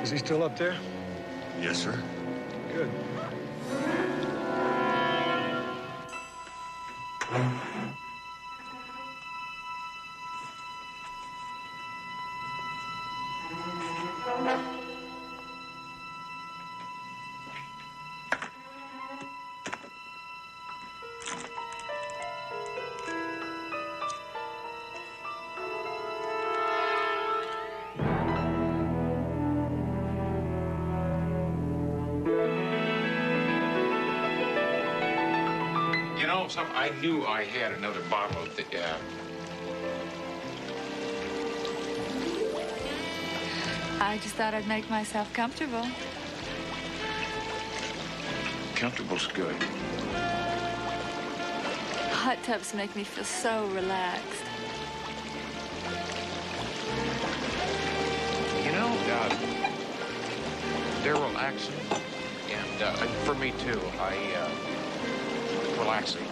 Is he still up there? Yes, sir. Good. I knew I had another bottle of the, I just thought I'd make myself comfortable. Comfortable's good. Hot tubs make me feel so relaxed. You know, they're relaxing. And for me, too. Relaxing.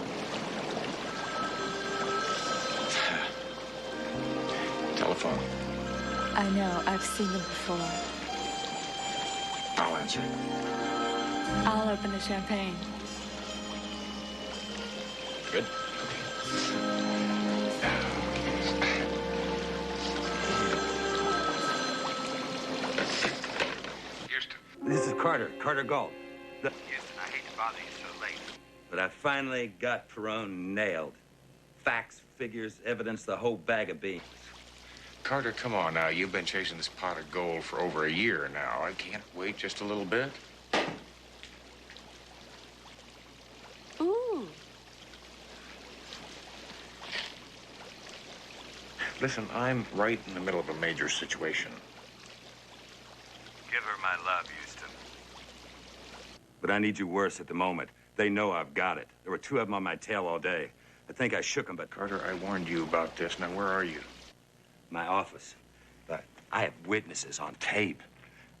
Telephone. I know. I've seen them before. I'll answer. I'll open the champagne. Good. Houston. This is Carter Gault. Houston, I hate to bother you so late. But I finally got Perone nailed. Facts, figures, evidence, the whole bag of beans. Carter, come on now. You've been chasing this pot of gold for over a year now. I can't wait just a little bit. Ooh. Listen, I'm right in the middle of a major situation. Give her my love, Houston. But I need you worse at the moment. They know I've got it. There were two of them on my tail all day. I think I shook them, but... Carter, I warned you about this. Now, where are you? My office. But I have witnesses on tape.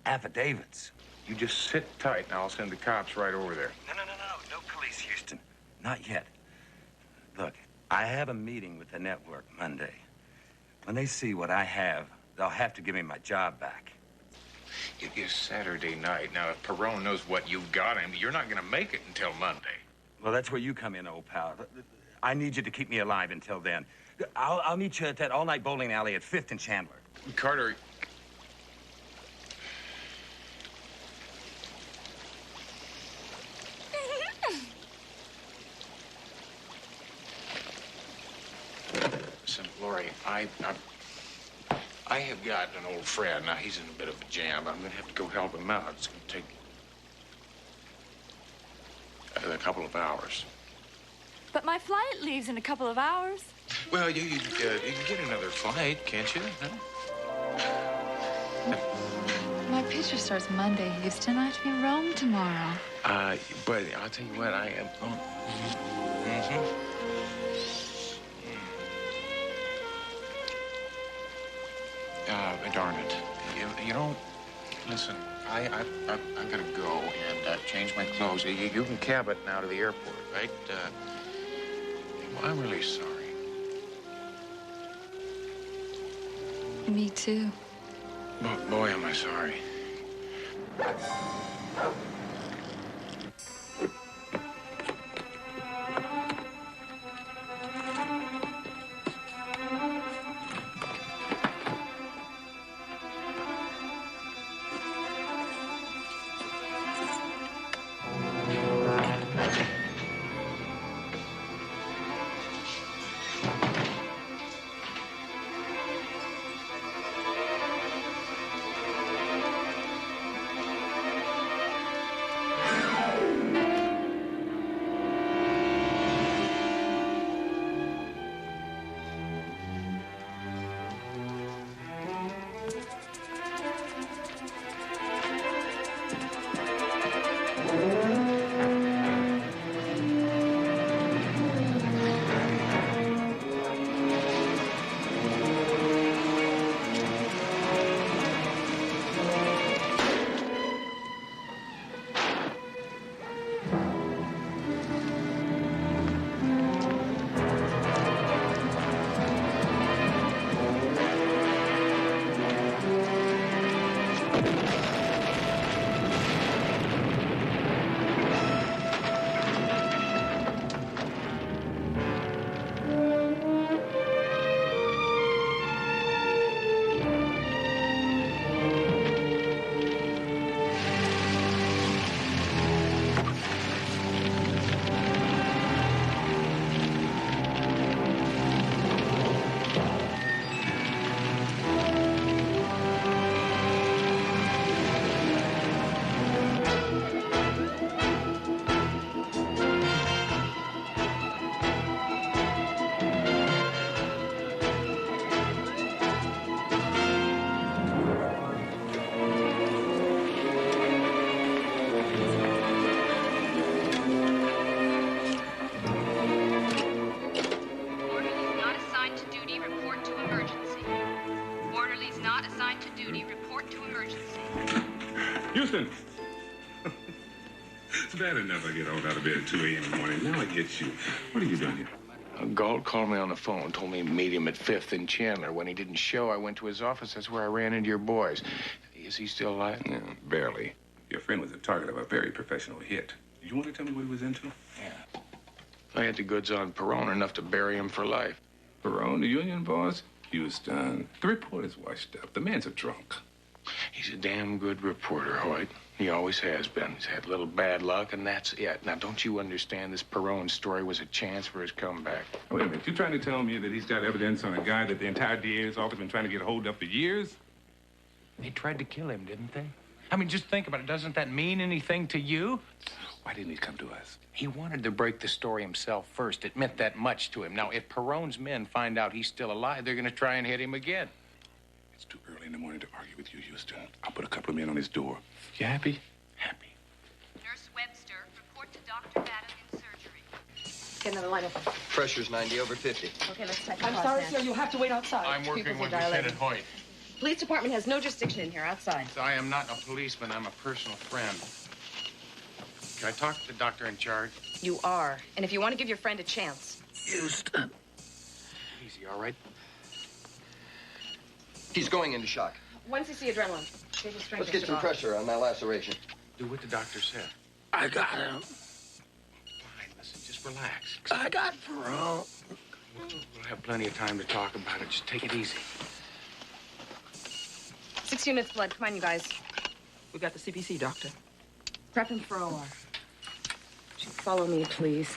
Affidavits. You just sit tight, and I'll send the cops right over there. No police, Houston. Not yet. Look, I have a meeting with the network Monday. When they see what I have, they'll have to give me my job back. It is Saturday night. Now, if Perone knows what you've got him, you're not going to make it until Monday. Well, that's where you come in, old pal. I need you to keep me alive until then. I'll meet you at that all-night bowling alley at 5th and Chandler. Carter... Listen, Lori, I have got an old friend. Now, he's in a bit of a jam. I'm going to have to go help him out. It's going to take a couple of hours. But my flight leaves in a couple of hours. Well, you can get another flight, can't you? Huh? My picture starts Monday, Houston. I have to be in Rome tomorrow. But I'll tell you what, I am... Darn it. You know, listen, I gotta go and change my clothes. You can cab it now to the airport, right? Well, I'm really sorry. Me too. Boy, am I sorry. assigned to duty. Report to emergency. Houston! It's bad enough I get hauled out of bed at 2 a.m. in the morning. Now I get you. What are you doing here? Gault called me on the phone, told me to meet him at 5th and Chandler. When he didn't show, I went to his office. That's where I ran into your boys. Is he still alive? Yeah, barely. Your friend was the target of a very professional hit. You want to tell me what he was into? Yeah. I had the goods on Perone, enough to bury him for life. Perone, the union boss? Houston. The report is washed up. The man's a drunk. He's a damn good reporter, Hoyt. He always has been. He's had a little bad luck, and that's it. Now, don't you understand this Perone story was a chance for his comeback? Wait a minute. You trying to tell me that he's got evidence on a guy that the entire DA's office has been trying to get a hold of for years? They tried to kill him, didn't they? I mean, just think about it. Doesn't that mean anything to you? Why didn't he come to us? He wanted to break the story himself first. It meant that much to him. Now, if Perone's men find out he's still alive, they're going to try and hit him again. It's too early in the morning to argue with you, Houston. I'll put a couple of men on his door. You happy? Happy. Nurse Webster, report to Dr. Madden in surgery. Get another line of. Pressure's 90/50. Okay, let's type. I'm sorry, sir. You'll have to wait outside. I'm working Pupils with are dilated. Lieutenant Hoyt. Police department has no jurisdiction in here. Outside. I am not a policeman. I'm a personal friend. Can I talk to the doctor in charge? You are, and if you want to give your friend a chance. Houston. Easy, all right? He's going into shock. Once you see adrenaline, take his strength. Let's get some pressure on that laceration. Do what the doctor said. I got him. Fine, listen, just relax. I got Perone. We'll have plenty of time to talk about it. Just take it easy. 6 units blood. Come on, you guys. We got the CPC, doctor. Prep him for OR. Would you follow me, please?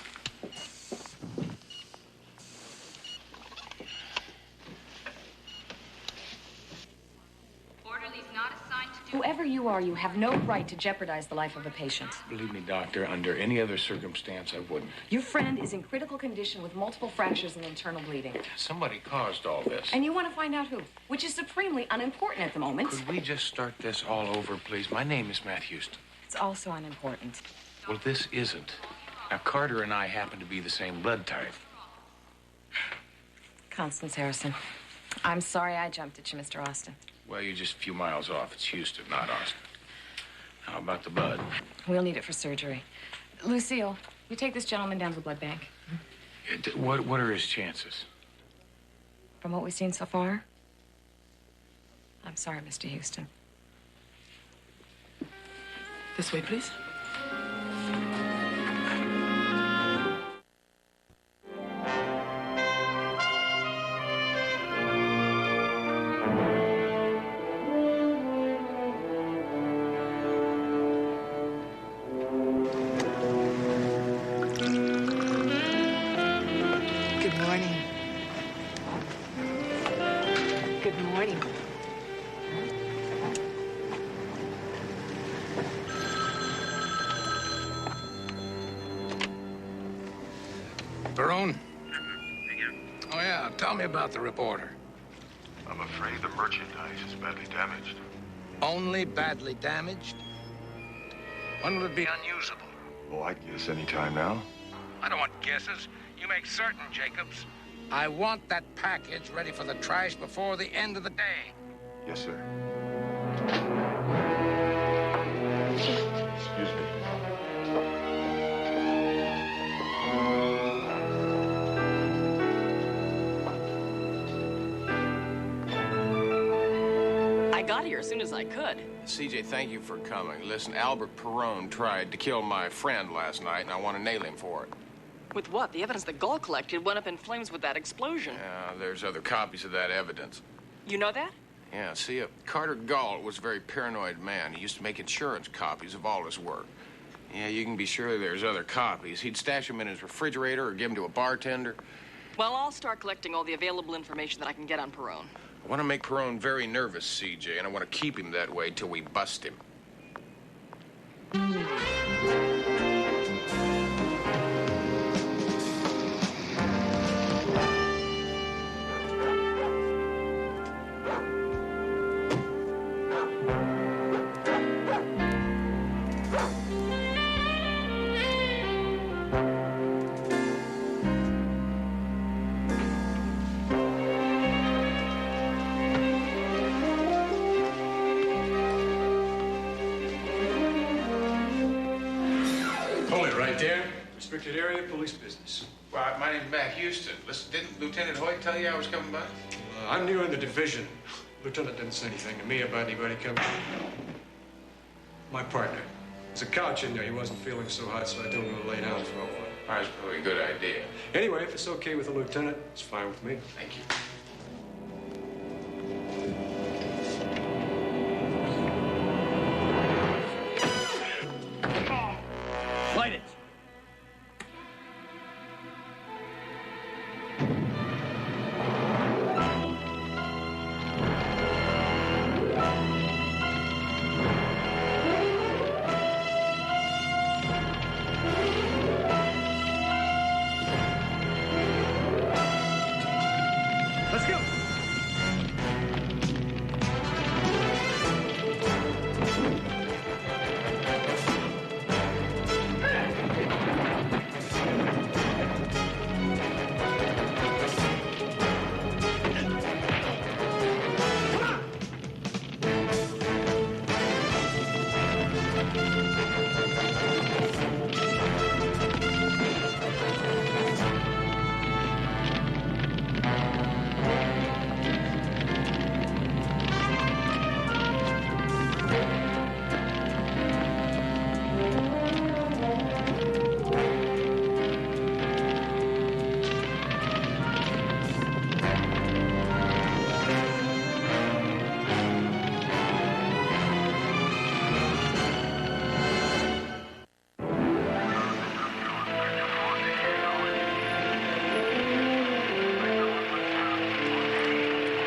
Orderly's not assigned to duty. Whoever you are, you have no right to jeopardize the life of a patient. Believe me, doctor, under any other circumstance, I wouldn't. Your friend is in critical condition with multiple fractures and internal bleeding. Somebody caused all this. And you want to find out who, which is supremely unimportant at the moment. Could we just start this all over, please? My name is Matt Houston. It's also unimportant. Well, this isn't. Now, Carter and I happen to be the same blood type. Constance Harrison. I'm sorry I jumped at you, Mr. Austin. Well, you're just a few miles off. It's Houston, not Austin. How about the blood? We'll need it for surgery. Lucille, you take this gentleman down to the blood bank. What are his chances? From what we've seen so far, I'm sorry, Mr. Houston. This way, please. Good morning. Good morning. Perone? Oh, yeah. Tell me about the reporter. I'm afraid the merchandise is badly damaged. Only badly damaged? When will it be unusable? Oh, I guess any time now. I don't want guesses. You make certain, Jacobs. I want that package ready for the trash before the end of the day. Yes, sir. Excuse me. I got here as soon as I could. CJ, thank you for coming. Listen, Albert Perone tried to kill my friend last night, and I want to nail him for it. With what? The evidence that Gault collected went up in flames with that explosion. Yeah, there's other copies of that evidence. You know that? Yeah, see, Carter Gault was a very paranoid man. He used to make insurance copies of all his work. Yeah, you can be sure there's other copies. He'd stash them in his refrigerator or give them to a bartender. Well, I'll start collecting all the available information that I can get on Perone. I want to make Perone very nervous, CJ, and I want to keep him that way till we bust him. right there. Restricted area, police business. Well, my name's Matt Houston. Listen, didn't Lieutenant Hoyt tell you I was coming by? I'm new in the division. Lieutenant didn't say anything to me about anybody coming. My partner. There's a couch in there. He wasn't feeling so hot, so I told him to lay down for a while. That's probably a good idea. Anyway, if it's okay with the lieutenant, it's fine with me. Thank you. Light it. Let's go.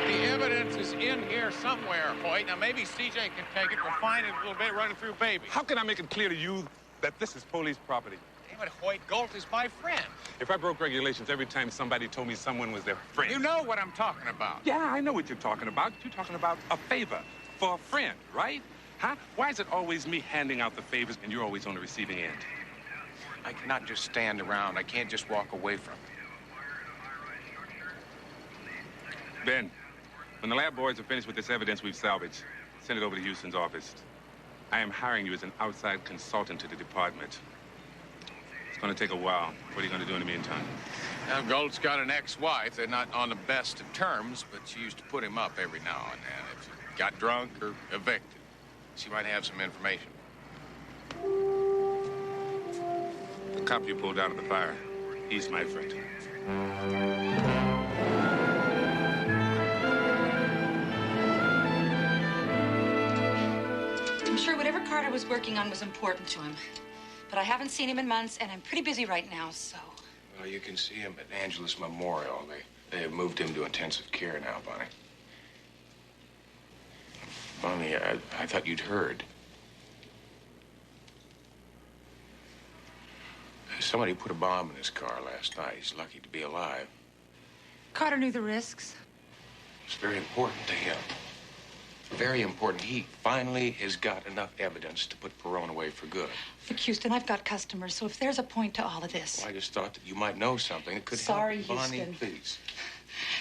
The evidence is in here somewhere, Hoyt. Now, maybe CJ can take it. We'll find it a little bit running through Baby. How can I make it clear to you that this is police property? Damn it, Hoyt, Gault is my friend. If I broke regulations every time somebody told me someone was their friend. You know what I'm talking about. Yeah, I know what you're talking about. You're talking about a favor for a friend, right? Huh? Why is it always me handing out the favors and you're always on the receiving end? I cannot just stand around. I can't just walk away from it. Ben, when the lab boys are finished with this evidence we've salvaged, send it over to Houston's office. I am hiring you as an outside consultant to the department. It's going to take a while. What are you going to do in the meantime? Now, Gault's got an ex-wife. They're not on the best of terms, but she used to put him up every now and then. If he got drunk or evicted, she might have some information. The cop you pulled out of the fire, he's my friend. I'm sure whatever Carter was working on was important to him. But I haven't seen him in months, and I'm pretty busy right now, so... Well, you can see him at Angela's memorial. They have moved him to intensive care now, Bonnie. Bonnie, I thought you'd heard. Somebody put a bomb in his car last night. He's lucky to be alive. Carter knew the risks. It's very important to him. Very important. He finally has got enough evidence to put Perone away for good. Look, Houston, I've got customers, so if there's a point to all of this... Well, I just thought that you might know something that could Sorry, help. Bonnie, Houston. please.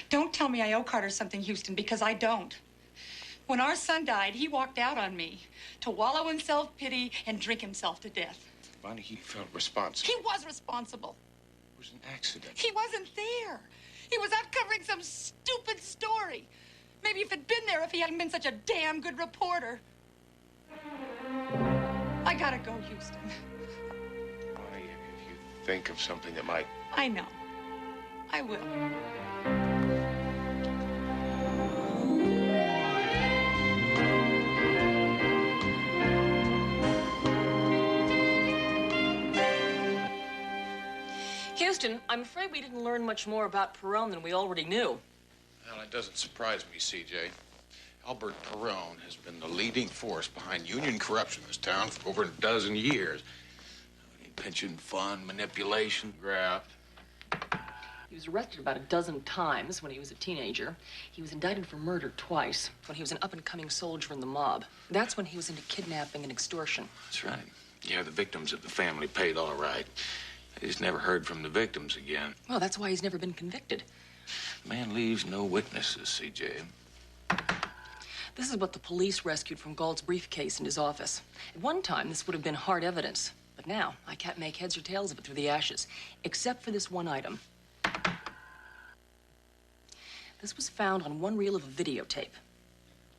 Don't tell me I owe Carter something, Houston, because I don't. When our son died, he walked out on me to wallow in self-pity and drink himself to death. Bonnie, he felt responsible. He was responsible. It was an accident. He wasn't there. He was out covering some stupid story. Maybe if he'd been there if he hadn't been such a damn good reporter. I gotta go, Houston. Bonnie, if you think of something that might... I know. I will. Houston, I'm afraid we didn't learn much more about Perone than we already knew. Well, it doesn't surprise me, CJ. Albert Perone has been the leading force behind union corruption in this town for over a dozen years. Pension fund, manipulation, graft. He was arrested about a dozen times when he was a teenager. He was indicted for murder twice when he was an up-and-coming soldier in the mob. That's when he was into kidnapping and extortion. That's right. Yeah, the victims of the family paid all right. I just never heard from the victims again. Well, that's why he's never been convicted. The man leaves no witnesses, CJ. This is what the police rescued from Gault's briefcase in his office. At one time, this would have been hard evidence. But now, I can't make heads or tails of it through the ashes, except for this one item. This was found on one reel of a videotape.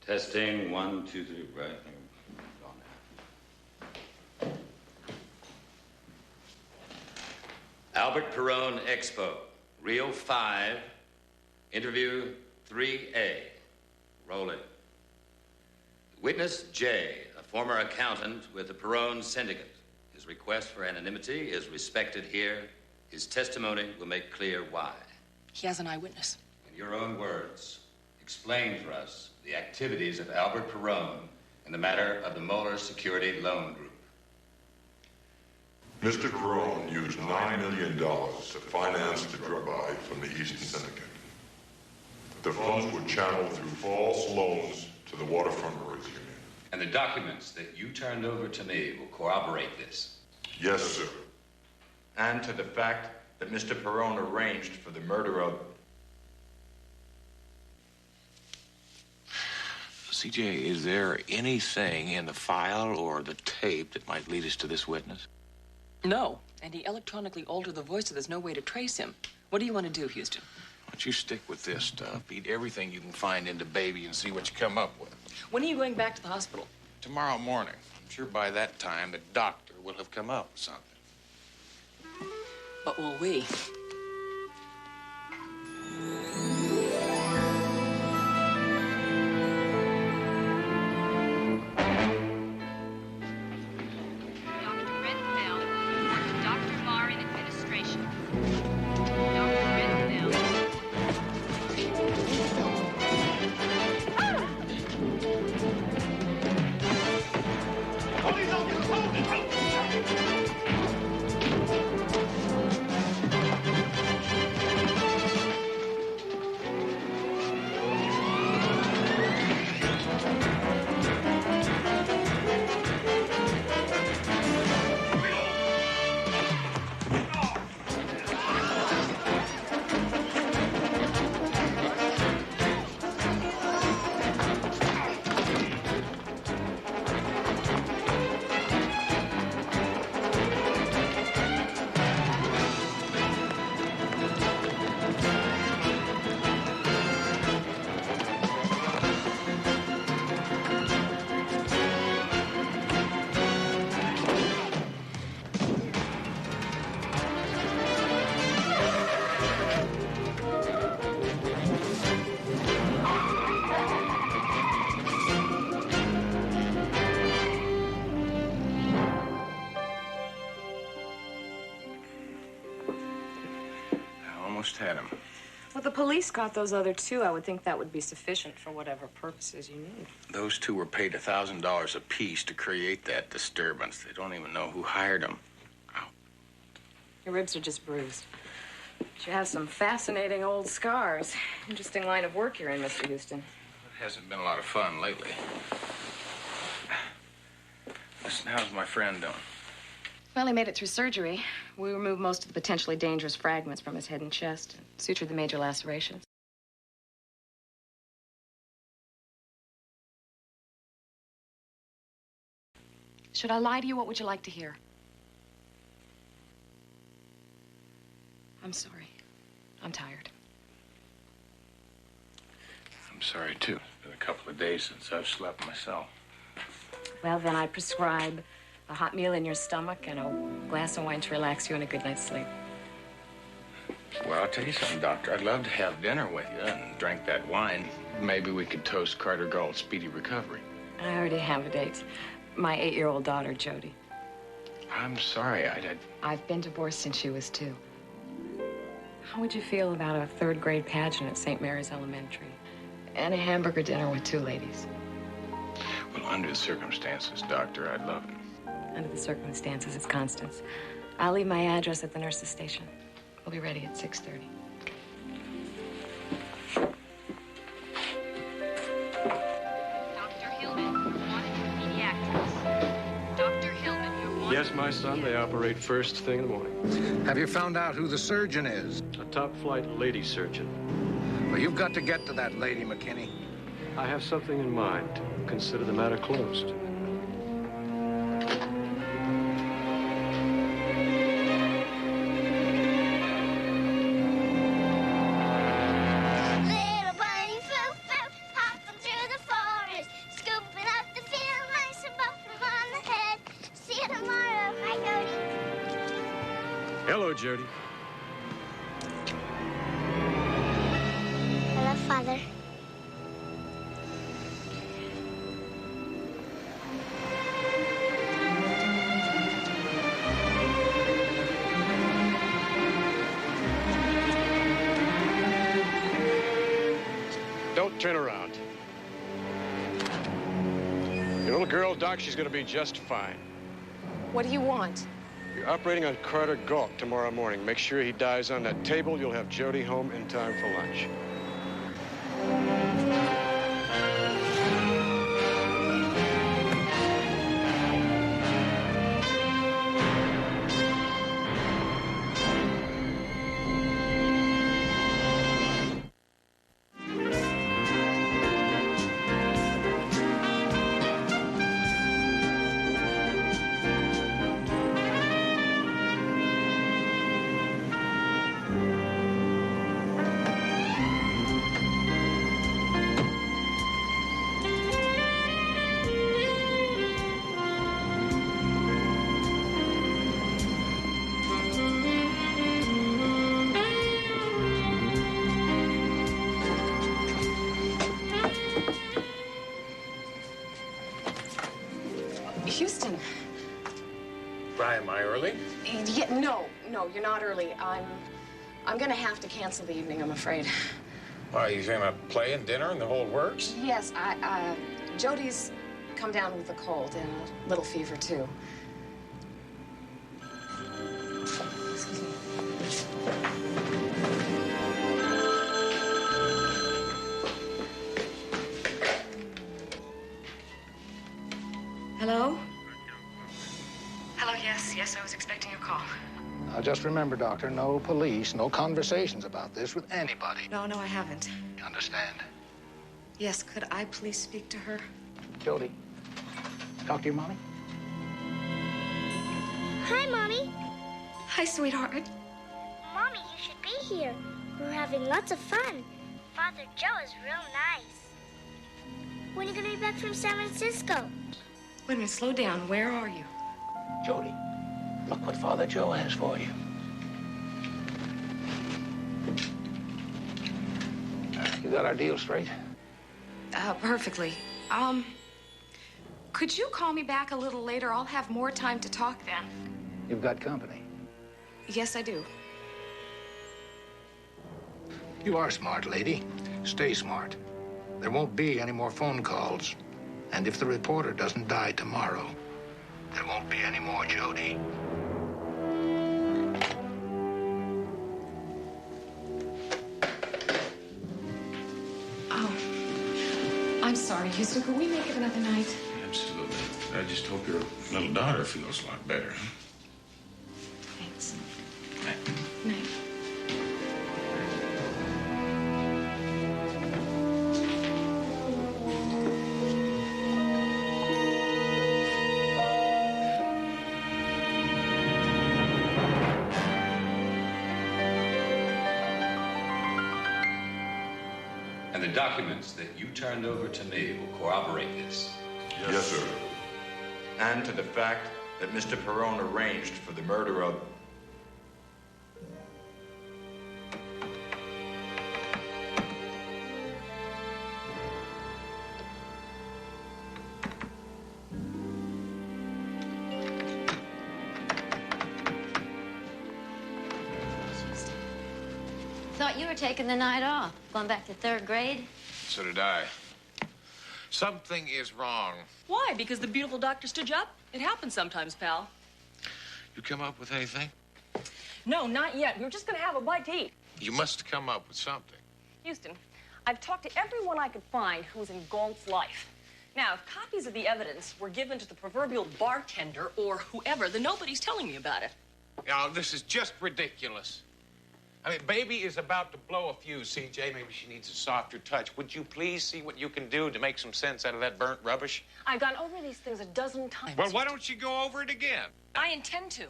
Testing, 1, 2, 3, right. Albert Perron Expo, Reel 5, Interview 3A. Roll it. Witness J, a former accountant with the Perron Syndicate. His request for anonymity is respected here. His testimony will make clear why. He has an eyewitness. In your own words, explain for us the activities of Albert Perron in the matter of the Moeller Security Loan Group. Mr. Perron used $9 million to finance the drug buy from the Eastern Syndicate. The funds were channeled through false loans to the Waterfront Workers Union. And the documents that you turned over to me will corroborate this. Yes, sir. And to the fact that Mr. Perron arranged for the murder of... CJ, is there anything in the file or the tape that might lead us to this witness? No, and he electronically altered the voice, so there's no way to trace him. What do you want to do, Houston? Why don't you stick with this stuff? Feed everything you can find into baby and see what you come up with. When are you going back to the hospital? Tomorrow morning. I'm sure by that time the doctor will have come up with something. But will we? Had him. Well, the police got those other two. I would think that would be sufficient for whatever purposes you need. Those two were paid $1,000 apiece to create that disturbance. They don't even know who hired them. Ow. Your ribs are just bruised. But you have some fascinating old scars. Interesting line of work you're in, Mr. Houston. It hasn't been a lot of fun lately. Listen, how's my friend doing? Well, he made it through surgery. We removed most of the potentially dangerous fragments from his head and chest and sutured the major lacerations. Should I lie to you? What would you like to hear? I'm sorry. I'm tired. I'm sorry, too. It's been a couple of days since I've slept myself. Well, then I prescribe a hot meal in your stomach and a glass of wine to relax you and a good night's sleep. Well, I'll tell you something, Doctor. I'd love to have dinner with you and drink that wine. Maybe we could toast Carter Gault's speedy recovery. I already have a date. My 8-year-old daughter, Jody. I'm sorry, I've been divorced since she was 2. How would you feel about a 3rd grade pageant at St. Mary's Elementary? And a hamburger dinner with 2 ladies? Well, under the circumstances, Doctor, I'd love it. Under the circumstances, it's Constance. I'll leave my address at the nurse's station. We'll be ready at 6:30. Dr. Hillman, wanted for pediatrics. Dr. Hillman, you're wanted. Yes, my son, they operate first thing in the morning. Have you found out who the surgeon is? A top-flight lady surgeon. Well, you've got to get to that lady, McKinney. I have something in mind. Consider the matter closed. Hello, Jody. Hello, Father. Don't turn around. Your little girl, Doc, she's gonna be just fine. What do you want? You're operating on Carter Gault tomorrow morning. Make sure he dies on that table. You'll have Jody home in time for lunch. Houston. Why, am I early? Yeah, no, you're not early. I'm gonna have to cancel the evening, I'm afraid. Why, you gonna play and dinner and the whole works? Yes, Jody's come down with a cold and a little fever, too. Excuse me. Hello? Hello, yes, I was expecting your call. Now, just remember, Doctor, no police, no conversations about this with anybody. No, I haven't. You understand? Yes, could I please speak to her? Jody, talk to your mommy. Hi, Mommy. Hi, sweetheart. Mommy, you should be here. We're having lots of fun. Father Joe is real nice. When are you going to be back from San Francisco? Wait a minute, slow down. Where are you? Jody, look what Father Joe has for you. You got our deal straight? Perfectly. Could you call me back a little later? I'll have more time to talk then. You've got company. Yes, I do. You are smart, lady. Stay smart. There won't be any more phone calls. And if the reporter doesn't die tomorrow, there won't be any more Jody. Oh, I'm sorry, Houston. Could we make it another night? Absolutely. I just hope your little daughter feels a lot better. Thanks. Night. Night. And the documents that you turned over to me will corroborate this. Yes, sir. And to the fact that Mr. Perone arranged for the murder of... Thought you were taking the night off. Going back to third grade? So did I. Something is wrong. Why? Because the beautiful doctor stood you up? It happens sometimes, pal. You come up with anything? No, not yet. We were just gonna have a bite to eat. You must come up with something. Houston, I've talked to everyone I could find who was in Gault's life. Now, if copies of the evidence were given to the proverbial bartender or whoever, then nobody's telling me about it. Now, this is just ridiculous. I mean, baby is about to blow a fuse, CJ. Maybe she needs a softer touch. Would you please see what you can do to make some sense out of that burnt rubbish? I've gone over these things a dozen times. Well, why don't you go over it again? I intend to.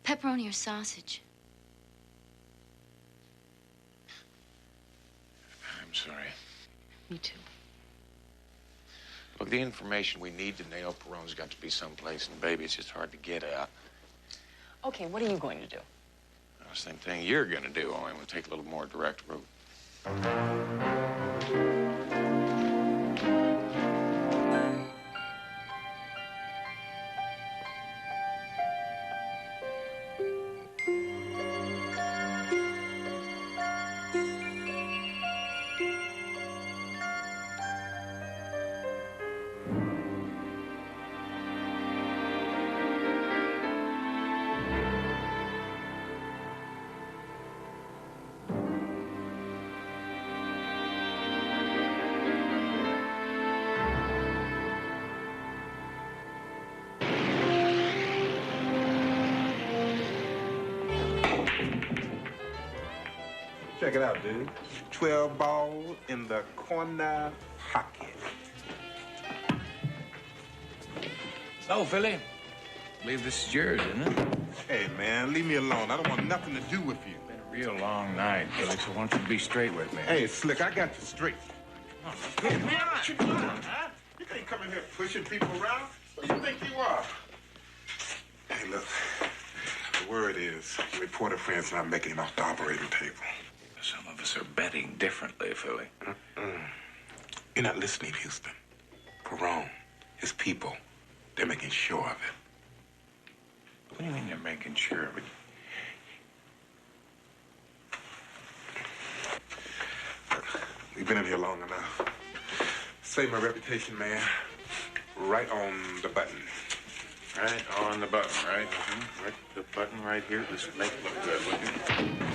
Pepperoni or sausage? I'm sorry. Me too. Look, the information we need to nail Perone's got to be someplace, and baby, it's just hard to get at. Okay, what are you going to do? The same thing you're going to do, only we'll take a little more direct route. Check it out, dude. 12 ball in the corner pocket. So, Philly, I believe this is yours, isn't it? Hey, man, leave me alone. I don't want nothing to do with you. Been a real long night, Philly, so why don't you be straight with me? Hey, Slick, I got you straight. Come on, man, what you doing, huh? You can't come in here pushing people around. What do you think you are? Hey, look, the word is your reporter friend's not making it off the operating table. Some of us are betting differently, Philly. You're not listening, Houston. Perone, his people, they're making sure of it. What do you mean they're making sure of it? Look, we've been in here long enough. Save my reputation, man. Right on the button. Right on the button, right? Right, the button right here. This would make it look good, wouldn't it?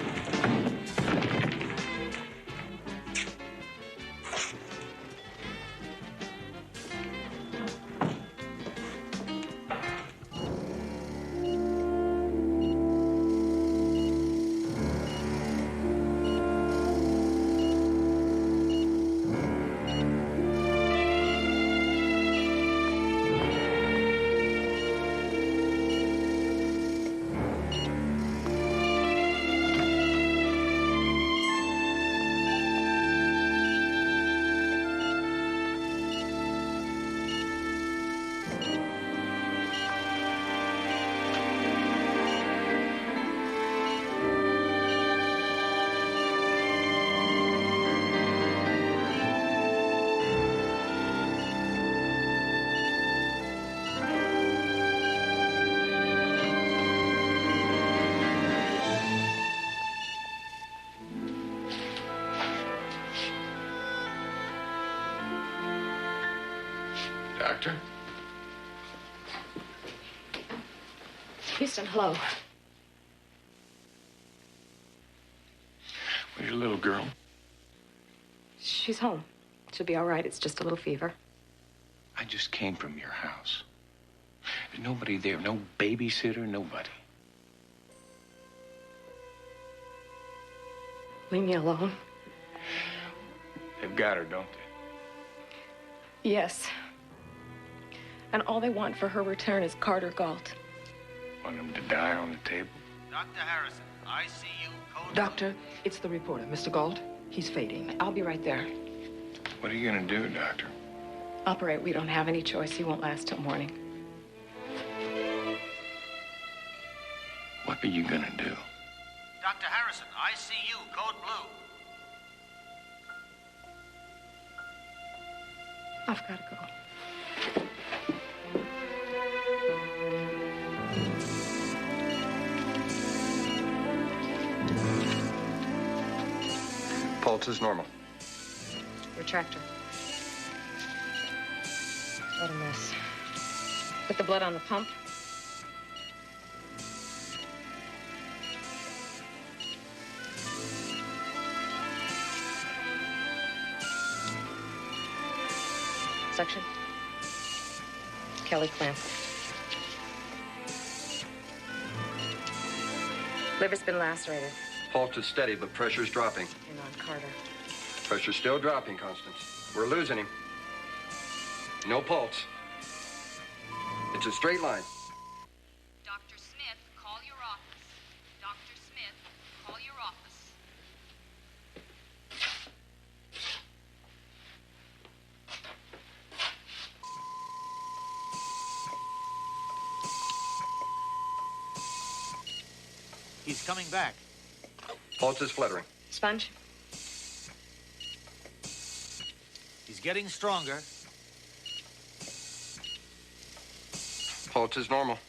Doctor? Houston, hello. Where's your little girl? She's home. She'll be all right. It's just a little fever. I just came from your house. There's nobody there. No babysitter, nobody. Leave me alone. They've got her, don't they? Yes. And all they want for her return is Carter Gault. Want him to die on the table? Dr. Harrison, ICU code. Doctor, it's the reporter, Mr. Gault. He's fading. I'll be right there. What are you gonna do, Doctor? Operate. We don't have any choice. He won't last till morning. What are you gonna do? Dr. Harrison, ICU code blue. I've got to go. Pulse is normal. Retractor. What a mess. Put the blood on the pump. Suction. Kelly clamp. Liver's been lacerated. Pulse is steady, but pressure's dropping. And on Carter. Pressure's still dropping, Constance. We're losing him. No pulse. It's a straight line. Dr. Smith, call your office. Dr. Smith, call your office. He's coming back. Pulse is fluttering. Sponge? He's getting stronger. Pulse is normal.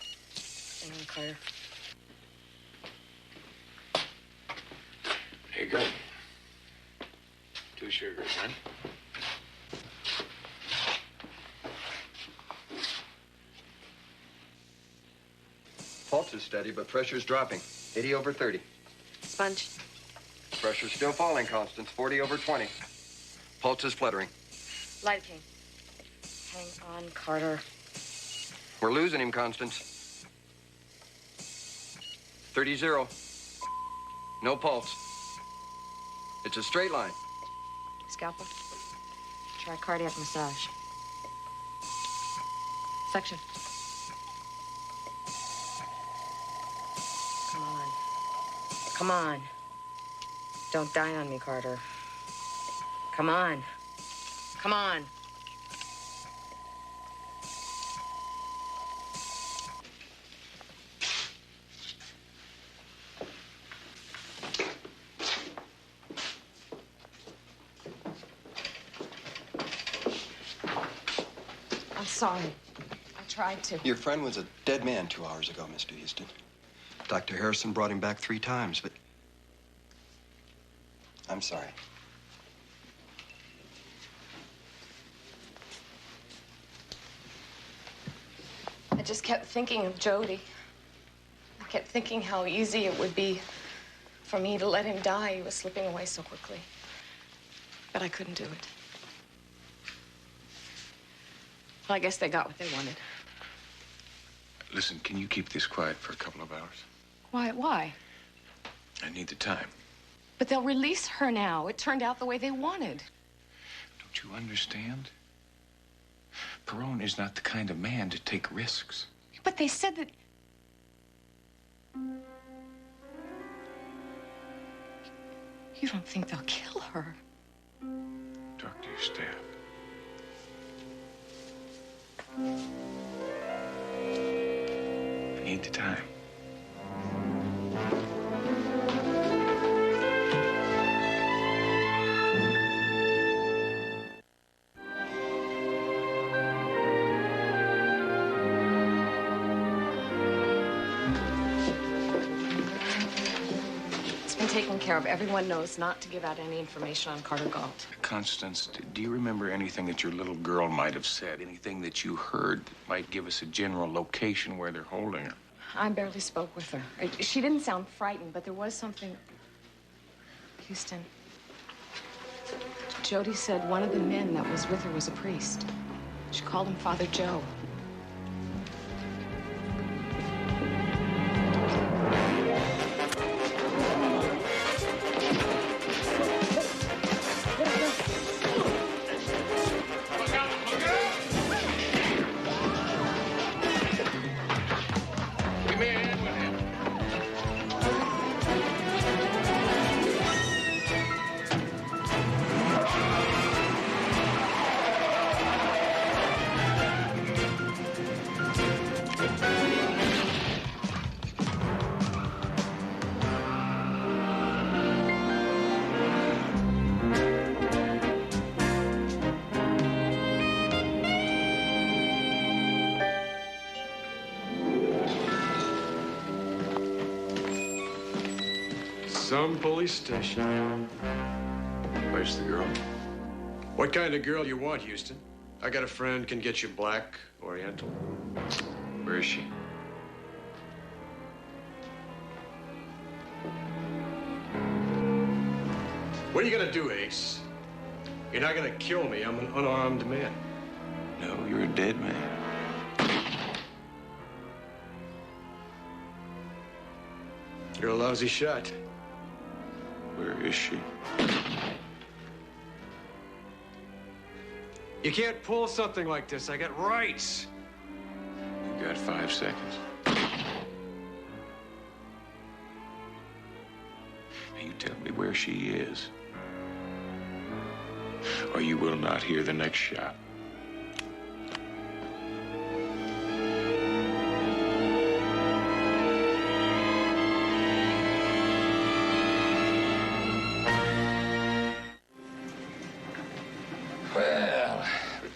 Hang on, Carter. Here you go. 2 sugars, huh? Pulse is steady, but pressure's dropping. 80/30. Sponge? Pressure's still falling, Constance. 40/20. Pulse is fluttering. Lidocaine. Hang on, Carter. We're losing him, Constance. 30-0. No pulse. It's a straight line. Scalpel. Try cardiac massage. Suction. Come on. Come on. Don't die on me, Carter. Come on. Come on. I'm sorry. I tried to. Your friend was a dead man 2 hours ago, Mr. Houston. Dr. Harrison brought him back 3 times, but I'm sorry. I just kept thinking of Jody. I kept thinking how easy it would be for me to let him die. He was slipping away so quickly. But I couldn't do it. Well, I guess they got what they wanted. Listen, can you keep this quiet for a couple of hours? Why? I need the time. But they'll release her now. It turned out the way they wanted. Don't you understand? Perone is not the kind of man to take risks. But they said that... You don't think they'll kill her? Talk to your staff. I need the time. It's been taken care of. Everyone knows not to give out any information on Carter Gault. Constance, do you remember anything that your little girl might have said? Anything that you heard that might give us a general location where they're holding her? I barely spoke with her. She didn't sound frightened, but there was something... Houston. Jody said one of the men that was with her was a priest. She called him Father Joe. Some police station. Where's the girl? What kind of girl you want, Houston? I got a friend can get you black, oriental. Where is she? What are you gonna do, Ace? You're not gonna kill me. I'm an unarmed man. No, you're a dead man. You're a lousy shot. Where is she? You can't pull something like this. I got rights. You got 5 seconds. Now you tell me where she is, or you will not hear the next shot.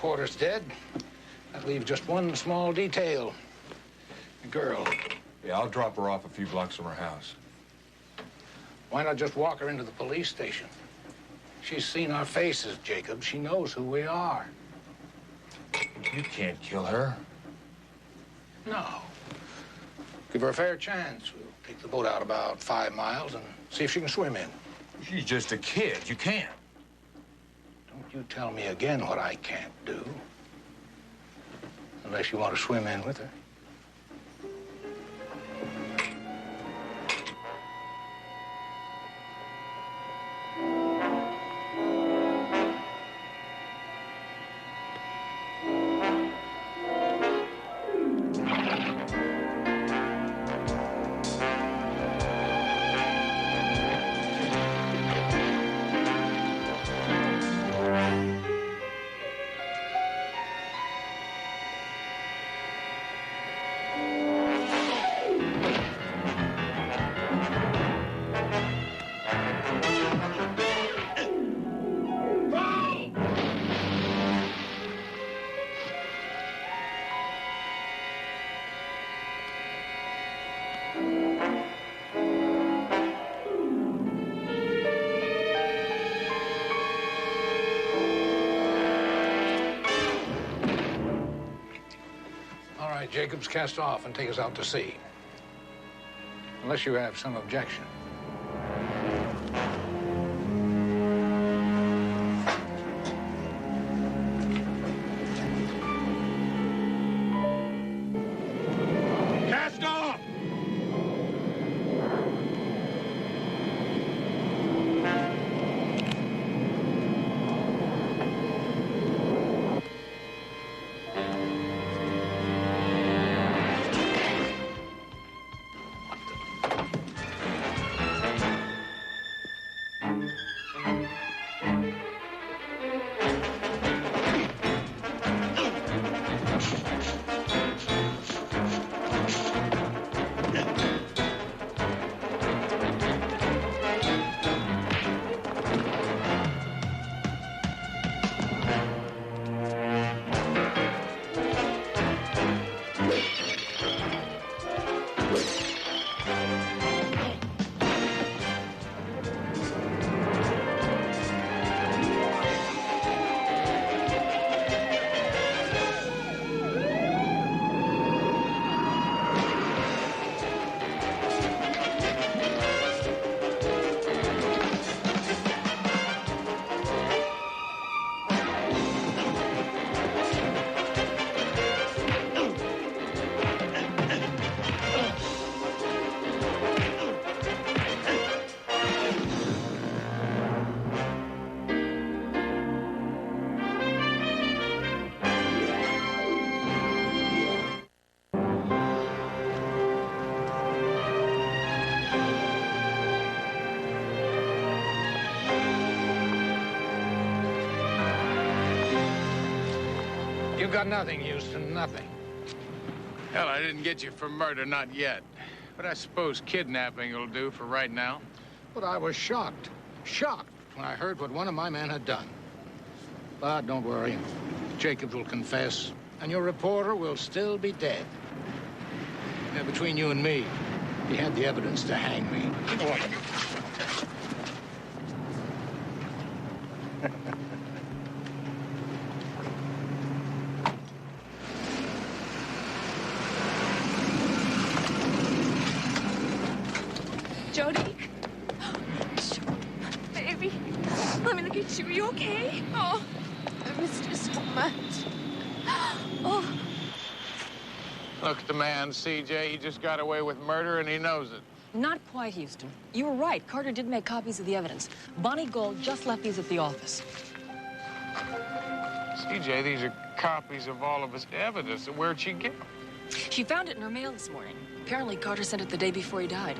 reporter's dead, that leaves just one small detail. The girl. Yeah, I'll drop her off a few blocks from her house. Why not just walk her into the police station? She's seen our faces, Jacob. She knows who we are. You can't kill her. No. Give her a fair chance. We'll take the boat out about 5 miles and see if she can swim in. She's just a kid. You can't. Don't you tell me again what I can't do. Unless you want to swim in with her. Jacobs, cast off and take us out to sea. Unless you have some objection. Cast off! You've got nothing, Houston, nothing. Hell, I didn't get you for murder, not yet. But I suppose kidnapping will do for right now. But I was shocked when I heard what one of my men had done. But don't worry. Jacobs will confess, and your reporter will still be dead. Yeah, between you and me, he had the evidence to hang me. Jody? Baby, let me look at you. Are you okay? Oh, I missed you so much. Oh. Look at the man, CJ. He just got away with murder, and he knows it. Not quite, Houston. You were right. Carter did make copies of the evidence. Bonnie Gault just left these at the office. CJ, these are copies of all of his evidence. Where'd she get them? She found it in her mail this morning. Apparently, Carter sent it the day before he died.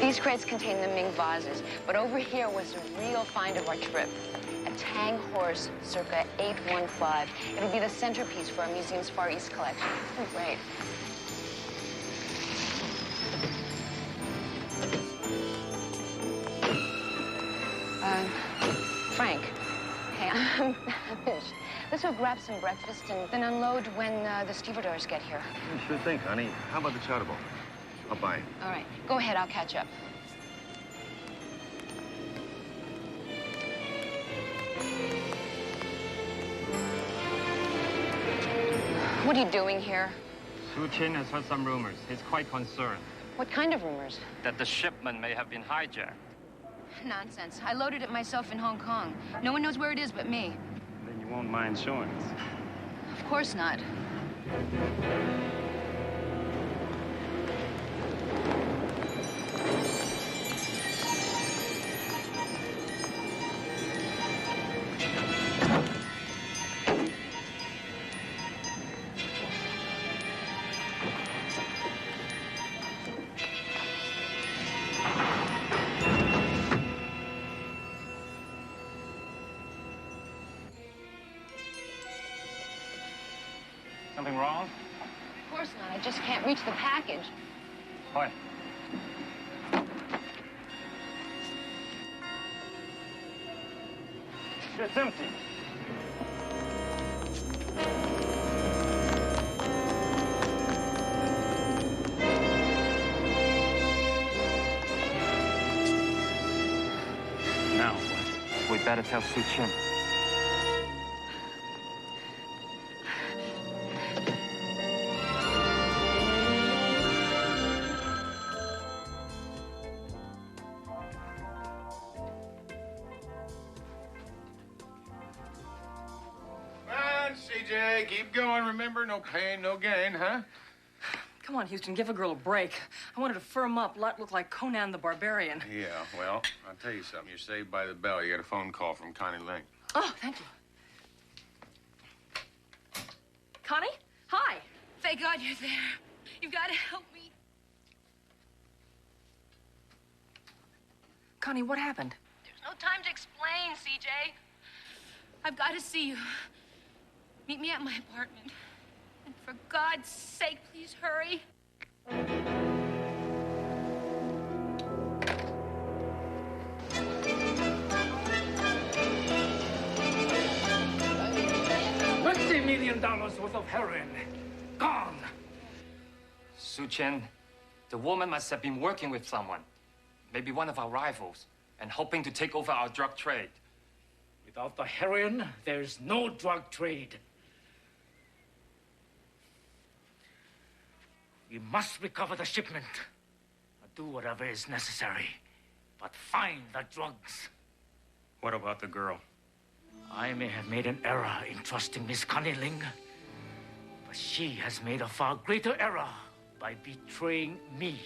These crates contain the Ming vases, but over here was the real find of our trip. A Tang horse circa 815. It'll be the centerpiece for our museum's Far East collection. Oh, great. Frank. Hey, I'm finished. Let's go grab some breakfast and then unload when the stevedores get here. Sure thing, honey. How about the chowder bowl? I'll buy it. All right. Go ahead. I'll catch up. What are you doing here? Su Qin has heard some rumors. He's quite concerned. What kind of rumors? That the shipment may have been hijacked. Nonsense. I loaded it myself in Hong Kong. No one knows where it is but me. Then you won't mind showing us. Of course not. Something wrong? Of course not. I just can't reach the package. What? It's empty. Now what? We better tell Su Qin. CJ, keep going. Remember, no pain, no gain, huh? Come on, Houston, give a girl a break. I wanted to firm up, look like Conan the Barbarian. Yeah, well, I'll tell you something. You're saved by the bell. You got a phone call from Connie Ling. Oh, thank you. Connie? Hi. Thank God you're there. You've got to help me. Connie, what happened? There's no time to explain, CJ. I've got to see you. Meet me at my apartment. And for God's sake, please hurry. $20 million worth of heroin. Gone. Su Qin, the woman must have been working with someone. Maybe one of our rivals, and hoping to take over our drug trade. Without the heroin, there's no drug trade. We must recover the shipment. Do whatever is necessary, but find the drugs. What about the girl? I may have made an error in trusting Miss Connie Ling, but she has made a far greater error by betraying me.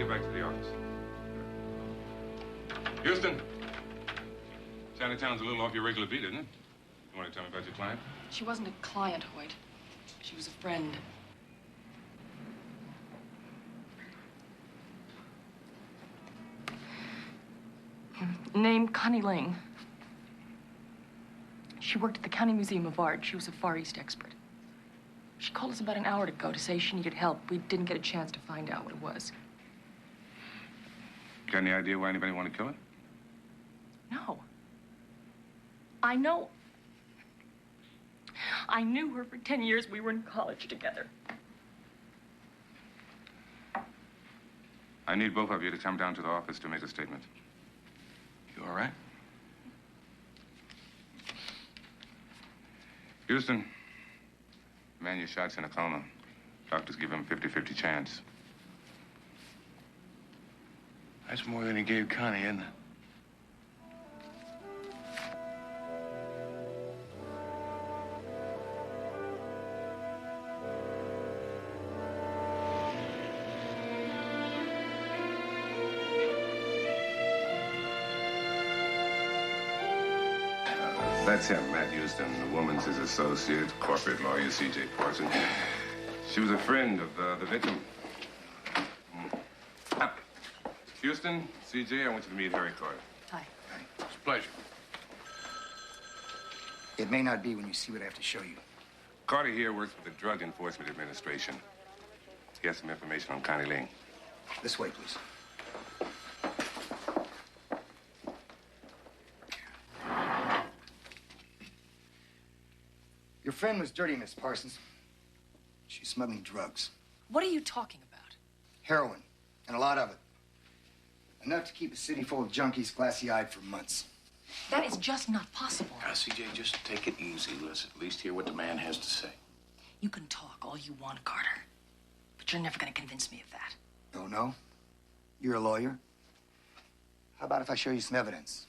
get back to the office. Houston. Chinatown's a little off your regular beat, isn't it? You want to tell me about your client? She wasn't a client, Hoyt. She was a friend. Named Connie Ling. She worked at the County Museum of Art. She was a Far East expert. She called us about an hour ago to say she needed help. We didn't get a chance to find out what it was. Got any idea why anybody wanted to kill her? No. I know. I knew her for 10 years. We were in college together. I need both of you to come down to the office to make a statement. You all right? Houston, the man you shot's in a coma. Doctors give him a 50-50 chance. That's more than he gave Connie, isn't it? That's him, Matt Houston. The woman's his associate, corporate lawyer, C.J. Parson. She was a friend of the victim. Houston, C.J., I want you to meet Harry Carter. Hi. It's a pleasure. It may not be when you see what I have to show you. Carter here works for the Drug Enforcement Administration. He has some information on Connie Ling. This way, please. Your friend was dirty, Miss Parsons. She's smuggling drugs. What are you talking about? Heroin, and a lot of it. Enough to keep a city full of junkies glassy-eyed for months. That is just not possible. Now, C.J., just take it easy. Let's at least hear what the man has to say. You can talk all you want, Carter. But you're never going to convince me of that. Oh, no? You're a lawyer? How about if I show you some evidence?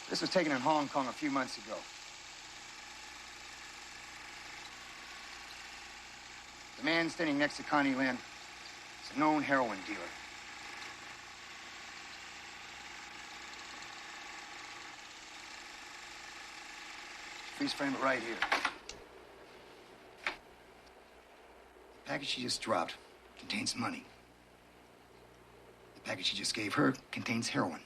This was taken in Hong Kong a few months ago. The man standing next to Connie Lin is a known heroin dealer. Please frame it right here. The package she just dropped contains money. The package she just gave her contains heroin.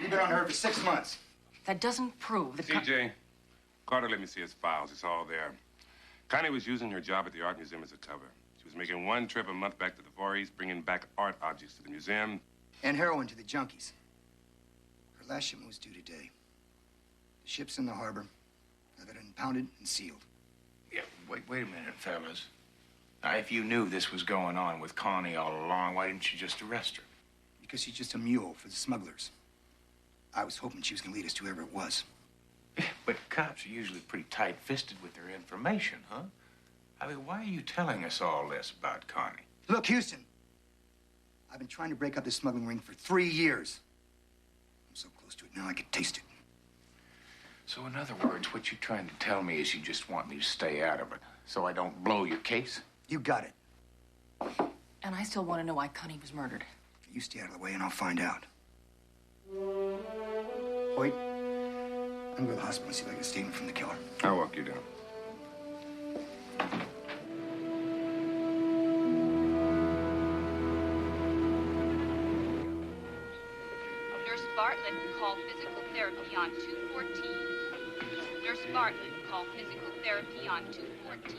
We've been on her for 6 months. That doesn't prove that... C.J., Carter, let me see his files. It's all there. Connie was using her job at the art museum as a cover. She was making one trip a month back to the Far East, bringing back art objects to the museum. And heroin to the junkies. Her last shipment was due today. The ship's in the harbor. I've got it impounded and sealed. Yeah, wait a minute, fellas. Now, if you knew this was going on with Connie all along, why didn't you just arrest her? Because she's just a mule for the smugglers. I was hoping she was going to lead us to whoever it was. But cops are usually pretty tight-fisted with their information, huh? I mean, why are you telling us all this about Connie? Look, Houston. I've been trying to break up this smuggling ring for 3 years. I'm so close to it now I could taste it. So in other words, what you're trying to tell me is you just want me to stay out of it so I don't blow your case? You got it. And I still want to know why Connie was murdered. You stay out of the way and I'll find out. Wait. I'm going to the hospital and see if I get a statement from the killer. I'll walk you down. Nurse Bartlett, call physical therapy on 214. Nurse Bartlett, call physical therapy on 214.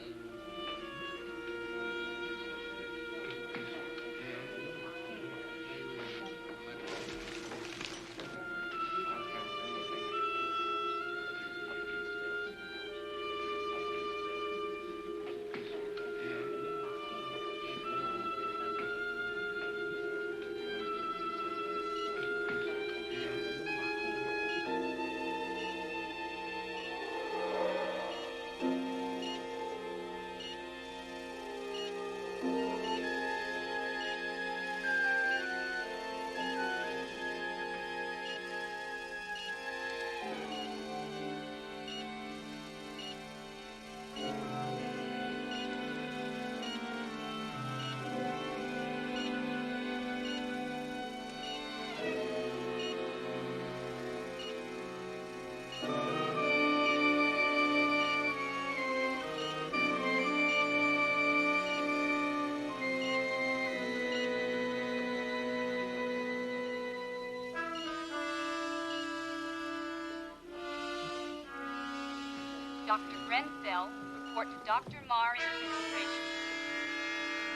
Dr. Grenfell, report to Dr. Marr in administration.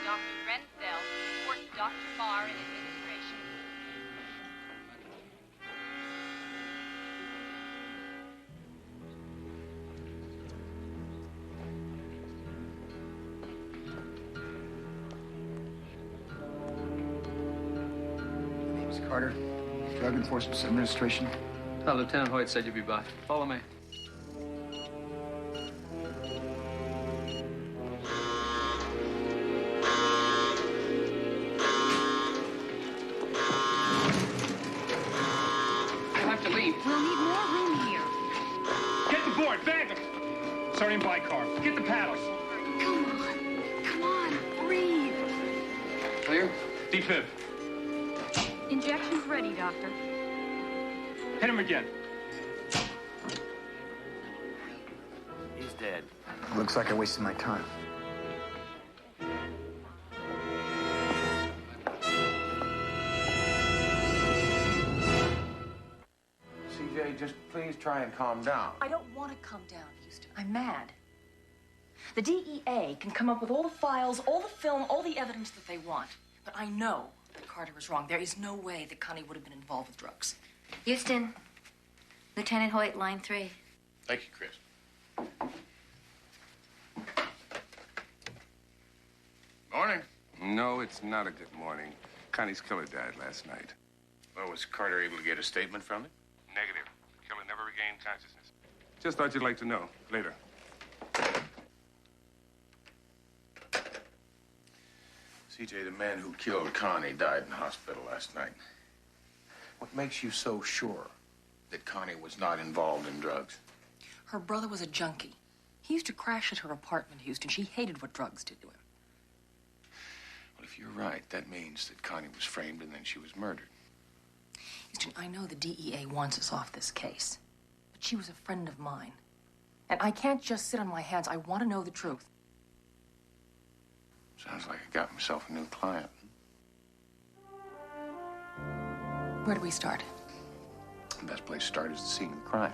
Dr. Grenfell, report to Dr. Marr in administration. My name's Carter, Drug Enforcement Administration. Lieutenant Hoyt said you'd be by. Follow me. You'll have to leave. We'll need more room here. Get the board, bag them. Sodium bicarb. Get the paddles. Come on, breathe. Clear? Defib. Injections ready, Doctor. Hit him again. He's dead. Looks like I wasted my time. CJ, just please try and calm down. I don't want to calm down, Houston. I'm mad. The DEA can come up with all the files, all the film, all the evidence that they want. But I know that Carter is wrong. There is no way that Connie would have been involved with drugs. Houston, Lieutenant Hoyt, line 3. Thank you, Chris. Morning. No, it's not a good morning. Connie's killer died last night. Well, was Carter able to get a statement from him? Negative. The killer never regained consciousness. Just thought you'd like to know. Later. CJ, the man who killed Connie died in hospital last night. What makes you so sure that Connie was not involved in drugs? Her brother was a junkie. He used to crash at her apartment, Houston. She hated what drugs did to him. Well, if you're right, that means that Connie was framed and then she was murdered. Houston, I know the DEA wants us off this case, but she was a friend of mine. And I can't just sit on my hands. I want to know the truth. Sounds like I got myself a new client. Where do we start? The best place to start is the scene of the crime.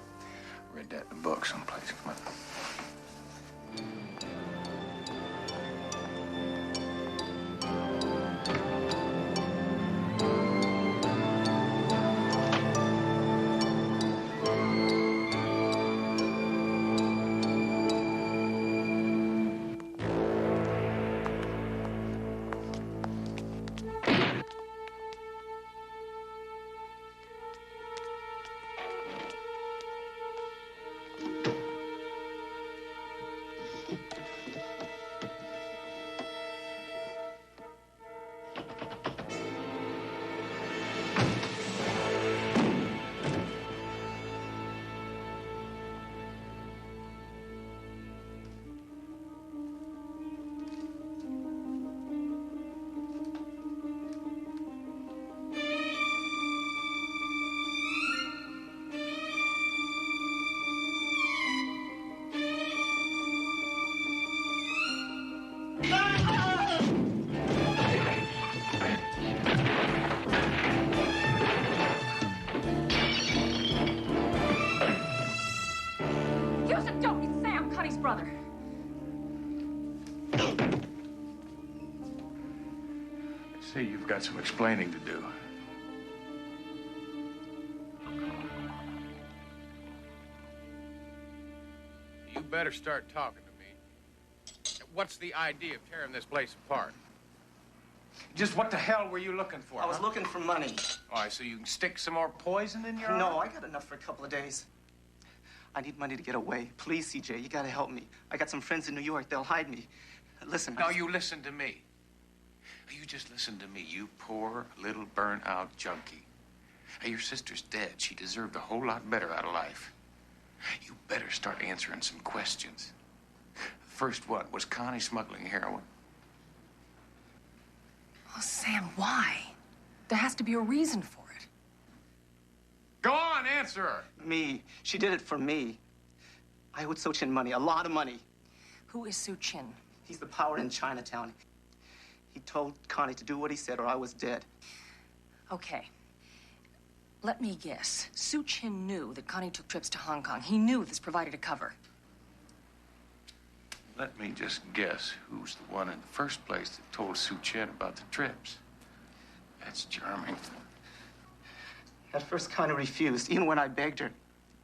I read that in a book someplace. Come on. Houston, don't! It's Sam, Connie's brother. See, you've got some explaining to do. You better start talking to me. What's the idea of tearing this place apart? Just what the hell were you looking for? I was looking for money. Why, so you can stick some more poison in your arm? No, I got enough for a couple of days. I need money to get away. Please, CJ, you gotta help me. I got some friends in New York. They'll hide me. Listen. No, you listen to me. You just listen to me, you poor little burnt-out junkie. Hey, your sister's dead. She deserved a whole lot better out of life. You better start answering some questions. First one, was Connie smuggling heroin? Oh, Sam, why? There has to be a reason for it. Go on, answer her. Me. She did it for me. I owed So Chin money, a lot of money. Who is Su Chin? He's the power in Chinatown. He told Connie to do what he said or I was dead. Okay. Let me guess. Su Chin knew that Connie took trips to Hong Kong. He knew this provided a cover. Let me just guess who's the one in the first place that told Sue Chen about the trips. That's charming. At first, Connie refused, even when I begged her.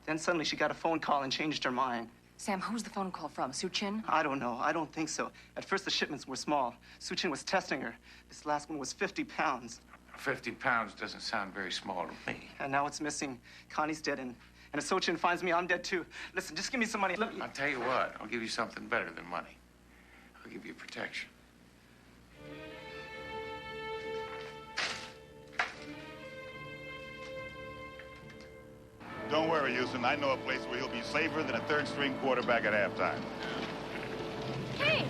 Then suddenly she got a phone call and changed her mind. Sam, who's the phone call from? Sue Chin? I don't know. I don't think so. At first, the shipments were small. Sue Chin was testing her. This last one was 50 pounds. 50 pounds doesn't sound very small to me. And now it's missing. Connie's dead, and if Sue Chin finds me, I'm dead too. Listen, just give me some money. Let me... I'll tell you what. I'll give you something better than money. I'll give you protection. Don't worry, Houston. I know a place where he'll be safer than a third-string quarterback at halftime. Hey,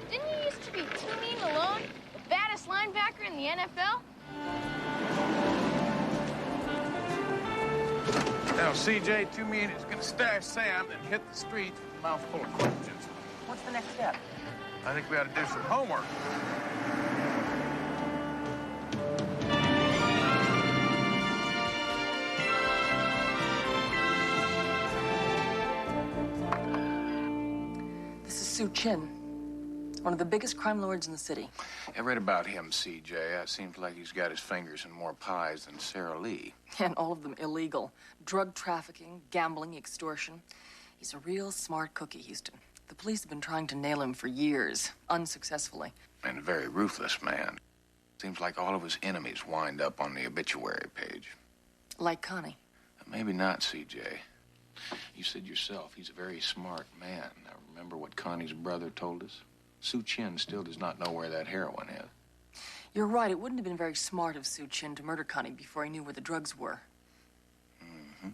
didn't you used to be Too-Mean Malone, the baddest linebacker in the NFL? Now, CJ, Too-Mean is going to stash Sam and hit the street with a mouthful of questions. What's the next step? I think we ought to do some homework. Sue Chin, one of the biggest crime lords in the city. I read about him, CJ. It seems like he's got his fingers in more pies than Sarah Lee. And all of them illegal. Drug trafficking, gambling, extortion. He's a real smart cookie, Houston. The police have been trying to nail him for years, unsuccessfully. And a very ruthless man. Seems like all of his enemies wind up on the obituary page. Like Connie. Maybe not, CJ. You said yourself, he's a very smart man. Now, remember what Connie's brother told us? Sue Chin still does not know where that heroin is. You're right. It wouldn't have been very smart of Sue Chin to murder Connie before he knew where the drugs were. Mm-hmm.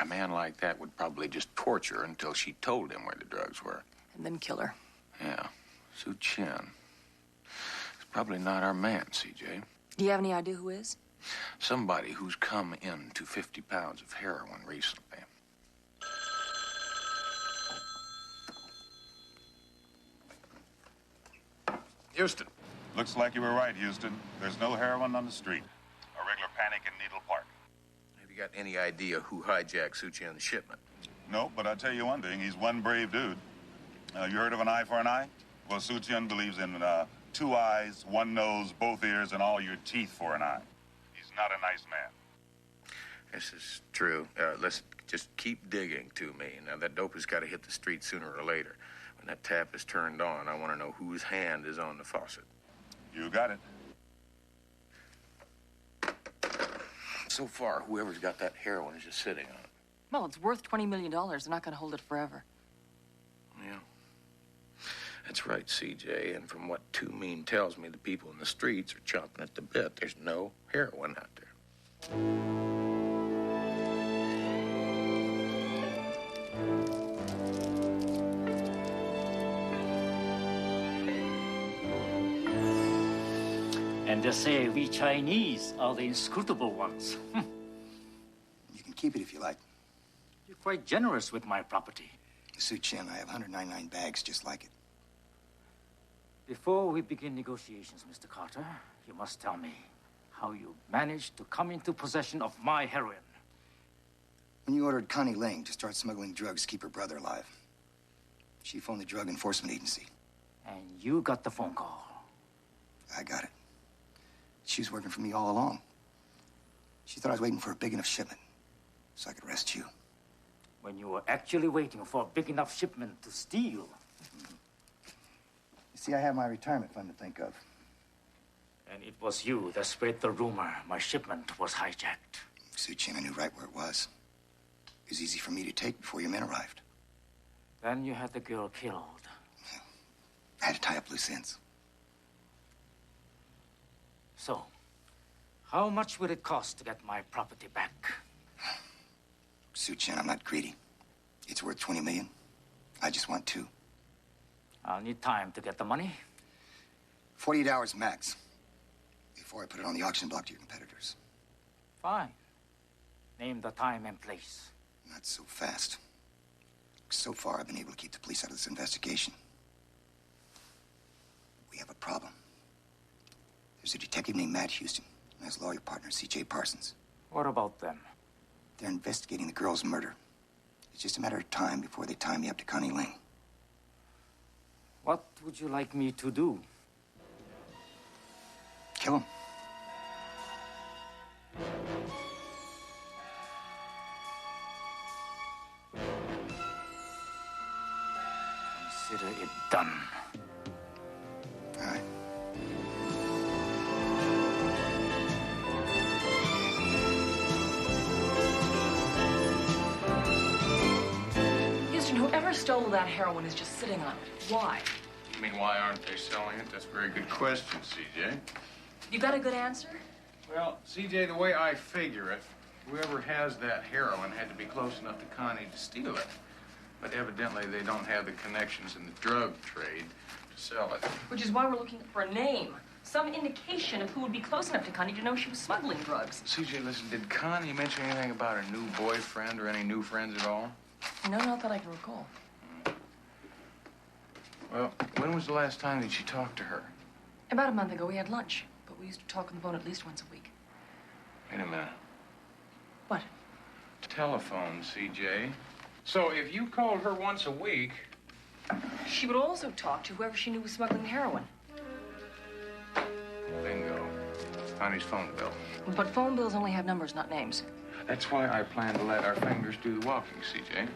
A man like that would probably just torture her until she told him where the drugs were. And then kill her. Yeah. Sue Chin. He's probably not our man, CJ. Do you have any idea who is? Somebody who's come into 50 pounds of heroin recently. Houston. Looks like you were right, Houston. There's no heroin on the street. A regular panic in Needle Park. Have you got any idea who hijacked Sue Chin's shipment? No, but I'll tell you one thing. He's one brave dude. You heard of an eye for an eye? Well, Sue Chin believes in 2 eyes, 1 nose, both ears, and all your teeth for an eye. He's not a nice man. This is true. Let's just keep digging to me. Now, that dope has got to hit the street sooner or later. When that tap is turned on, I want to know whose hand is on the faucet. You got it. So far, whoever's got that heroin is just sitting on it. Well, it's worth $20 million. They're not going to hold it forever. Yeah. That's right, CJ. And from what Too Mean tells me, the people in the streets are chomping at the bit. There's no heroin out there. And they say we Chinese are the inscrutable ones. You can keep it if you like. You're quite generous with my property. Sue Chin, I have 199 bags just like it. Before we begin negotiations, Mr. Carter, you must tell me how you managed to come into possession of my heroin. When you ordered Connie Ling to start smuggling drugs to keep her brother alive, she phoned the Drug Enforcement Agency. And you got the phone call. I got it. She was working for me all along. She thought I was waiting for a big enough shipment so I could arrest you. When you were actually waiting for a big enough shipment to steal. You see, I have my retirement fund to think of. And it was you that spread the rumor my shipment was hijacked. Sue Chin, I knew right where it was. It was easy for me to take before your men arrived. Then you had the girl killed. I had to tie up loose ends. So, how much will it cost to get my property back? Sue Chin, I'm not greedy. It's worth $20 million. I just want 2. I'll need time to get the money. 48 hours max. Before I put it on the auction block to your competitors. Fine. Name the time and place. Not so fast. So far, I've been able to keep the police out of this investigation. We have a problem. There's a detective named Matt Houston and his lawyer partner, C.J. Parsons. What about them? They're investigating the girl's murder. It's just a matter of time before they tie me up to Connie Ling. What would you like me to do? Kill him. Consider it done. All right. Houston, whoever stole that heroin is just sitting on it. Why? You mean, why aren't they selling it? That's a very good question, CJ. You got a good answer? Well, CJ, the way I figure it, whoever has that heroin had to be close enough to Connie to steal it. But evidently, they don't have the connections in the drug trade to sell it. Which is why we're looking for a name. Some indication of who would be close enough to Connie to know she was smuggling drugs. CJ, listen, did Connie mention anything about her new boyfriend or any new friends at all? No, not that I can recall. Well, when was the last time that you talked to her? About a month ago, we had lunch. But we used to talk on the phone at least once a week. Wait a minute. What? Telephone, CJ. So if you called her once a week... She would also talk to whoever she knew was smuggling heroin. Bingo. Connie's phone bill. But phone bills only have numbers, not names. That's why I plan to let our fingers do the walking, CJ.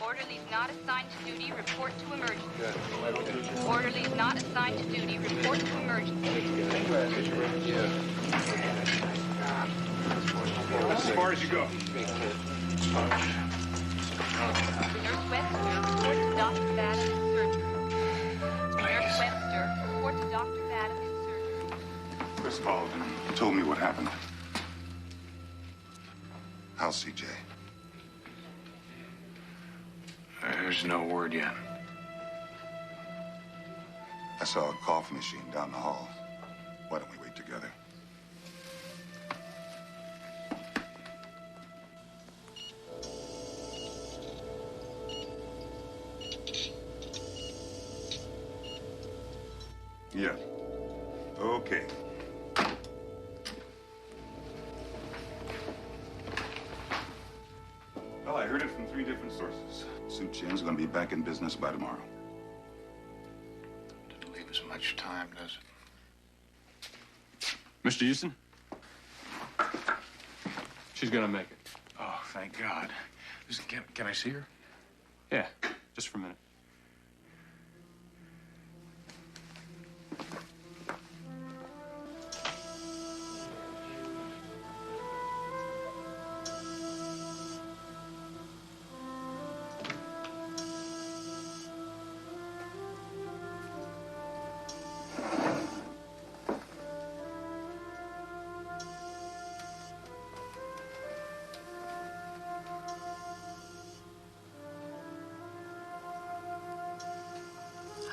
Orderlies not assigned to duty, report to emergency. Orderlies not assigned to duty, report to emergency. As far as you go. Nurse Webster, report to Dr. Vadis in surgery. Nurse Webster, report to Dr. Vadis in surgery. Chris called and told me what happened. How's CJ? There's no word yet. I saw a coffee machine down the hall. Why don't we wait together? Yeah. Okay. Well, I heard it from 3 different sources. Sue Chen's gonna be back in business by tomorrow. Doesn't leave us much time, does it? Mr. Houston? She's gonna make it. Oh, thank God. Listen, can I see her? Yeah, just for a minute.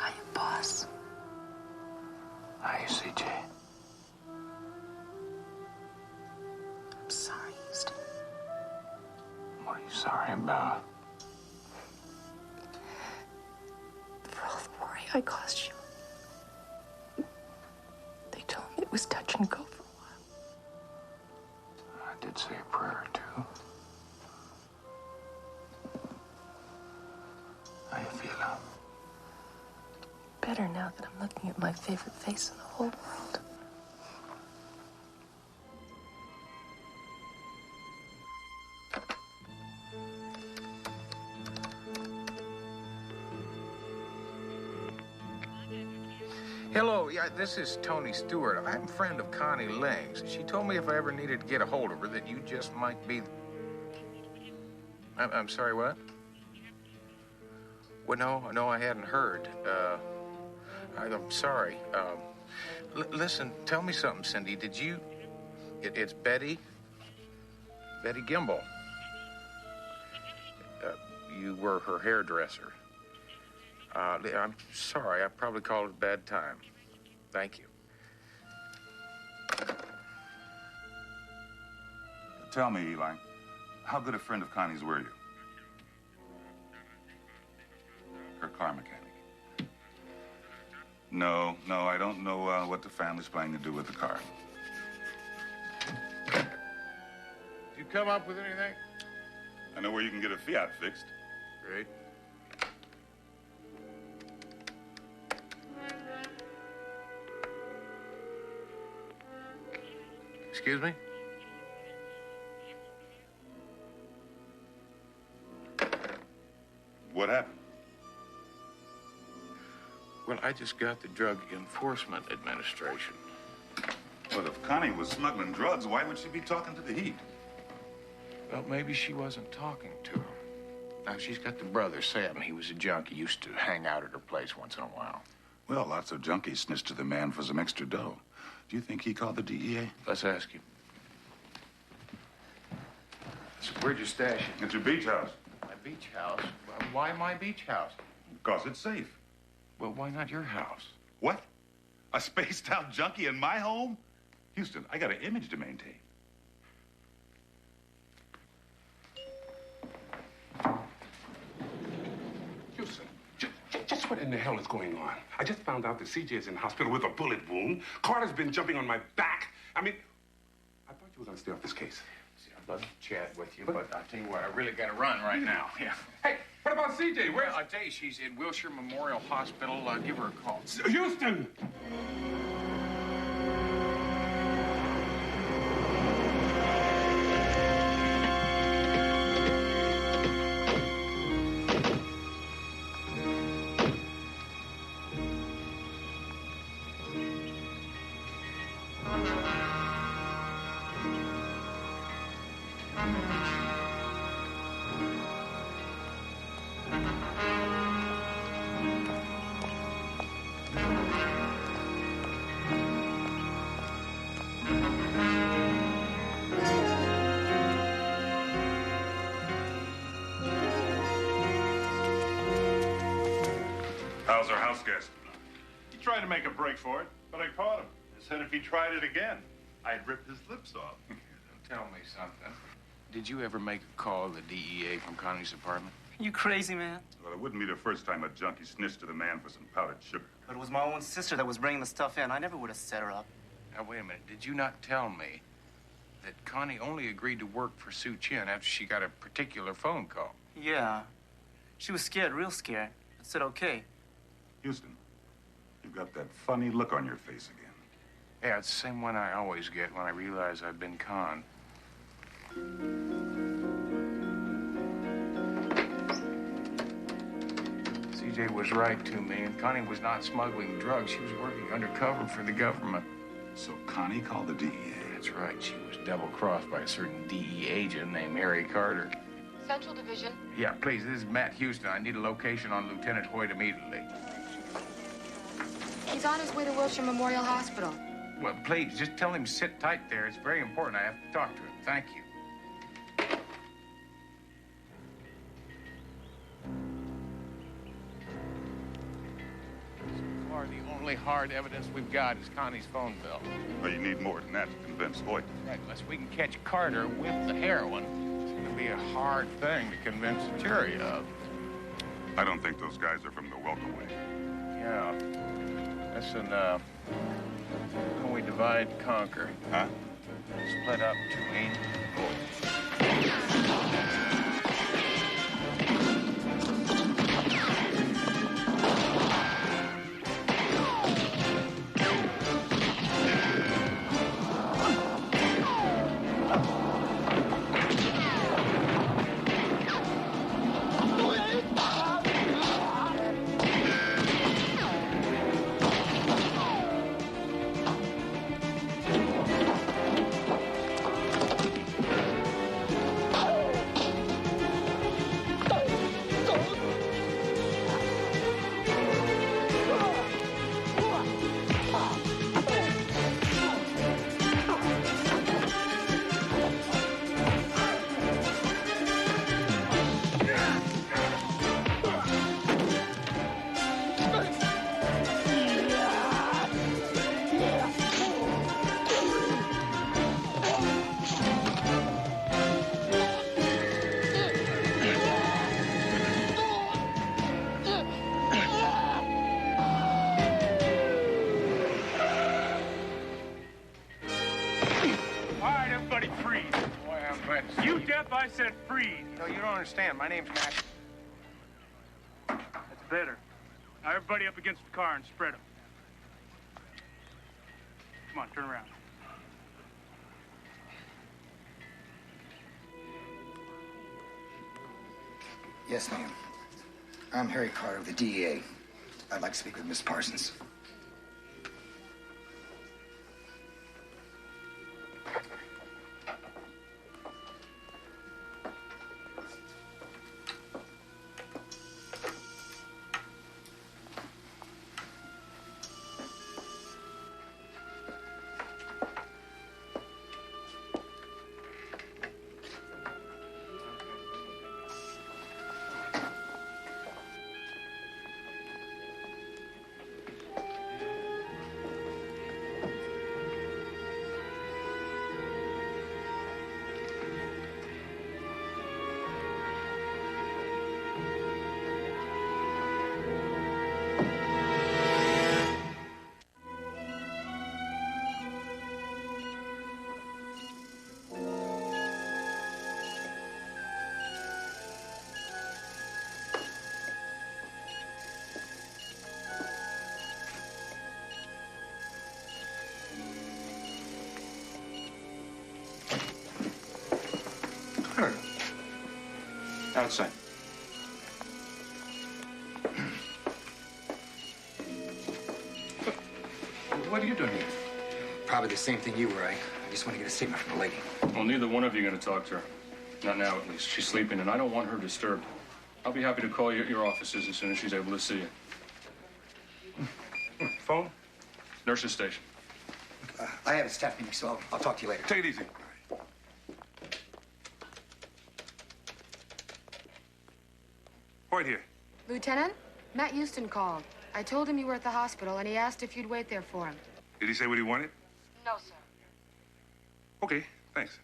Hiya, boss. Hi, CJ. I'm sorry, Houston. What are you sorry about? For all the worry I caused you. They told me it was touch and go for a while. I did say a prayer or two. How you feeling? Better now that I'm looking at my favorite face in the whole world. Hello, yeah, this is Tony Stewart. I'm a friend of Connie Ling's. She told me if I ever needed to get a hold of her that you just might be... I'm sorry, what? Well, no, I hadn't heard. I'm sorry. Listen, tell me something, Cindy. Did you... It's Betty? Betty Gimbel. You were her hairdresser. I'm sorry. I probably called it a bad time. Thank you. Tell me, Eli, how good a friend of Connie's were you? Her car mechanic. No, I don't know what the family's planning to do with the car. Did you come up with anything? I know where you can get a Fiat fixed. Great. Excuse me? What happened? Well, I just got the Drug Enforcement Administration. Well, if Connie was smuggling drugs, why would she be talking to the Heat? Well, maybe she wasn't talking to him. Now, she's got the brother, Sam. He was a junkie. Used to hang out at her place once in a while. Well, lots of junkies snitched to the man for some extra dough. Do you think he called the DEA? Let's ask him. So where'd you stash it? At your beach house. My beach house? Well, why my beach house? Because it's safe. Well, why not your house? What? A spaced-out junkie in my home? Houston, I got an image to maintain. Houston, just what in the hell is going on? I just found out that CJ is in the hospital with a bullet wound. Carter's been jumping on my back. I mean, I thought you were going to stay off this case. See, I'd love to chat with you, but I'll tell you what, I really got to run right now. Yeah. Hey, what about CJ? Where's... I'll tell you, she's in Wilshire Memorial Hospital. Give her a call. Houston! How's our house guest? He tried to make a break for it, but I caught him. He said if he tried it again, I'd rip his lips off. Tell me something. Did you ever make a call to the DEA from Connie's apartment? You crazy, man? Well, it wouldn't be the first time a junkie snitched to the man for some powdered sugar. But it was my own sister that was bringing the stuff in. I never would have set her up. Now, wait a minute. Did you not tell me that Connie only agreed to work for Sue Chin after she got a particular phone call? Yeah. She was scared, real scared. I said, okay. Houston, you've got that funny look on your face again. Yeah, it's the same one I always get when I realize I've been conned. CJ was right to me, and Connie was not smuggling drugs. She was working undercover for the government. So Connie called the DEA? That's right. She was double-crossed by a certain DEA agent named Harry Carter. Central Division. Yeah, please, this is Matt Houston. I need a location on Lieutenant Hoyt immediately. He's on his way to Wilshire Memorial Hospital. Well, please, just tell him to sit tight there. It's very important. I have to talk to him. Thank you. So far, the only hard evidence we've got is Connie's phone bill. Well, you need more than that to convince Hoyt. Right, unless we can catch Carter with the heroin, it's going to be a hard thing to convince the jury of. I don't think those guys are from the welcome way. Yeah. Listen, how can we divide and conquer? Huh? Split up between... freeze. Boy, I'm glad to see You deaf, I said freeze. No, you don't understand. My name's Max. That's better. Now everybody up against the car and spread them. Come on, turn around. Yes, ma'am. I'm Harry Carter of the DEA. I'd like to speak with Miss Parsons. Outside. What are you doing here? Probably the same thing you were, I just want to get a statement from the lady. Well, neither one of you are going to talk to her. Not now, at least. She's sleeping, and I don't want her disturbed. I'll be happy to call you at your offices as soon as she's able to see you. Phone? Nurse's station. I have a staff meeting, so I'll talk to you later. Take it easy. Right here. Lieutenant, Matt Houston called. I told him you were at the hospital, and he asked if you'd wait there for him. Did he say what he wanted? No, sir. Okay, thanks.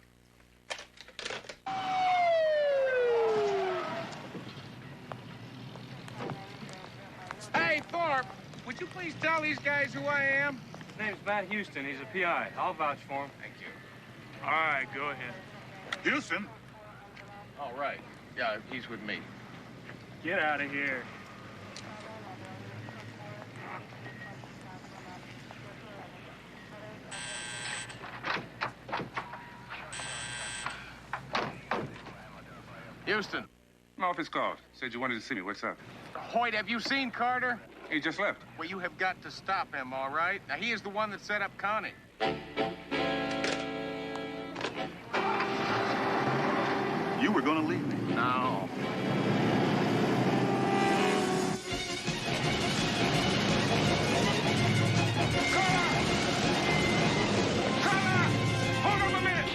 Hey, Thorpe, would you please tell these guys who I am? His name's Matt Houston. He's a PI. I'll vouch for him. Thank you. All right, go ahead. Houston? All right. Yeah, he's with me. Get out of here. Houston. My office called. Said you wanted to see me. What's up? Hoyt, have you seen Carter? He just left. Well, you have got to stop him, all right? Now, he is the one that set up Connie. You were going to leave me. No. Hold up a minute!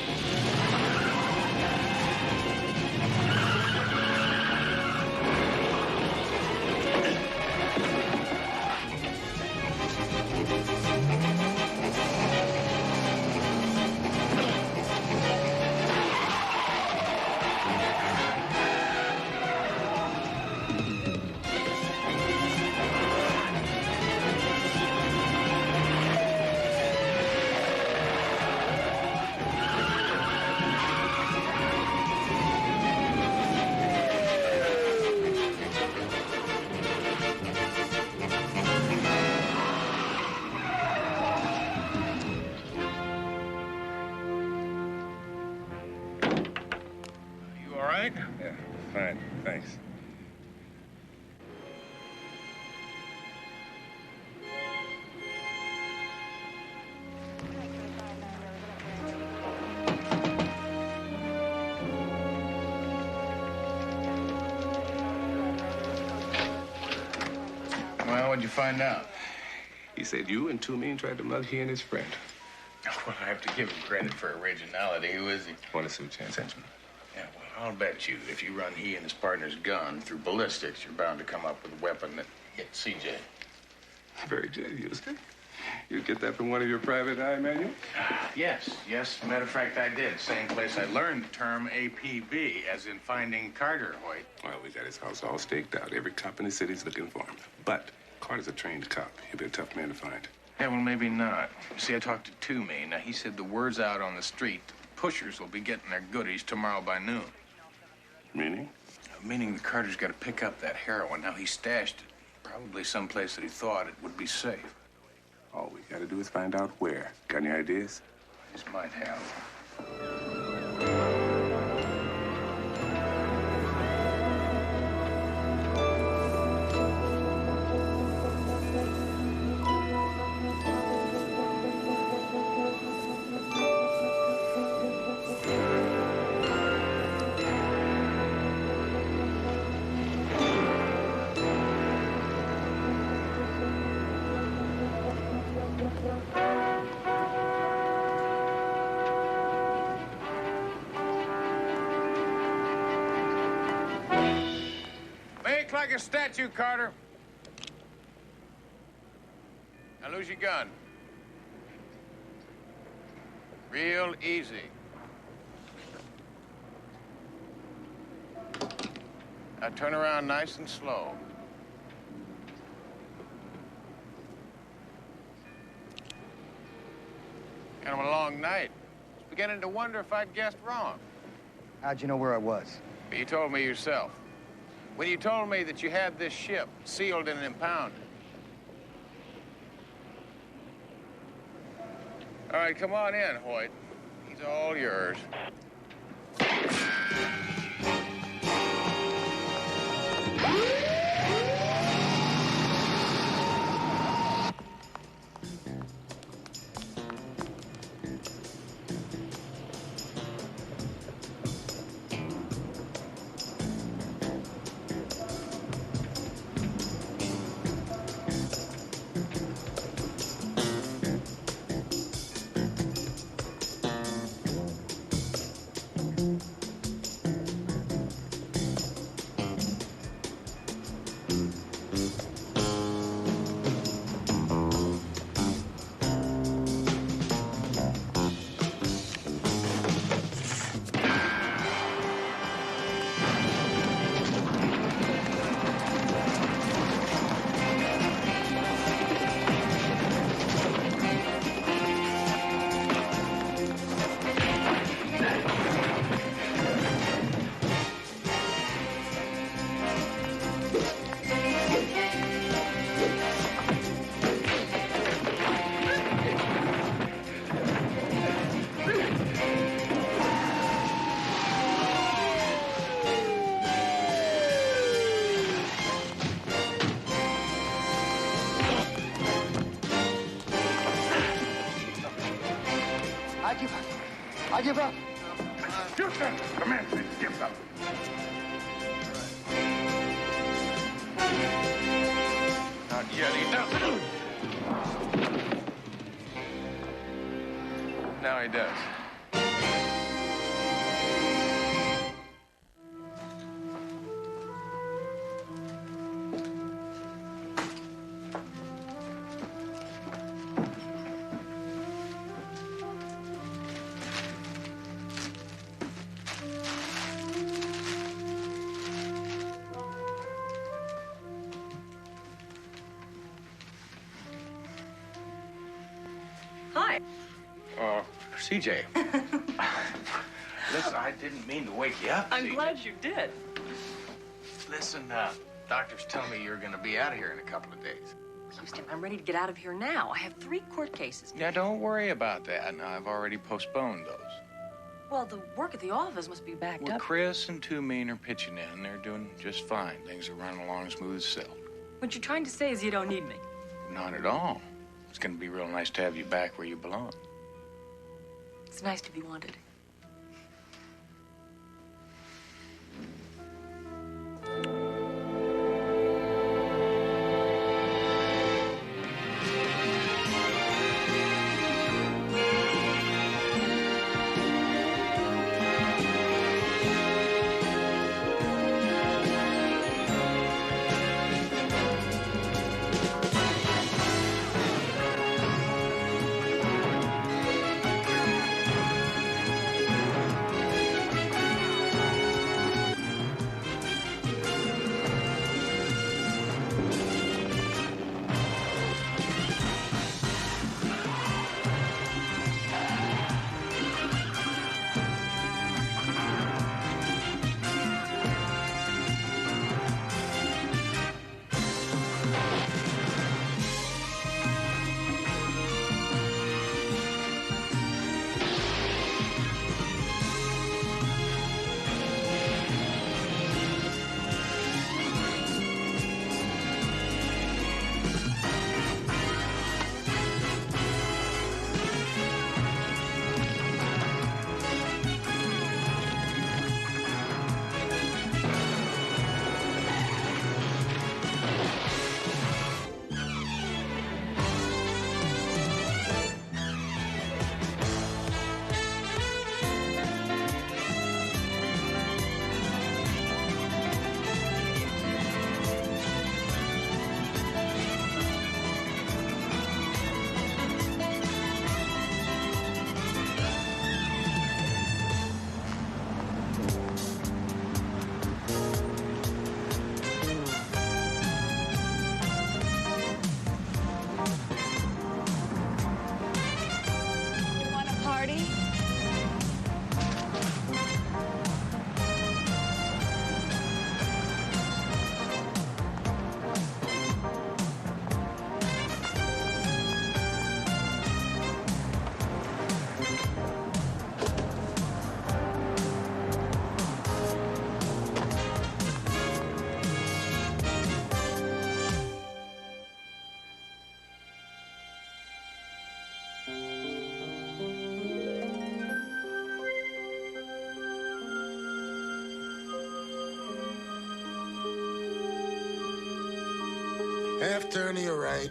You all right? Yeah, fine, thanks. Well, what'd you find out? He said you and Toomey tried to mug he and his friend. Well, I have to give him credit for originality. Who is he? Want to see chance? Yeah, well, I'll bet you if you run he and his partner's gun through ballistics, you're bound to come up with a weapon that hits CJ. Very good, Houston. You get that from one of your private eye manuals? Yes. Matter of fact, I did. Same place I learned the term APB, as in finding Carter, Hoyt. Well, we got his house all staked out. Every cop in the city's looking for him. But Carter's a trained cop. He'll be a tough man to find. Yeah, well, maybe not. You see, I talked to Toomey. Now, he said the word's out on the street. pushers will be getting their goodies tomorrow by noon. Meaning? Meaning the Carter's got to pick up that heroin. Now, he stashed it. Probably someplace that he thought it would be safe. All we gotta do is find out where. Got any ideas? This might help. Make like a statue, Carter. Now lose your gun. Real easy. Now turn around nice and slow. Kind of a long night. I was beginning to wonder if I'd guessed wrong. How'd you know where I was? But you told me yourself. When you told me that you had this ship sealed and impounded. All right, come on in, Hoyt. He's all yours. I give up. Houston, come in, please. Give up. Not yet, he does. Now he does. Hi. CJ. Listen, I didn't mean to wake you up. I'm CJ. glad you did. Listen, doctors tell me you're going to be out of here in a couple of days. Houston, I'm ready to get out of here now. I have 3 court cases. Yeah, don't worry about that. No, I've already postponed those. Well, the work at the office must be backed Well, up. Chris and Two Mean are pitching in. They're doing just fine. Things are running along smooth as silk. What you're trying to say is you don't need me. Not at all. It's going to be real nice to have you back where you belong. It's nice to be wanted. Half turn to your right.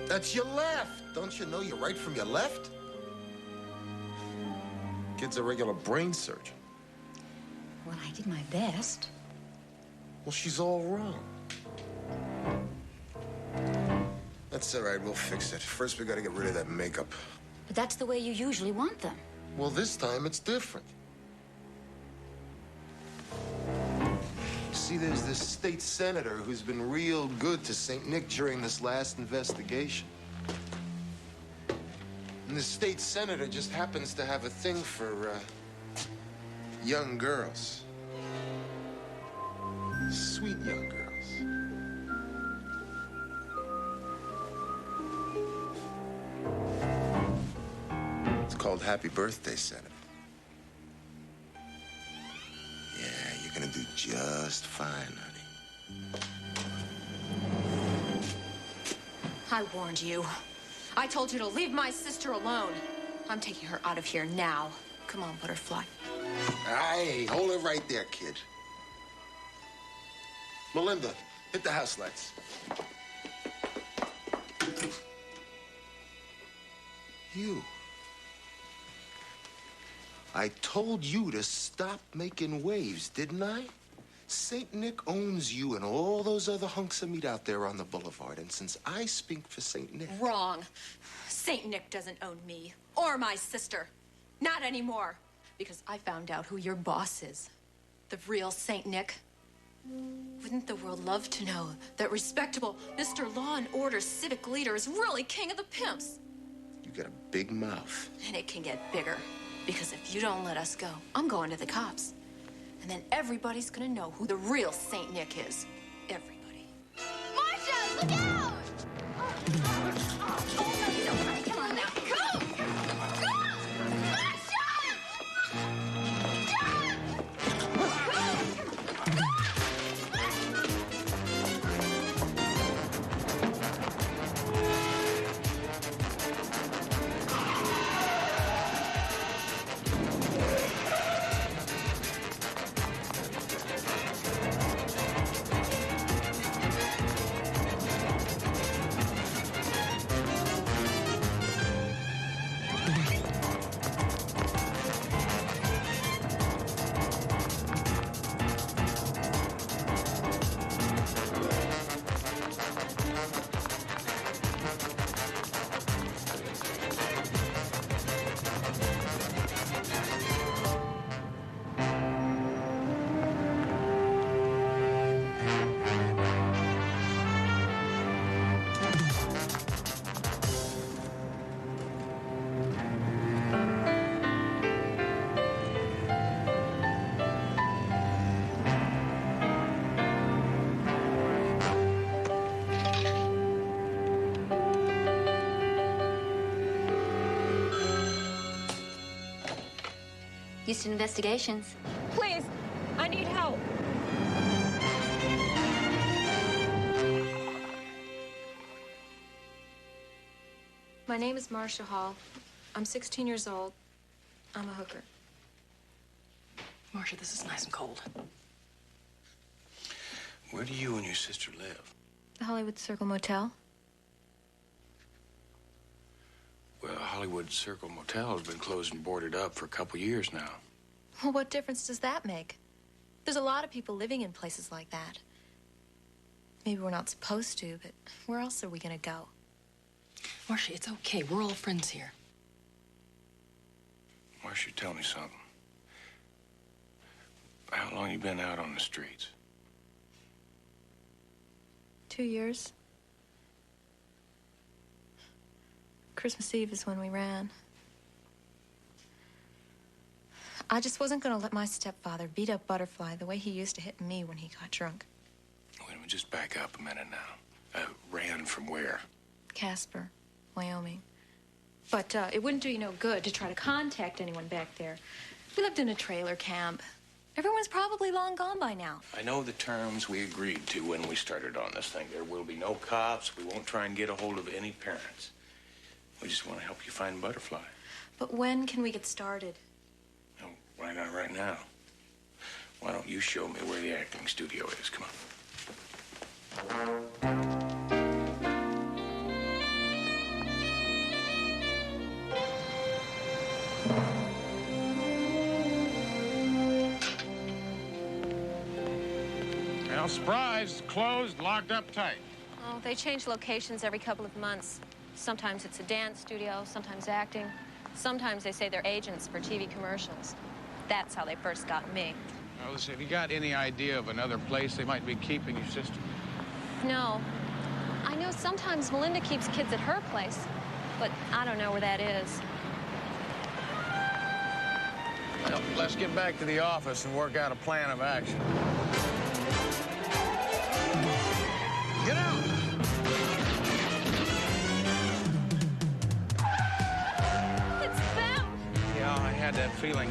That's your left. Don't you know your right from your left? Kid's a regular brain surgeon. Well, I did my best. Well, she's all wrong. That's all right, we'll fix it. First, we gotta get rid of that makeup. But that's the way you usually want them. Well, this time it's different. See, there's this state senator who's been real good to St. Nick during this last investigation. And the state senator just happens to have a thing for, young girls. Sweet young girls. It's called Happy Birthday, Senator. Yeah, you're gonna do just fine, honey. I warned you. I told you to leave my sister alone. I'm taking her out of here now. Come on, Butterfly. Hey, hold it right there, kid. Melinda, hit the house lights. You. I told you to stop making waves, didn't I? St. Nick owns you and all those other hunks of meat out there on the boulevard. And since I speak for St. Nick... Wrong. St. Nick doesn't own me or my sister. Not anymore. Because I found out who your boss is. The real St. Nick. Wouldn't the world love to know that respectable Mr. Law and Order civic leader is really king of the pimps? You got a big mouth. And it can get bigger. Because if you don't let us go, I'm going to the cops. And then everybody's gonna know who the real St. Nick is. Everybody. Marcia, look out! Come on now. Go! Go! Marcia! Houston Investigations. Please, I need help. My name is Marcia Hall. I'm 16 years old. I'm a hooker. Marcia, this is nice and cold. Where do you and your sister live? The Hollywood Circle Motel. Well, Hollywood Circle Motel has been closed and boarded up for a couple years now. Well, what difference does that make? There's a lot of people living in places like that. Maybe we're not supposed to, but where else are we gonna go? Marcia, it's okay. We're all friends here. Marcia, tell me something. How long you been out on the streets? 2 years. Christmas Eve is when we ran. I just wasn't gonna let my stepfather beat up Butterfly the way he used to hit me when he got drunk. Wait a minute, just back up a minute now. Ran from where? Casper, Wyoming. But it wouldn't do you no good to try to contact anyone back there. We lived in a trailer camp. Everyone's probably long gone by now. I know the terms we agreed to when we started on this thing. There will be no cops. We won't try and get a hold of any parents. We just want to help you find Butterfly. But when can we get started? Oh, why not right now? Why don't you show me where the acting studio is? Come on. Well, surprise, closed, locked up tight. Oh, they change locations every couple of months. Sometimes it's a dance studio, sometimes acting. Sometimes they say they're agents for TV commercials. That's how they first got me. Now, listen, have you got any idea of another place they might be keeping your sister? No. I know sometimes Melinda keeps kids at her place, but I don't know where that is. Well, let's get back to the office and work out a plan of action. Get out! It's them! Yeah, I had that feeling.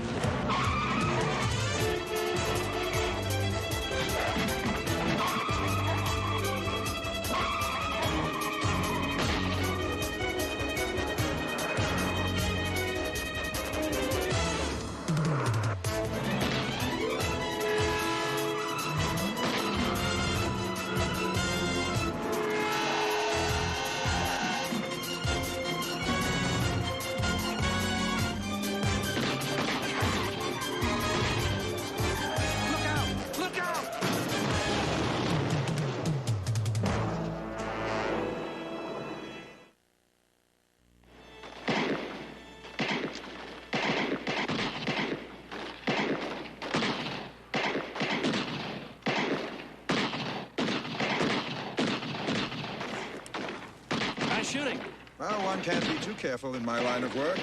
Shooting. Well, one can't be too careful in my line of work.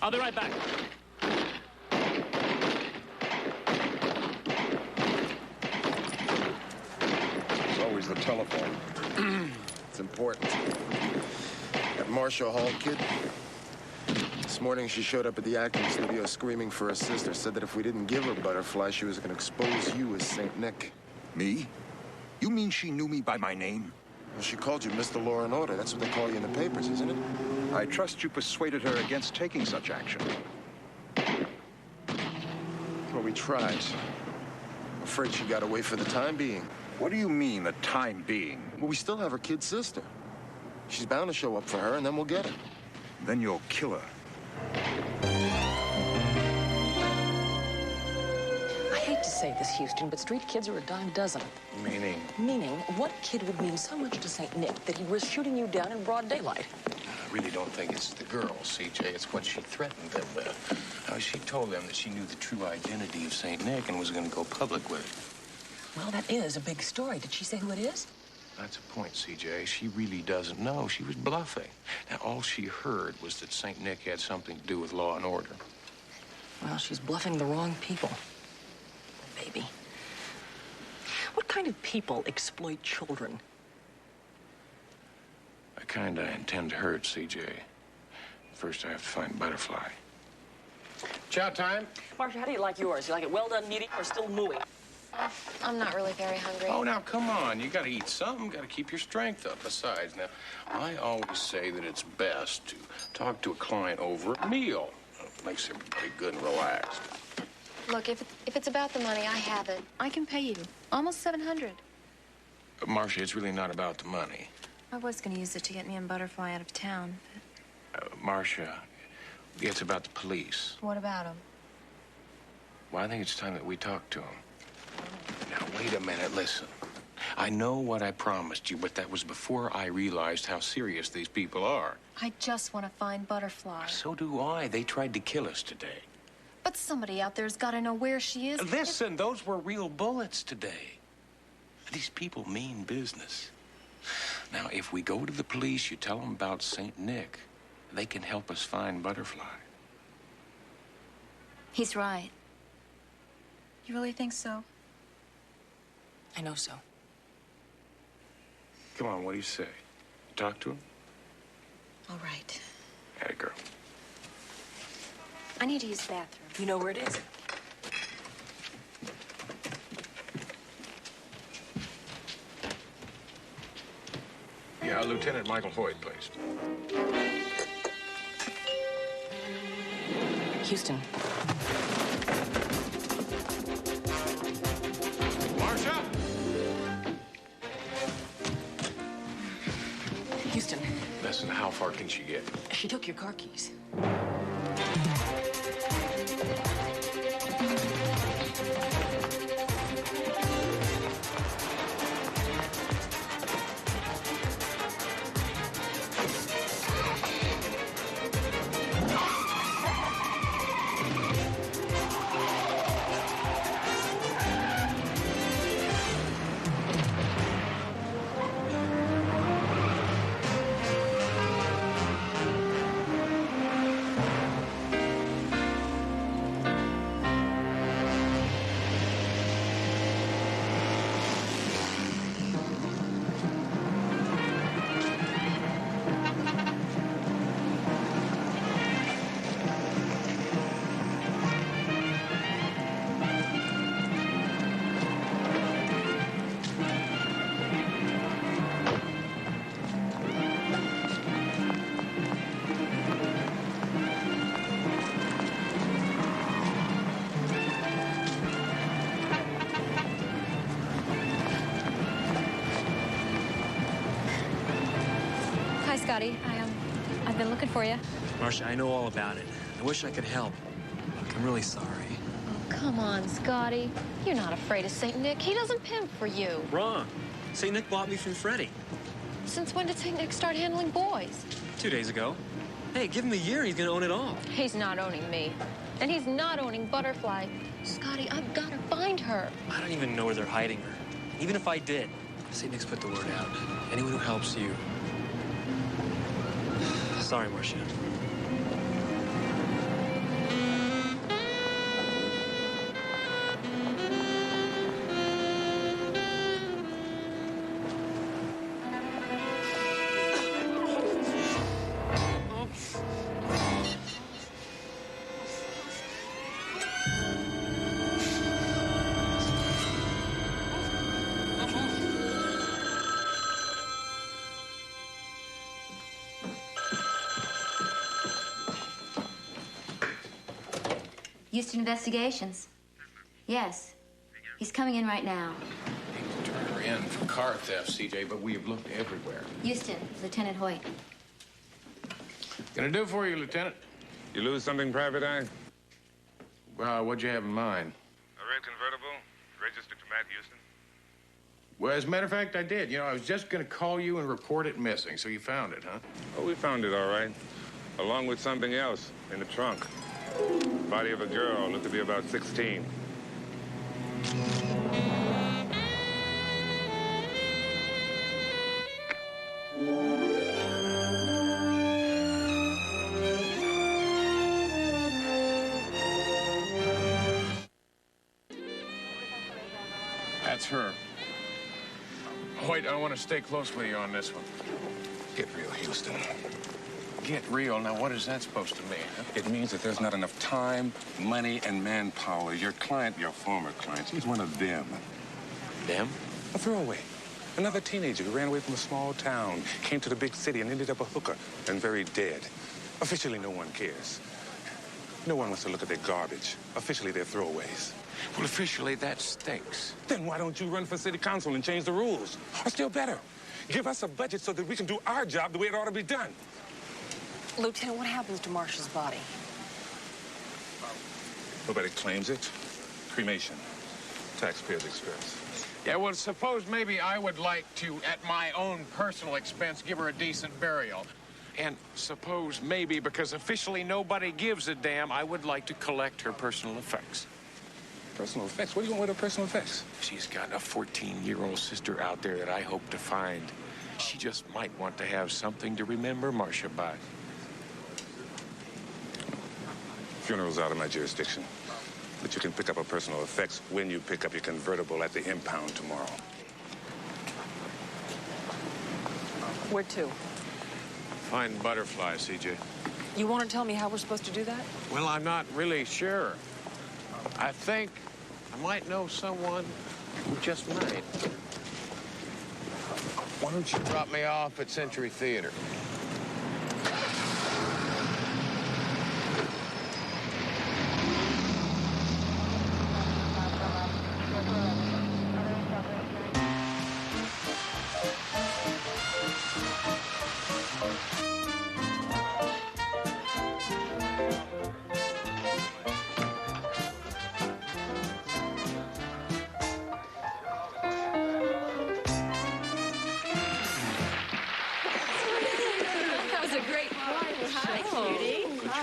I'll be right back. It's always the telephone. It's important. That Marshall Hall kid, this morning she showed up at the acting studio screaming for her sister. Said that if we didn't give her Butterfly, she was going to expose you as St. Nick. Me? You mean she knew me by my name? Well, she called you Mr. Law and Order. That's what they call you in the papers, isn't it? I trust you persuaded her against taking such action. Well, we tried. I'm afraid she got away for the time being. What do you mean, the time being? Well, we still have her kid sister. She's bound to show up for her, and then we'll get her. Then you'll kill her. I hate to say this, Houston, but street kids are a dime dozen. Meaning? Meaning, what kid would mean so much to St. Nick that he risks shooting you down in broad daylight? I really don't think it's the girls, CJ. It's what she threatened them with. She told them that she knew the true identity of St. Nick and was going to go public with it. Well, that is a big story. Did she say who it is? That's a point, CJ. She really doesn't know. She was bluffing. Now, all she heard was that St. Nick had something to do with law and order. Well, she's bluffing the wrong people. Baby. What kind of people exploit children? I kind of intend to hurt, CJ. First, I have to find Butterfly. Chow time? Marcia, how do you like yours? You like it well done, meaty, or still mooey? I'm not really very hungry. Oh, now, come on. You got to eat something. Got to keep your strength up. Besides, now, I always say that it's best to talk to a client over a meal. It makes everybody good and relaxed. Look, if it's about the money, I have it. I can pay you. Almost $700. Marcia, it's really not about the money. I was going to use it to get me and Butterfly out of town, but... Marcia, it's about the police. What about them? Well, I think it's time that we talk to them. Now, wait a minute. Listen. I know what I promised you, but that was before I realized how serious these people are. I just want to find Butterfly. So do I. They tried to kill us today. But somebody out there's got to know where she is. Listen, those were real bullets today. These people mean business. Now, if we go to the police, you tell them about St. Nick, they can help us find Butterfly. He's right. You really think so? I know so. Come on, what do you say? Talk to him? All right. Atta girl. I need to use the bathroom. You know where it is? Yeah, Lieutenant Michael Hoyt, please. Houston. Marcia? Houston, Listen, how far can she get? she took your car keys. Hi, Scotty. I've been looking for you. Marcia, I know all about it. I wish I could help. Look, I'm really sorry. Oh, come on, Scotty. You're not afraid of St. Nick. He doesn't pimp for you. Wrong. St. Nick bought me from Freddie. Since when did St. Nick start handling boys? 2 days ago. Hey, give him a year and he's gonna own it all. He's not owning me. And he's not owning Butterfly. Scotty, I've got to find her. I don't even know where they're hiding her. Even if I did, St. Nick's put the word out. Anyone who helps you. Sorry, Marcia. Houston Investigations. Yes. He's coming in right now. Turn her in for car theft, CJ, but we have looked everywhere. Houston, Lieutenant Hoyt. Gonna do for you, Lieutenant? You lose something, Private Eye? What'd you have in mind? A red convertible, registered to Matt Houston. Well, as a matter of fact, I did. You know, I was just gonna call you and report it missing, so you found it, huh? Oh, we found it, all right. Along with something else in the trunk. Body of a girl, looked to be about 16. That's her. Hoyt, I want to stay close with you on this one. Get real, Houston. Get real? Now, what is that supposed to mean? Huh? It means that there's not enough time, money, and manpower. Your client, your former client, she's one of them. Them? A throwaway. Another teenager who ran away from a small town, came to the big city and ended up a hooker and very dead. Officially, no one cares. No one wants to look at their garbage. Officially, they're throwaways. Well, officially, that stinks. Then why don't you run for city council and change the rules? Or still better, give us a budget so that we can do our job the way it ought to be done. Lieutenant, what happens to Marcia's body? Nobody claims it. Cremation. Taxpayers' expense. Yeah, well, suppose maybe I would like to, at my own personal expense, give her a decent burial. And suppose maybe, because officially nobody gives a damn, I would like to collect her personal effects. Personal effects? What are you going with her personal effects? She's got a 14-year-old sister out there that I hope to find. She just might want to have something to remember Marcia by. Funeral's out of my jurisdiction. But you can pick up her personal effects when you pick up your convertible at the impound tomorrow. Where to? Find Butterfly, CJ. You want to tell me how we're supposed to do that? Well, I'm not really sure. I think I might know someone who just might. Why don't you drop me off at Century Theater?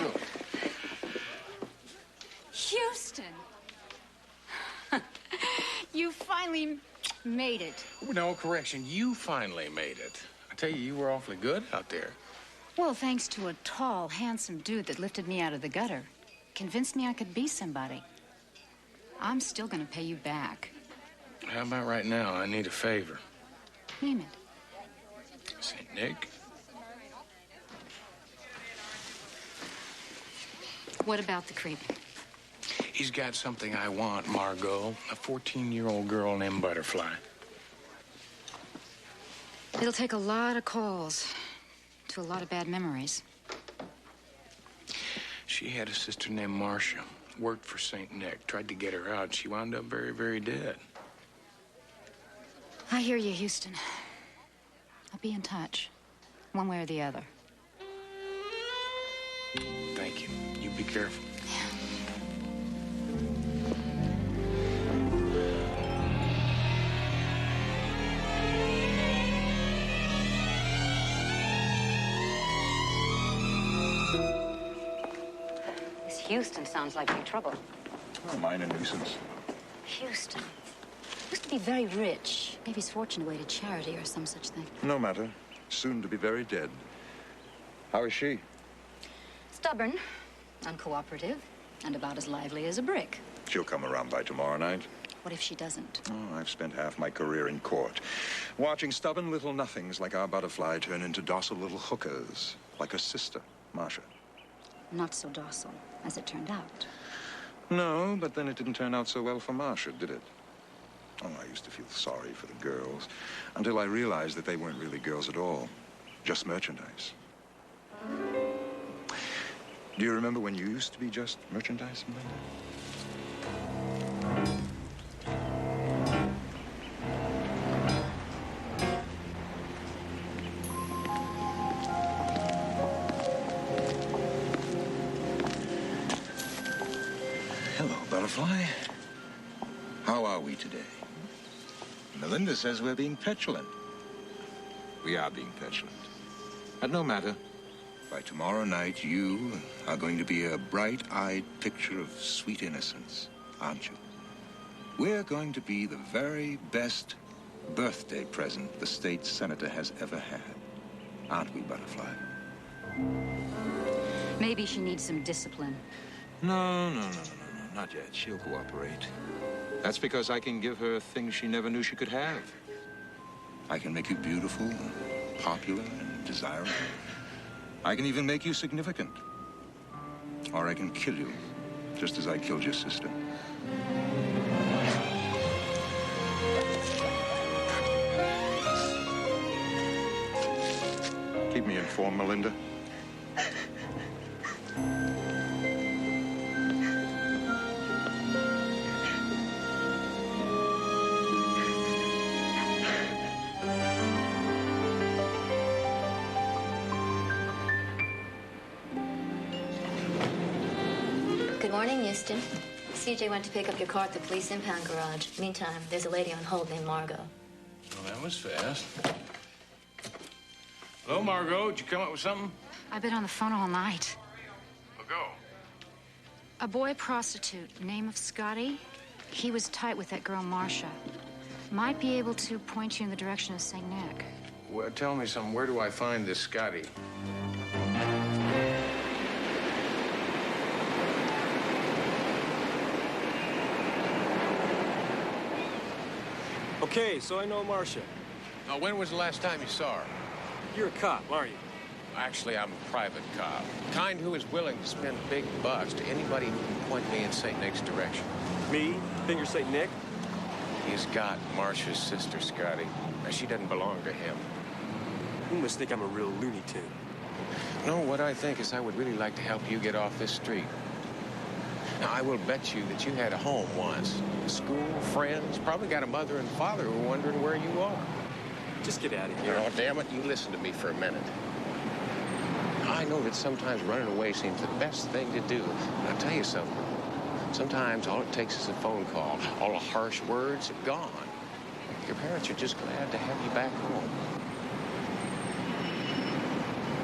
Look. Houston! You finally made it. No, correction. You finally made it. I tell you, you were awfully good out there. Well, thanks to a tall, handsome dude that lifted me out of the gutter. Convinced me I could be somebody. I'm still gonna pay you back. How about right now? I need a favor. Name it. St. Nick? What about the creep? He's got something I want, Margot. A 14-year-old girl named Butterfly. It'll take a lot of calls to a lot of bad memories. She had a sister named Marcia. Worked for St. Nick. Tried to get her out. She wound up very, very dead. I hear you, Houston. I'll be in touch, one way or the other. Thank you. You be careful. This Houston sounds like big trouble. Oh, minor nuisance. Houston used to be very rich. Maybe his fortune away to charity or some such thing. No matter. Soon to be very dead. How is she? Stubborn, uncooperative, and about as lively as a brick. She'll come around by tomorrow night. What if she doesn't? Oh, I've spent half my career in court, watching stubborn little nothings like our Butterfly turn into docile little hookers, like her sister, Marcia. Not so docile, as it turned out. No, but then it didn't turn out so well for Marcia, did it? Oh, I used to feel sorry for the girls, until I realized that they weren't really girls at all, just merchandise. Do you remember when you used to be just merchandise, Melinda? Hello, Butterfly. How are we today? Melinda says we're being petulant. We are being petulant. But no matter. By tomorrow night, you are going to be a bright-eyed picture of sweet innocence, aren't you? We're going to be the very best birthday present the state senator has ever had. Aren't we, Butterfly? Maybe she needs some discipline. No, not yet. She'll cooperate. That's because I can give her things she never knew she could have. I can make you beautiful, and popular, and desirable. I can even make you significant. Or I can kill you, just as I killed your sister. Keep me informed, Melinda. Good morning, Houston. CJ went to pick up your car at the police impound garage. Meantime, there's a lady on hold named Margot. Well, that was fast. Hello, Margot. Did you come up with something? I've been on the phone all night. Well, go. A boy prostitute, name of Scotty. He was tight with that girl, Marcia. Might be able to point you in the direction of St. Nick. Well, tell me something. Where do I find this Scotty? Okay, so I know Marcia. Now, when was the last time you saw her? You're a cop, aren't you? Actually, I'm a private cop. Kind who is willing to spend big bucks to anybody who can point me in St. Nick's direction. Me? Think you're St. Nick? He's got Marcia's sister, Scotty. Now, she doesn't belong to him. You must think I'm a real Looney Tune. No, what I think is I would really like to help you get off this street. Now, I will bet you that you had a home once. School, friends, probably got a mother and father who are wondering where you are. Just get out of here. Oh, damn it, you listen to me for a minute. I know that sometimes running away seems the best thing to do. But I'll tell you something. Sometimes all it takes is a phone call. All the harsh words are gone. Your parents are just glad to have you back home.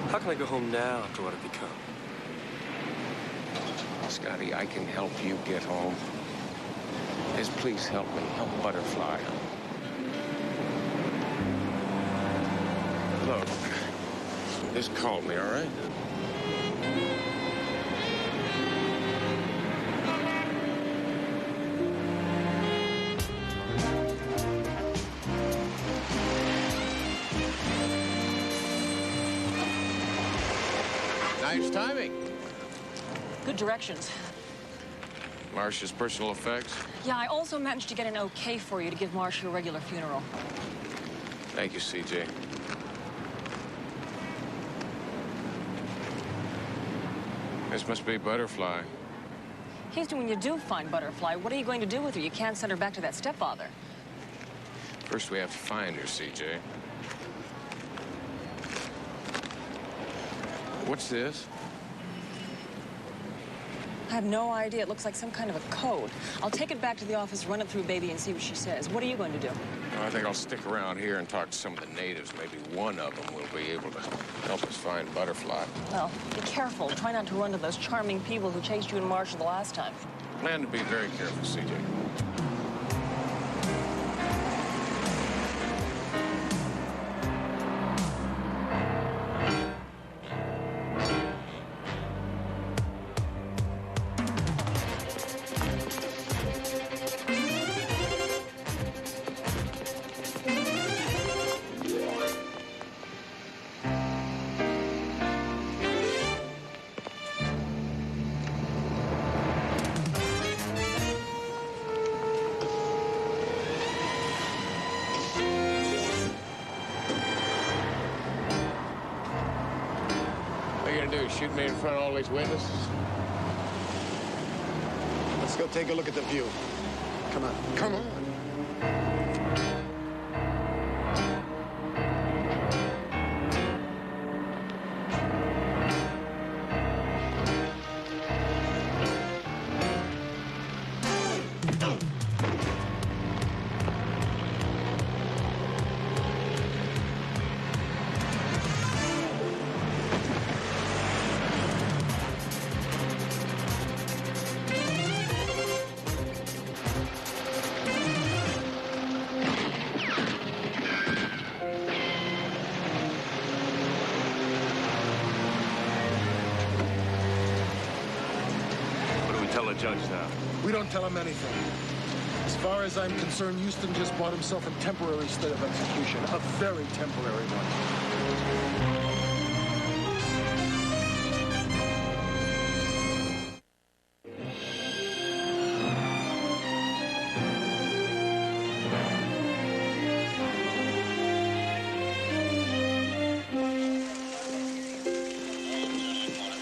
How can I go home now after what I've become? Scotty, I can help you get home. Just please help me. Help Butterfly. Look, just call me, all right? Nice timing. Good directions. Marcia's personal effects. Yeah, I also managed to get an okay for you to give Marcia a regular funeral. Thank you, CJ. This must be Butterfly. Houston, when you do find Butterfly, what are you going to do with her? You can't send her back to that stepfather. First, we have to find her, CJ. What's this? I have no idea. It looks like some kind of a code. I'll take it back to the office, run it through Baby, and see what she says. What are you going to do? I think I'll stick around here and talk to some of the natives. Maybe one of them will be able to help us find Butterfly. Well, be careful. Try not to run to those charming people who chased you and Marcia the last time. Plan to be very careful, CJ. Shoot me in front of all these witnesses? Let's go take a look at the view. Come on. Come on. Judge now. We don't tell him anything. As far as I'm concerned, Houston just bought himself a temporary state of execution, a very temporary one.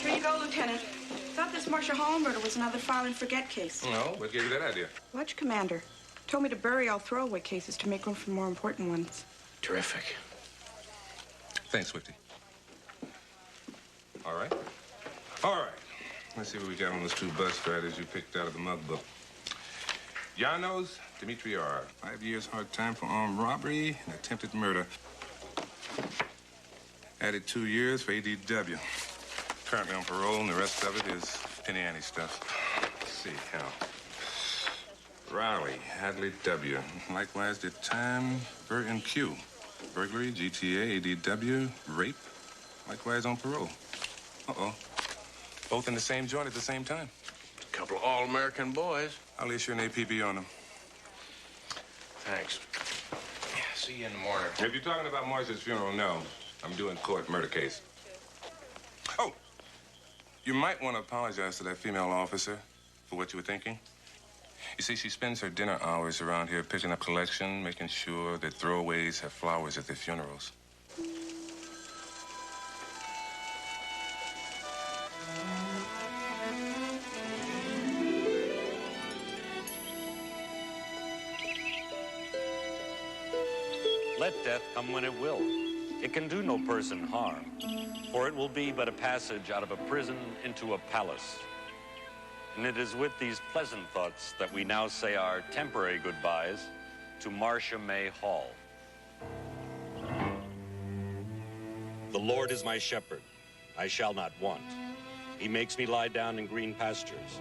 Here you go, Lieutenant. Thought this Marcia Hall murder was another file and forget case. No, what gave you that idea? Watch Commander told me to bury all throwaway cases to make room for more important ones. Terrific. Thanks, Swifty. All right. All right. Let's see what we got on those two bus riders you picked out of the mug book. Janos Dimitri R. 5 years hard time for armed robbery and attempted murder. Added 2 years for ADW. Currently on parole, and the rest of it is penny ante stuff. Let's see how. Riley, Hadley W. Likewise did time, Burton Q. Burglary, GTA, ADW, rape. Likewise on parole. Uh-oh. Both in the same joint at the same time. Couple of all-American boys. I'll issue an APB on them. Thanks. See you in the morning. If you're talking about Marcia's funeral, no. I'm doing court murder case. Oh, you might want to apologize to that female officer for what you were thinking. You see, she spends her dinner hours around here picking up collection, making sure that throwaways have flowers at their funerals. Let death come when it will. It can do no person harm, for it will be but a passage out of a prison into a palace. And it is with these pleasant thoughts that we now say our temporary goodbyes to Marcia May Hall. The Lord is my shepherd. I shall not want. He makes me lie down in green pastures.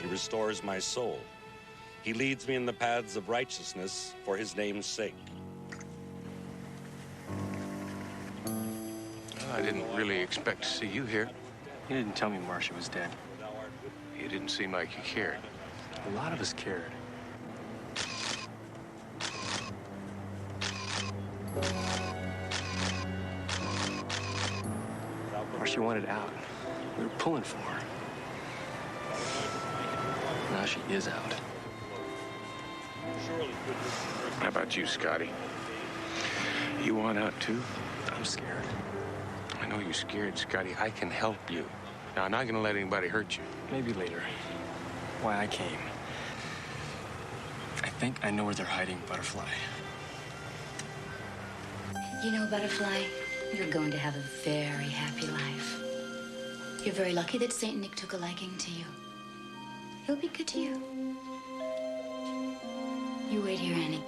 He restores my soul. He leads me in the paths of righteousness for his name's sake. I didn't really expect to see you here. You didn't tell me Marcia was dead. You didn't seem like you cared. A lot of us cared. Marcia wanted out. We were pulling for her. Now she is out. How about you, Scotty? You want out, too? I'm scared. I know you're scared, Scotty. I can help you. Now, I'm not going to let anybody hurt you. Maybe later. Why I came. I think I know where they're hiding Butterfly. You know, Butterfly, you're going to have a very happy life. You're very lucky that Saint Nick took a liking to you. He'll be good to you. You wait here, Annie.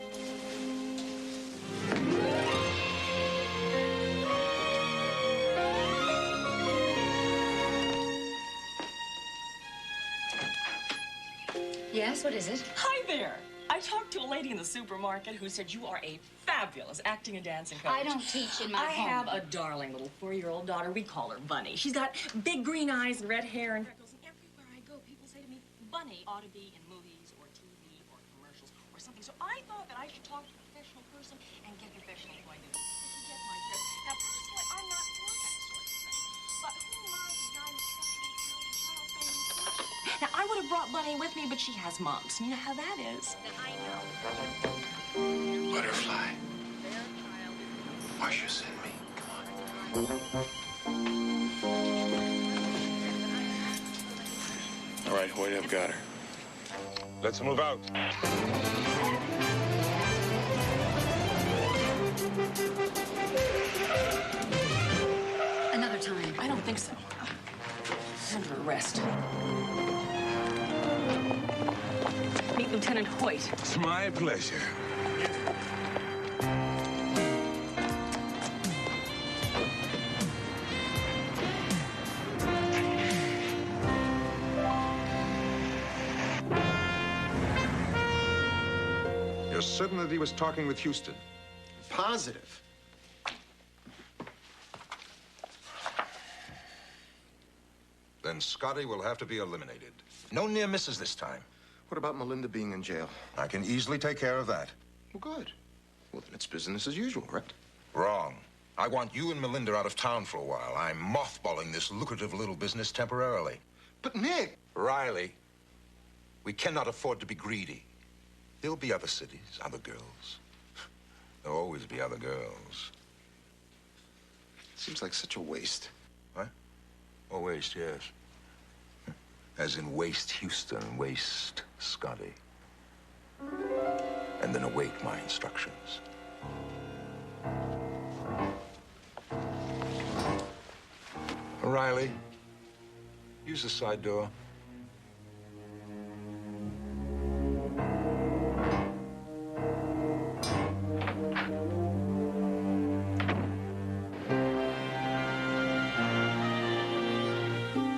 Yes, what is it? Hi there. I talked to a lady in the supermarket who said you are a fabulous acting and dancing coach. I don't teach in my I home. have a darling little 4-year-old daughter. We call her Bunny. She's got big green eyes and red hair and freckles. And everywhere I go, people say to me, Bunny ought to be in movies or TV or commercials or something. So I thought that I should talk to a professional person and get a professional point of view. Did you get my tip? Now, personally, I'm not for that sort of thing. But who am I to deny instruction to child training coach? Now, I would have brought Bunny with me, but she has mumps. You know how that is. I know. Butterfly. Marcia sent me. Come on. All right, Hoyt, I've got her. Let's move out. Another time. I don't think so. Under arrest. Meet Lieutenant Hoyt. It's my pleasure. You're certain that he was talking with Houston? Positive. Then Scotty will have to be eliminated. No near misses this time. What about Melinda being in jail? I can easily take care of that. Well, good. Well, then it's business as usual, right? Wrong. I want you and Melinda out of town for a while. I'm mothballing this lucrative little business temporarily. But, Nick... Riley, we cannot afford to be greedy. There'll be other cities, other girls. There'll always be other girls. Seems like such a waste. What? Oh, waste, yes. As in waste Houston, waste Scotty. And then await my instructions. Riley, use the side door.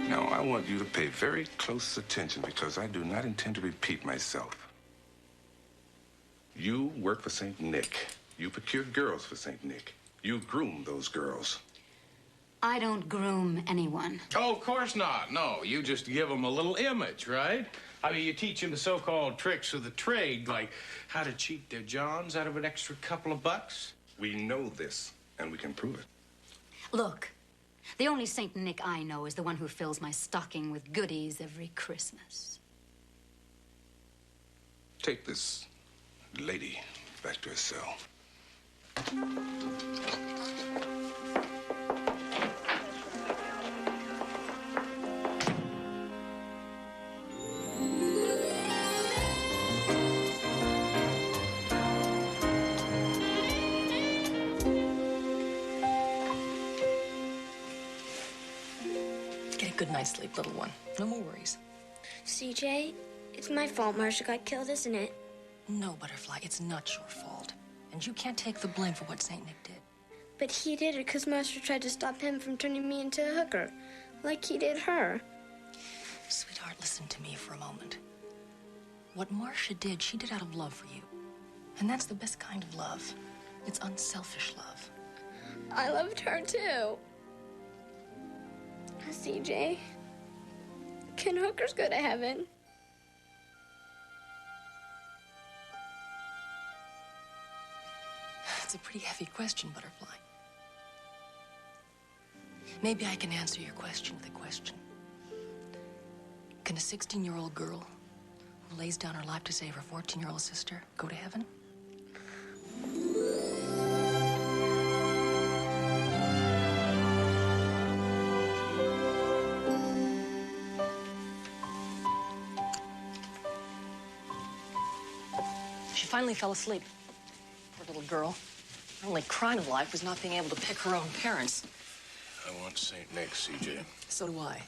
Now, I want you to pay very close attention because I do not intend to repeat myself. You work for St. Nick. You procure girls for St. Nick. You groom those girls. I don't groom anyone. Oh, of course not. No, you just give them a little image, right? I mean, you teach them the so-called tricks of the trade, like how to cheat their johns out of an extra couple of bucks. We know this, and we can prove it. Look, the only Saint Nick I know is the one who fills my stocking with goodies every Christmas. Take this lady back to her cell. Get a good night's sleep, little one. No more worries. CJ, it's my fault Marcia got killed, isn't it? No, Butterfly, it's not your fault. And you can't take the blame for what St. Nick did. But he did it because Master tried to stop him from turning me into a hooker, like he did her. Sweetheart, listen to me for a moment. What Marcia did, she did out of love for you. And that's the best kind of love. It's unselfish love. I loved her too. CJ, can hookers go to heaven? It's a pretty heavy question, Butterfly. Maybe I can answer your question with a question. Can a 16-year-old girl who lays down her life to save her 14-year-old sister go to heaven? She finally fell asleep. Poor little girl. Her only crime in life was not being able to pick her own parents. I want St. Nick's, CJ. So do I.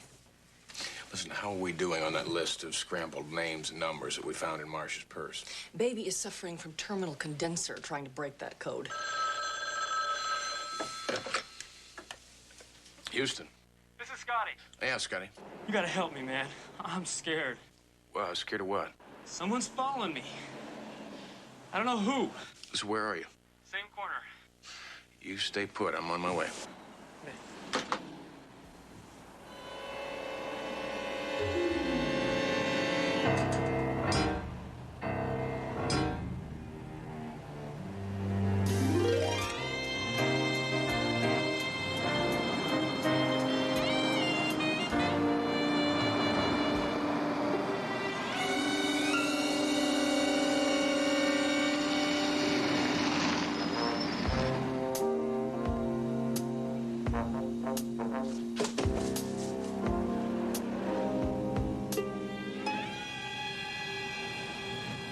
Listen, how are we doing on that list of scrambled names and numbers that we found in Marcia's purse? Baby is suffering from terminal condenser trying to break that code. Houston. This is Scotty. Yeah, Scotty. You gotta help me, man. I'm scared. Well, scared of what? Someone's following me. I don't know who. So where are you? Same corner. You stay put. I'm on my way.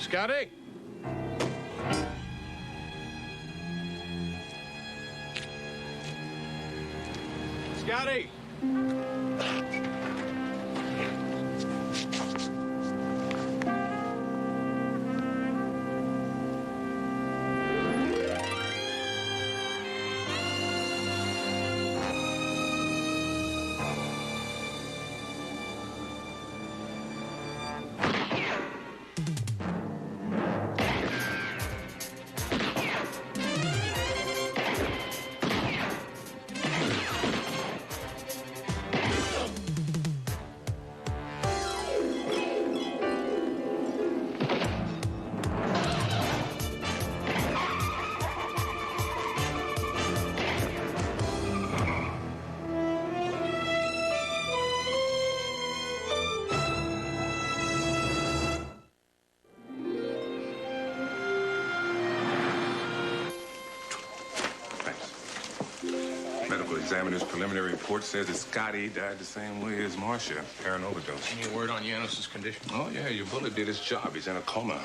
Scotty! Scotty! Examiner's preliminary report says that Scotty died the same way as Marcia, heroin overdose. Any word on Janos's condition? Oh, yeah, your bullet did his job. He's in a coma.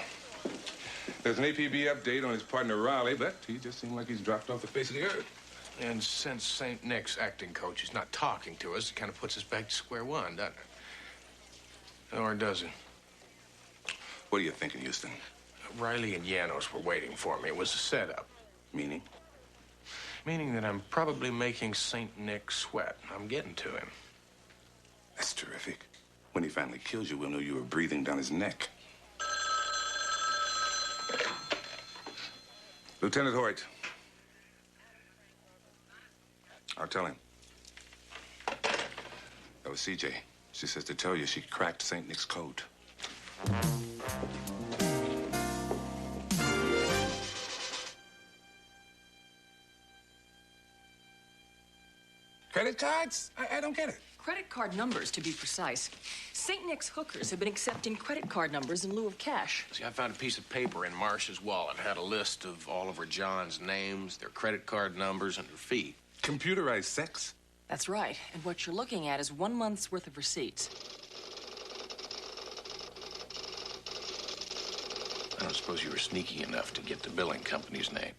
There's an APB update on his partner, Riley, but he just seemed like he's dropped off the face of the earth. And since St. Nick's acting coach is not talking to us, it kind of puts us back to square one, doesn't it? Or does it? What are you thinking, Houston? Riley and Janos were waiting for me. It was a setup. Meaning? Meaning that I'm probably making St. Nick sweat. I'm getting to him. That's terrific. When he finally kills you, we'll know you were breathing down his neck. Lieutenant Hoyt. I'll tell him. That was CJ. She says to tell you she cracked St. Nick's code. Credit cards? I don't get it. Credit card numbers, to be precise. St. Nick's hookers have been accepting credit card numbers in lieu of cash. See, I found a piece of paper in Marcia's wallet. It had a list of Oliver John's names, their credit card numbers, and their fee. Computerized sex? That's right. And what you're looking at is 1 month's worth of receipts. I don't suppose you were sneaky enough to get the billing company's name.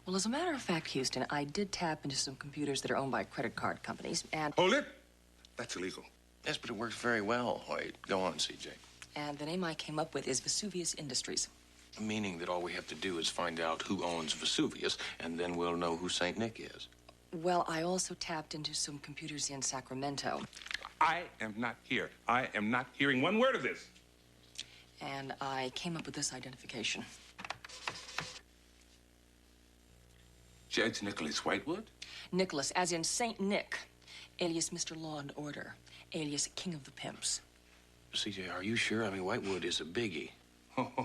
Well, as a matter of fact, Houston, I did tap into some computers that are owned by credit card companies, and... Hold it! That's illegal. Yes, but it works very well, Hoyt. Go on, CJ. And the name I came up with is Vesuvius Industries. Meaning that all we have to do is find out who owns Vesuvius, and then we'll know who St. Nick is. Well, I also tapped into some computers in Sacramento. I am not here. I am not hearing one word of this. And I came up with this identification. Judge Nicholas Whitewood? Nicholas, as in Saint Nick, alias Mr. Law and Order, alias King of the Pimps. CJ, are you sure? I mean, Whitewood is a biggie.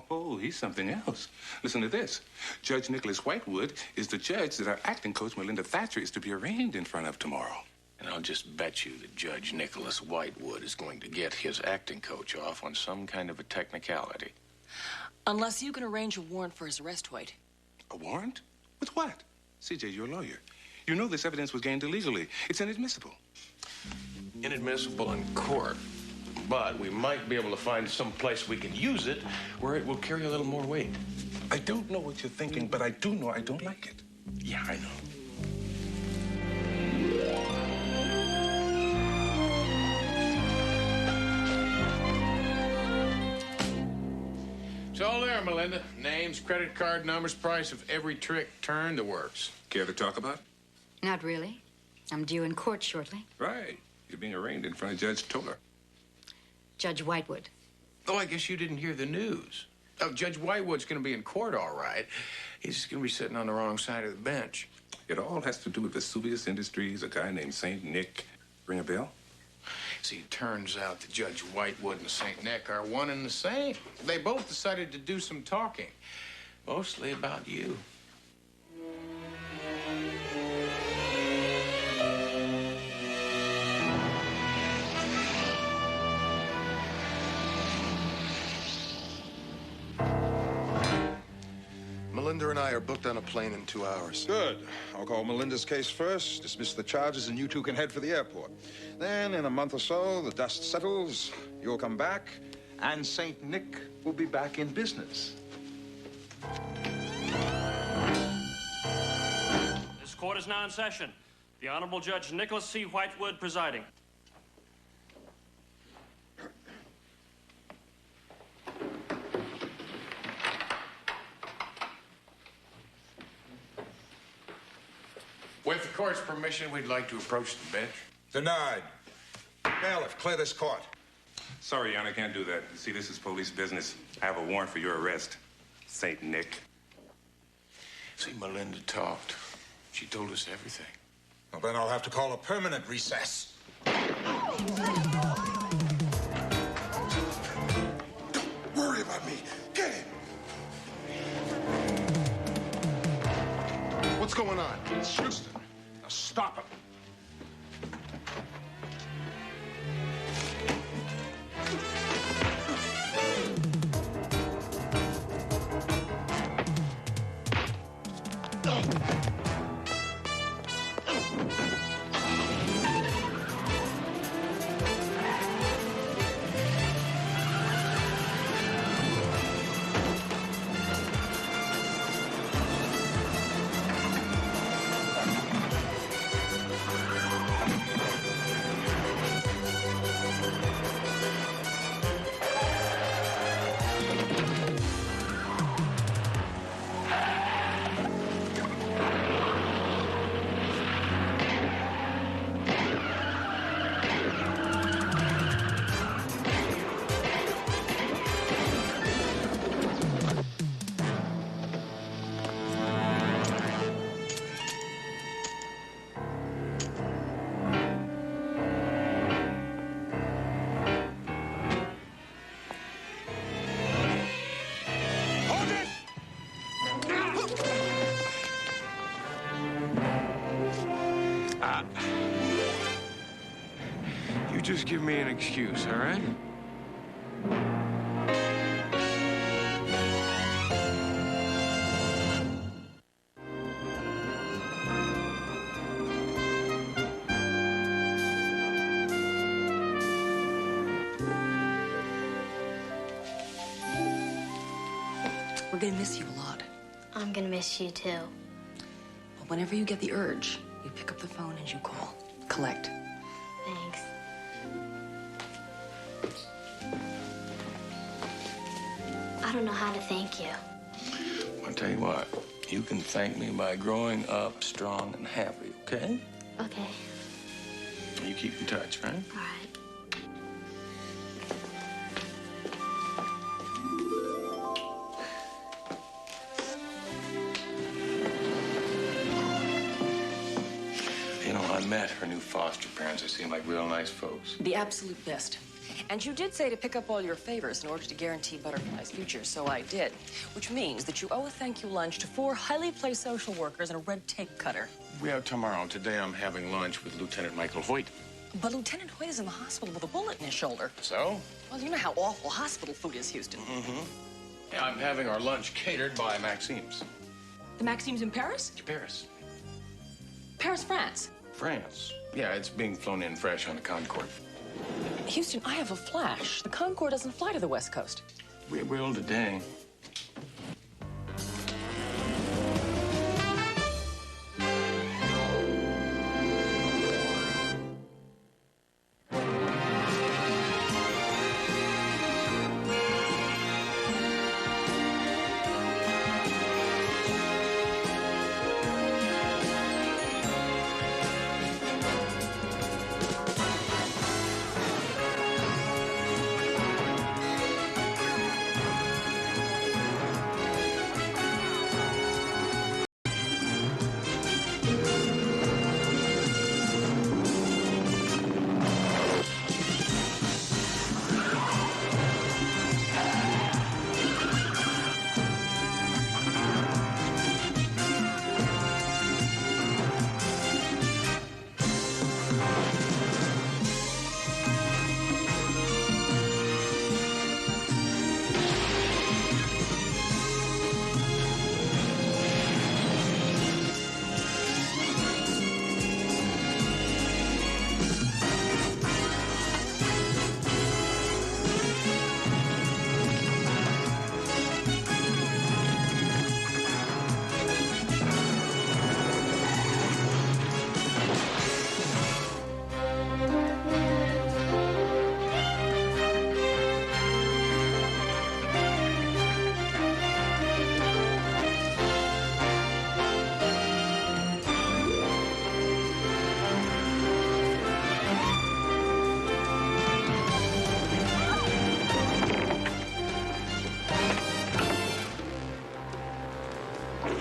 Oh, he's something else. Listen to this. Judge Nicholas Whitewood is the judge that our acting coach, Melinda Thatcher, is to be arraigned in front of tomorrow. And I'll just bet you that Judge Nicholas Whitewood is going to get his acting coach off on some kind of a technicality. Unless you can arrange a warrant for his arrest, Hoyt. A warrant? With what? CJ, you're a lawyer. You know this evidence was gained illegally. It's inadmissible. Inadmissible in court. But we might be able to find some place we can use it where it will carry a little more weight. I don't know what you're thinking, but I do know I don't like it. Yeah, I know. It's all there, Melinda. Names, credit card numbers, price of every trick, turn, the works. Care to talk about it? Not really. I'm due in court shortly. Right. You're being arraigned in front of Judge Toller. Judge Whitewood. Oh, I guess you didn't hear the news. Oh, Judge Whitewood's going to be in court, all right. He's just going to be sitting on the wrong side of the bench. It all has to do with Vesuvius Industries, a guy named St. Nick. Ring a bell? See, it turns out that Judge Whitewood and St. Nick are one and the same. They both decided to do some talking, mostly about you. Melinda and I are booked on a plane in 2 hours. Good. I'll call Melinda's case first, dismiss the charges, and you two can head for the airport. Then, in a month or so, the dust settles, you'll come back, and St. Nick will be back in business. This court is now in session. The Honorable Judge Nicholas C. Whitewood presiding. With the court's permission, we'd like to approach the bench. Denied. Bailiff, clear this court. Sorry, Your Honor, I can't do that. See, this is police business. I have a warrant for your arrest, St. Nick. See, Melinda talked. She told us everything. Well, then I'll have to call a permanent recess. Don't worry about me. Get him. What's going on? It's Houston. Now stop him. You just give me an excuse, all right? We're gonna miss you a lot. I'm gonna miss you too. But whenever you get the urge, you pick up the phone and you call. Collect. Thanks. I don't know how to thank you. I'll tell you what, You can thank me by growing up strong and happy, okay? Okay. You keep in touch, right? All right. You know, I met her new foster parents. They seem like real nice folks. The absolute best. And you did say to pick up all your favors in order to guarantee Butterfly's future, so I did. Which means that you owe a thank you lunch to 4 highly placed social workers and a red tape cutter. We have tomorrow. Today I'm having lunch with Lieutenant Michael Hoyt. But Lieutenant Hoyt is in the hospital with a bullet in his shoulder. So? Well, you know how awful hospital food is, Houston. Mm-hmm. Yeah, I'm having our lunch catered by Maxime's. The Maxime's in Paris? Paris. Paris, France. France. Yeah, it's being flown in fresh on the Concorde. Houston, I have a flash. The Concorde doesn't fly to the West Coast. We will today.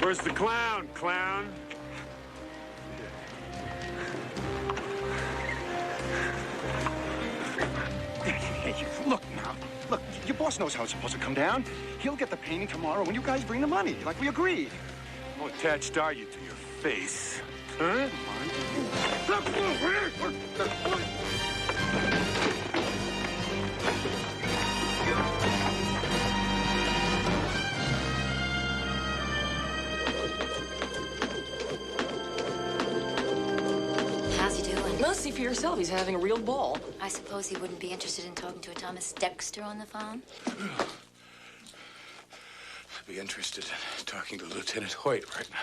Where's the clown, clown? Hey, look now. Look, your boss knows how it's supposed to come down. He'll get the painting tomorrow when you guys bring the money, like we agreed. How attached are you to your face? Huh? How's he doing? Well, see for yourself. He's having a real ball. I suppose he wouldn't be interested in talking to a Thomas Dexter on the phone? I'd be interested in talking to Lieutenant Hoyt right now.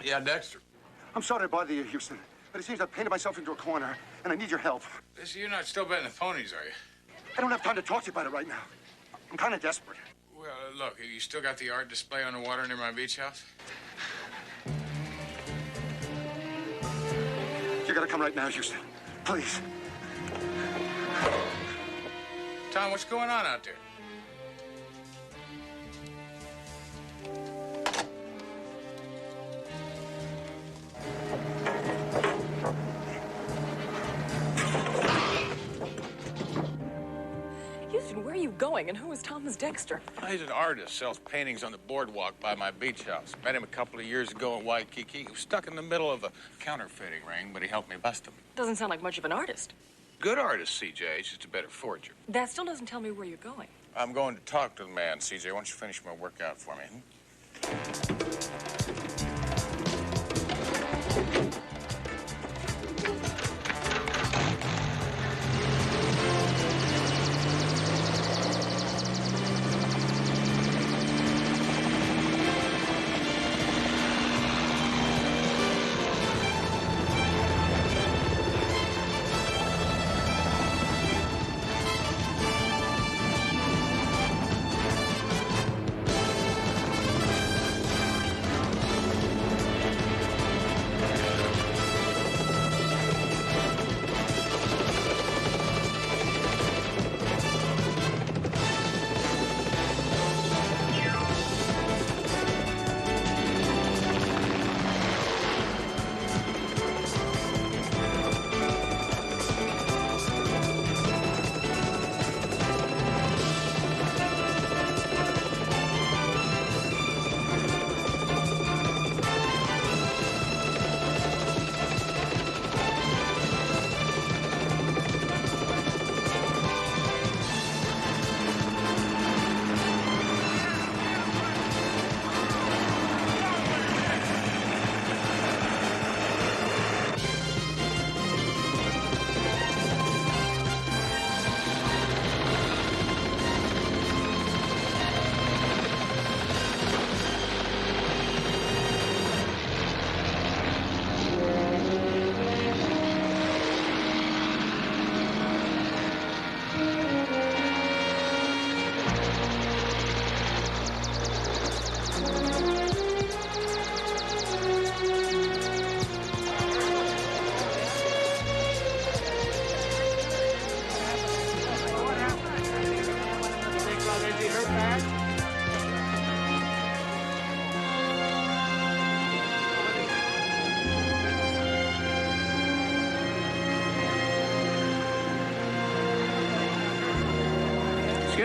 Yeah, Dexter. I'm sorry to bother you, Houston, but it seems I've painted myself into a corner, and I need your help. So you're not still betting the ponies, are you? I don't have time to talk to you about it right now. I'm kind of desperate. Well, look, you still got the art display on the water near my beach house? You gotta come right now, Houston. Please. Tom, what's going on out there? Houston, where are you going, and who is Thomas Dexter? He's an artist, sells paintings on the boardwalk by my beach house. Met him a couple of years ago in Waikiki. He was stuck in the middle of a counterfeiting ring, but he helped me bust him. Doesn't sound like much of an artist. Good artist, CJ. He's just a better forger. That still doesn't tell me where you're going. I'm going to talk to the man, CJ. Why don't you finish my workout for me?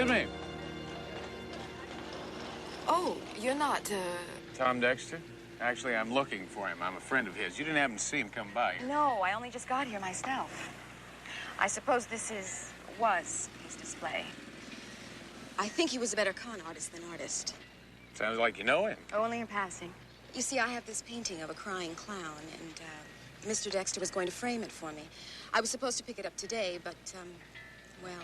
Excuse me. Oh, you're not, Tom Dexter? Actually, I'm looking for him. I'm a friend of his. You didn't happen to see him come by here. No, I only just got here myself. I suppose this was his display. I think he was a better con artist than artist. Sounds like you know him. Only in passing. You see, I have this painting of a crying clown, and Mr. Dexter was going to frame it for me. I was supposed to pick it up today, but, well,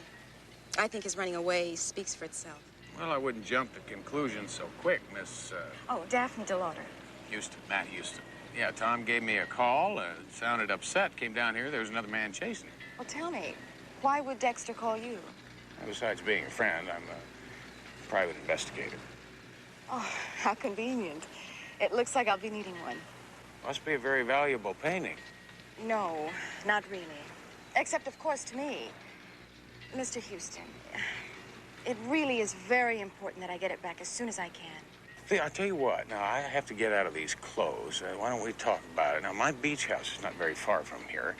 I think his running away speaks for itself. Well, I wouldn't jump to conclusions so quick, Miss, Oh, Daphne DeLauder. Houston, Matt Houston. Yeah, Tom gave me a call, sounded upset, came down here, there was another man chasing him. Well, tell me, why would Dexter call you? Besides being a friend, I'm a private investigator. Oh, how convenient. It looks like I'll be needing one. Must be a very valuable painting. No, not really. Except, of course, to me. Mr. Houston, it really is very important that I get it back as soon as I can. See, I'll tell you what, now, I have to get out of these clothes. Why don't we talk about it? Now, my beach house is not very far from here.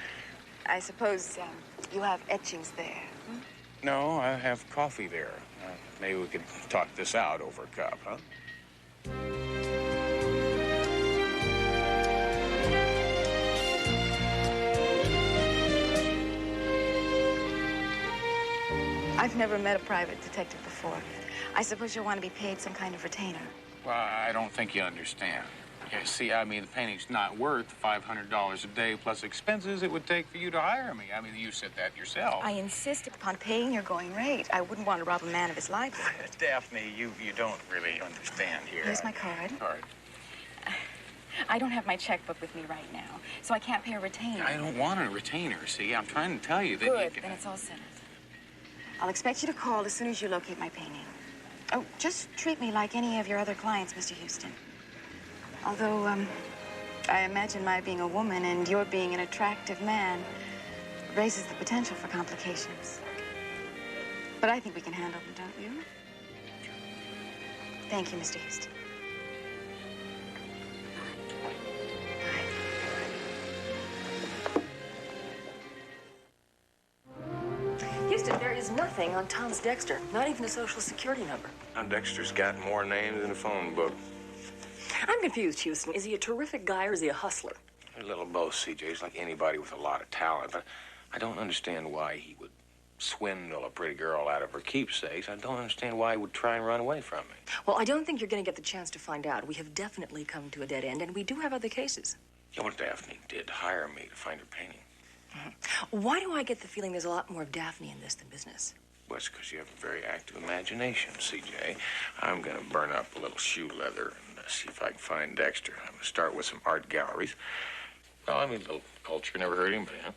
I suppose you have etchings there. Hmm? No, I have coffee there. Maybe we could talk this out over a cup, huh? I've never met a private detective before. I suppose you'll want to be paid some kind of retainer. Well, I don't think you understand. Yeah, see, I mean, the painting's not worth $500 a day plus expenses it would take for you to hire me. I mean, you said that yourself. I insist upon paying your going rate. I wouldn't want to rob a man of his livelihood. Daphne, you don't really understand here. Here's my card. Card. I don't have my checkbook with me right now, so I can't pay a retainer. I don't want a retainer, see? I'm trying to tell you that Good, you can... then it's all settled. I'll expect you to call as soon as you locate my painting. Oh, just treat me like any of your other clients, Mr. Houston. Although, I imagine my being a woman and your being an attractive man raises the potential for complications. But I think we can handle them, don't you? Thank you, Mr. Houston. Houston, there is nothing on Tom's Dexter, not even a social security number. Now, Dexter's got more names than a phone book. I'm confused, Houston. Is he a terrific guy or is he a hustler? A little both, CJ. He's like anybody with a lot of talent, but I don't understand why he would swindle a pretty girl out of her keepsakes. I don't understand why he would try and run away from me. Well, I don't think you're going to get the chance to find out. We have definitely come to a dead end, and we do have other cases. Yeah, well, Daphne did hire me to find her painting. Mm-hmm. Why do I get the feeling there's a lot more of Daphne in this than business? Well, it's because you have a very active imagination, CJ. I'm going to burn up a little shoe leather and see if I can find Dexter. I'm going to start with some art galleries. Well, I mean, a little culture never hurt anybody, huh?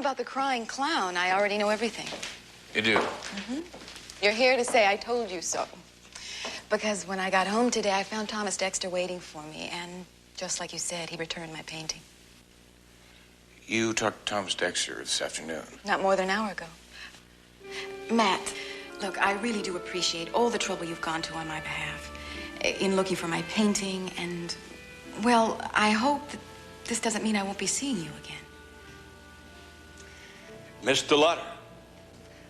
about the crying clown, I already know everything. You do? Mm-hmm. You're here to say I told you so. Because when I got home today, I found Thomas Dexter waiting for me, and just like you said, he returned my painting. You talked to Thomas Dexter this afternoon. Not more than an hour ago. Matt, look, I really do appreciate all the trouble you've gone to on my behalf in looking for my painting, and, well, I hope that this doesn't mean I won't be seeing you again. Mr. Lutter,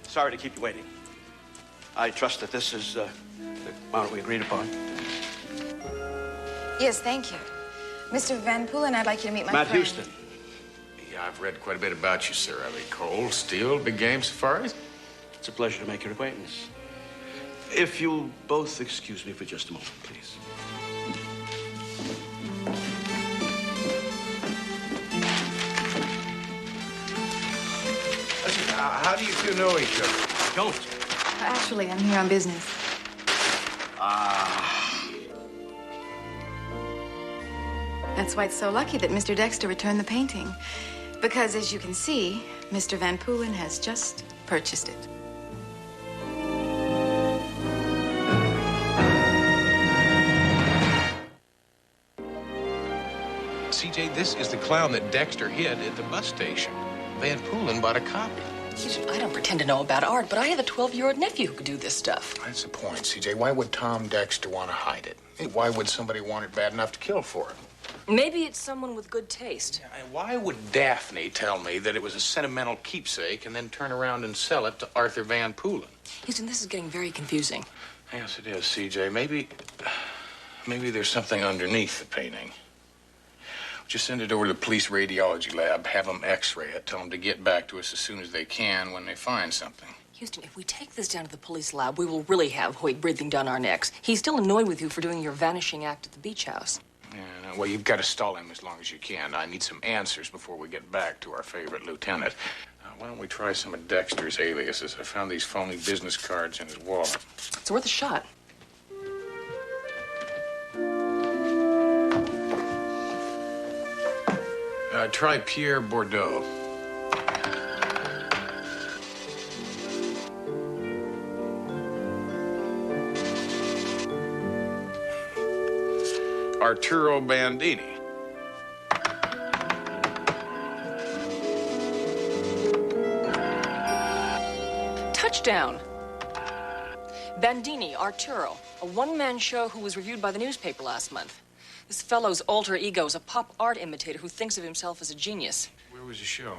sorry to keep you waiting. I trust that this is the amount we agreed upon. Yes, thank you. Mr. Van Poolen, I'd like you to meet my Matt friend. Houston. Yeah, I've read quite a bit about you, sir. I mean, cold, steel, big game safaris. It's a pleasure to make your acquaintance. If you'll both excuse me for just a moment, please. Listen, how do you two know each other? Don't. Actually, I'm here on business. That's why it's so lucky that Mr. Dexter returned the painting. Because, as you can see, Mr. Van Poolen has just purchased it. CJ, this is the clown that Dexter hid at the bus station. Van Poolen bought a copy. I don't pretend to know about art, but I have a 12-year-old nephew who could do this stuff. That's the point, CJ. Why would Tom Dexter want to hide it? Hey, why would somebody want it bad enough to kill for it? Maybe it's someone with good taste. And why would Daphne tell me that it was a sentimental keepsake and then turn around and sell it to Arthur Van Poolen? Houston, this is getting very confusing. Yes, it is, CJ. Maybe there's something underneath the painting. Just send it over to the police radiology lab, have them x-ray it, tell them to get back to us as soon as they can when they find something. Houston, if we take this down to the police lab, we will really have Hoyt breathing down our necks. He's still annoyed with you for doing your vanishing act at the beach house. Yeah, well, you've got to stall him as long as you can. I need some answers before we get back to our favorite lieutenant. Why don't we try some of Dexter's aliases? I found these phony business cards in his wallet. It's worth a shot. Try Pierre Bordeaux. Arturo Bandini. Touchdown. Bandini, Arturo, a one-man show who was reviewed by the newspaper last month. This fellow's alter ego is a pop art imitator who thinks of himself as a genius. Where was the show?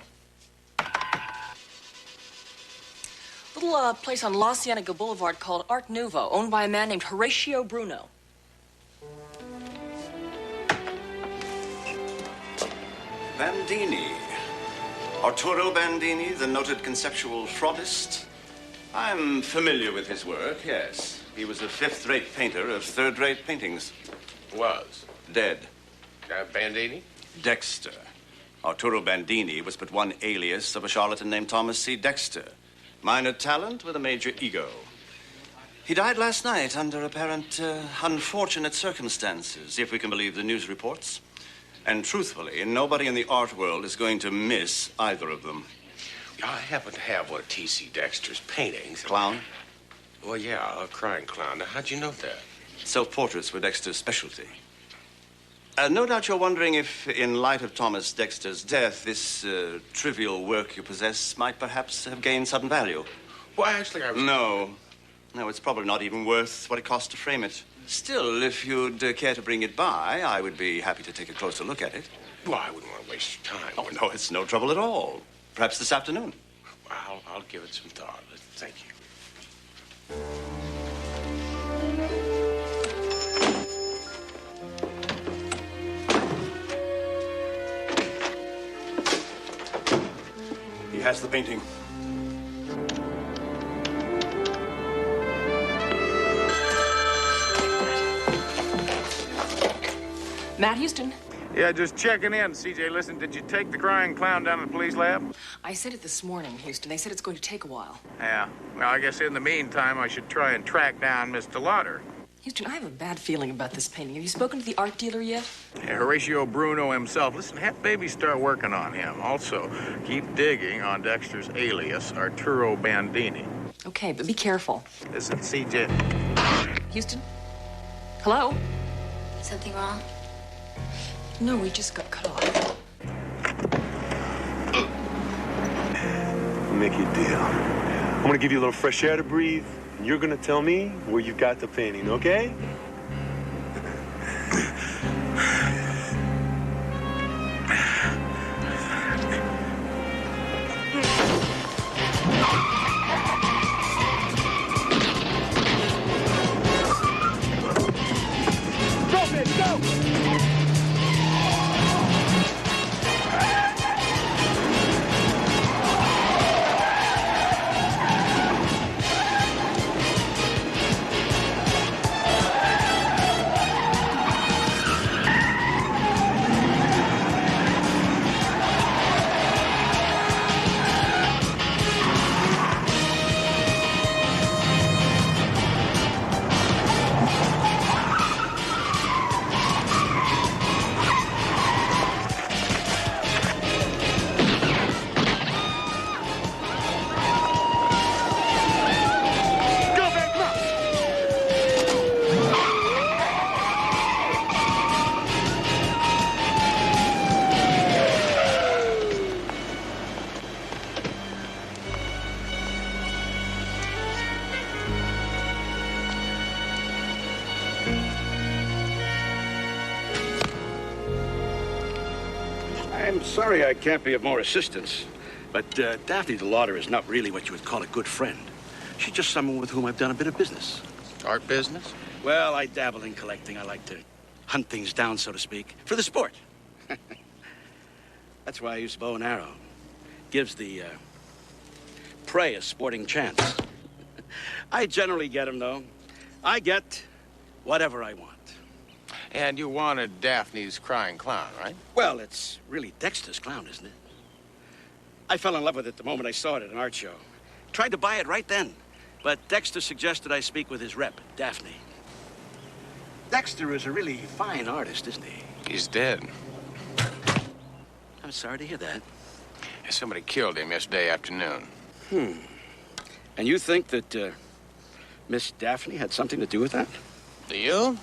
Little place on La Cienega Boulevard called Art Nouveau, owned by a man named Horatio Bruno. Bandini. Arturo Bandini, the noted conceptual fraudist. I'm familiar with his work, yes. He was a fifth-rate painter of third-rate paintings. Was? Dead. Bandini? Dexter. Arturo Bandini was but one alias of a charlatan named Thomas C. Dexter. Minor talent with a major ego. He died last night under apparent unfortunate circumstances, if we can believe the news reports. And truthfully, nobody in the art world is going to miss either of them. I happen to have one of T.C. Dexter's paintings. Clown? Well, yeah, a crying clown. Now, how'd you know that? Self-portraits were Dexter's specialty. No doubt you're wondering if, in light of Thomas Dexter's death, this trivial work you possess might perhaps have gained sudden value. Well, actually, I was... No, it's probably not even worth what it cost to frame it. Still, if you'd care to bring it by, I would be happy to take a closer look at it. Well, I wouldn't want to waste your time. Oh, no, it's no trouble at all. Perhaps this afternoon. I'll give it some thought. Thank you. He has the painting. Matt Houston. Yeah, just checking in. CJ, listen, did you take the crying clown down to the police lab? I sent it this morning, Houston. They said it's going to take a while. Yeah. Well, I guess in the meantime, I should try and track down Mr. Lauder. Houston, I have a bad feeling about this painting. Have you spoken to the art dealer yet? Yeah, Horatio Bruno himself. Listen, have baby start working on him. Also, keep digging on Dexter's alias, Arturo Bandini. Okay, but be careful. Listen, CJ. Houston? Hello? Something wrong? No, we just got cut off. I'll make you a deal. I'm gonna give you a little fresh air to breathe, and you're gonna tell me where you got the painting, okay? I'm sorry I can't be of more assistance, but Daphne DeLauder is not really what you would call a good friend. She's just someone with whom I've done a bit of business. Art business? Well, I dabble in collecting. I like to hunt things down, so to speak, for the sport. That's why I use bow and arrow. Gives the prey a sporting chance. I generally get them, though. I get whatever I want. And you wanted Daphne's crying clown, right? Well, it's really Dexter's clown, isn't it? I fell in love with it the moment I saw it at an art show. Tried to buy it right then, but Dexter suggested I speak with his rep, Daphne. Dexter is a really fine artist, isn't he? He's dead. I'm sorry to hear that. Somebody killed him yesterday afternoon. And you think that Miss Daphne had something to do with that? Do you?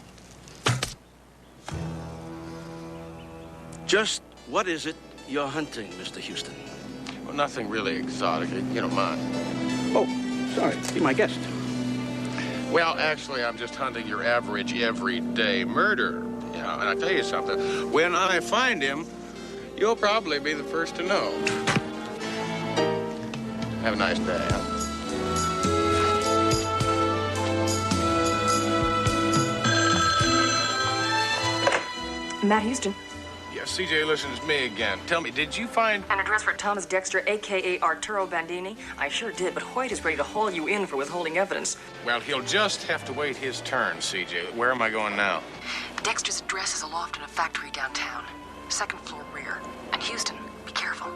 Just what is it you're hunting, Mr. Houston? Well, nothing really exotic. You don't mind. Oh, sorry. Be my guest. Well, actually, I'm just hunting your average, everyday murderer. You know, and I tell you something. When I find him, you'll probably be the first to know. Have a nice day, huh? Matt Houston. Yeah, CJ, listen, it's me again. Tell me, did you find an address for Thomas Dexter, a.k.a. Arturo Bandini? I sure did, but Hoyt is ready to haul you in for withholding evidence. Well, he'll just have to wait his turn, CJ. Where am I going now? Dexter's address is a loft in a factory downtown. Second floor rear. And Houston, be careful.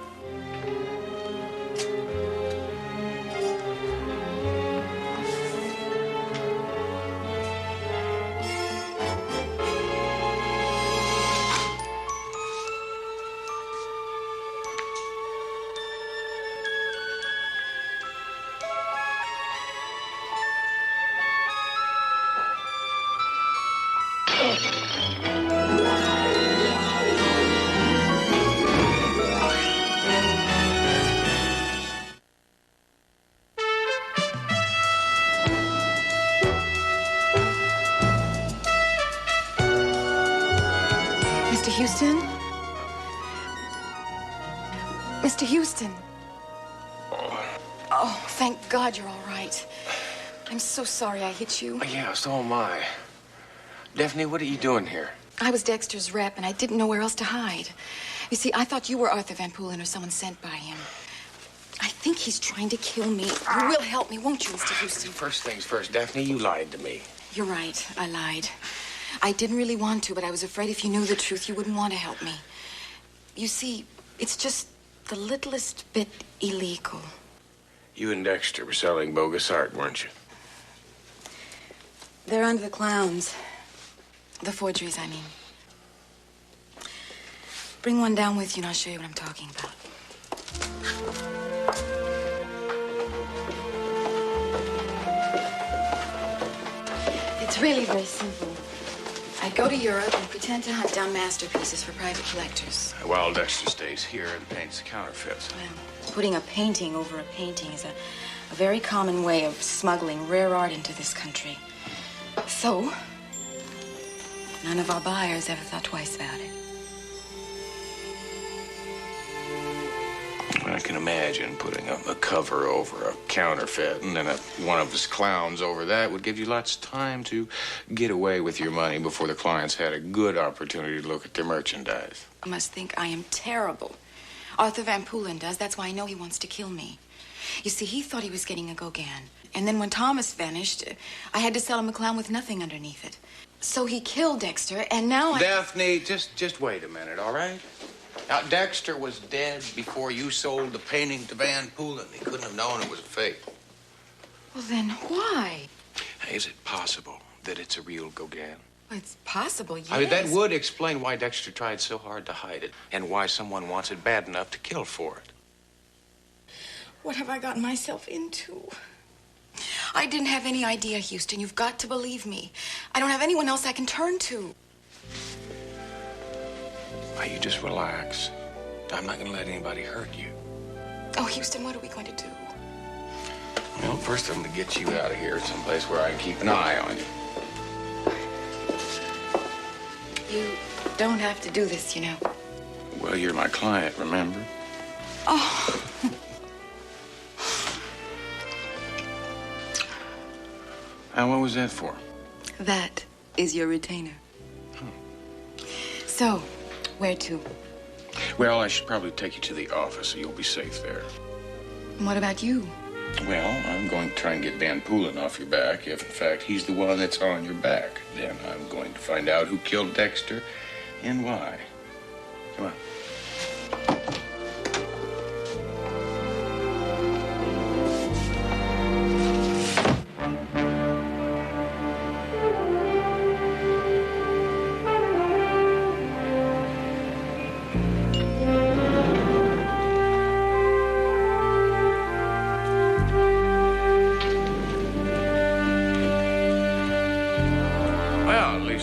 Houston? Mr. Houston. Oh, thank God you're all right. I'm so sorry I hit you. Yeah, so am I. Daphne, what are you doing here? I was Dexter's rep, and I didn't know where else to hide. You see, I thought you were Arthur Van Poolen or someone sent by him. I think he's trying to kill me. You will help me, won't you, Mr. Houston? First things first, Daphne, you lied to me. You're right. I lied. I didn't really want to, but I was afraid if you knew the truth, you wouldn't want to help me. You see, it's just the littlest bit illegal. You and Dexter were selling bogus art, weren't you? They're under the clowns. The forgeries, I mean. Bring one down with you and I'll show you what I'm talking about. It's really very simple. I go to Europe and pretend to hunt down masterpieces for private collectors. While Dexter stays here and paints counterfeits. Well, putting a painting over a painting is a very common way of smuggling rare art into this country. So, none of our buyers ever thought twice about it. I can imagine putting a cover over a counterfeit and then one of his clowns over that would give you lots of time to get away with your money before the clients had a good opportunity to look at their merchandise. You must think I am terrible. Arthur Van Poolen does. That's why I know he wants to kill me. You see, he thought he was getting a Gauguin. And then when Thomas vanished, I had to sell him a clown with nothing underneath it. So he killed Dexter, and now Daphne, just wait a minute, all right? Now, Dexter was dead before you sold the painting to Van Poolen. He couldn't have known it was a fake. Well, then why? Is it possible that it's a real Gauguin? Well, it's possible, yes. I mean, that would explain why Dexter tried so hard to hide it and why someone wants it bad enough to kill for it. What have I gotten myself into? I didn't have any idea, Houston. You've got to believe me. I don't have anyone else I can turn to. Why, you just relax. I'm not going to let anybody hurt you. Oh, Houston, what are we going to do? Well, first I'm going to get you out of here someplace where I can keep an eye on you. You don't have to do this, you know. Well, you're my client, remember? Oh. And what was that for? That is your retainer. So, where to? Well, I should probably take you to the office so you'll be safe there. And what about you? Well, I'm going to try and get Van Poolen off your back. If, in fact, he's the one that's on your back, then I'm going to find out who killed Dexter and why. Come on.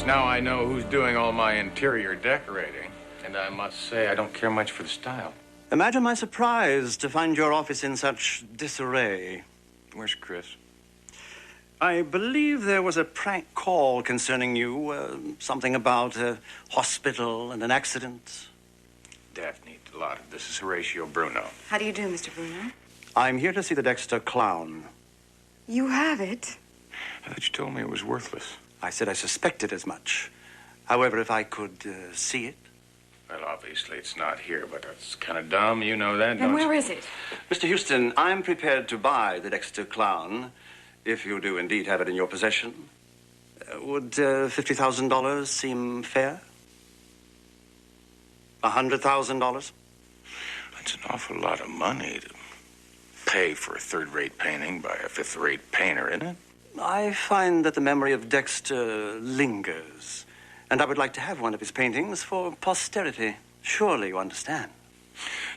Now I know who's doing all my interior decorating. And I must say, I don't care much for the style. Imagine my surprise to find your office in such disarray. Where's Chris? I believe there was a prank call concerning you. Something about a hospital and an accident. Daphne Delata, this is Horatio Bruno. How do you do, Mr. Bruno? I'm here to see the Dexter clown. You have it? I thought you told me it was worthless. I said I suspected as much. However, if I could see it. Well, obviously it's not here, but that's kind of dumb. You know that, Then don't where you? is it? Mr. Houston, I'm prepared to buy the Dexter clown, if you do indeed have it in your possession. Would $50,000 seem fair? $100,000? That's an awful lot of money to pay for a third-rate painting by a fifth-rate painter, isn't it? I find that the memory of Dexter lingers, and I would like to have one of his paintings for posterity. Surely you understand.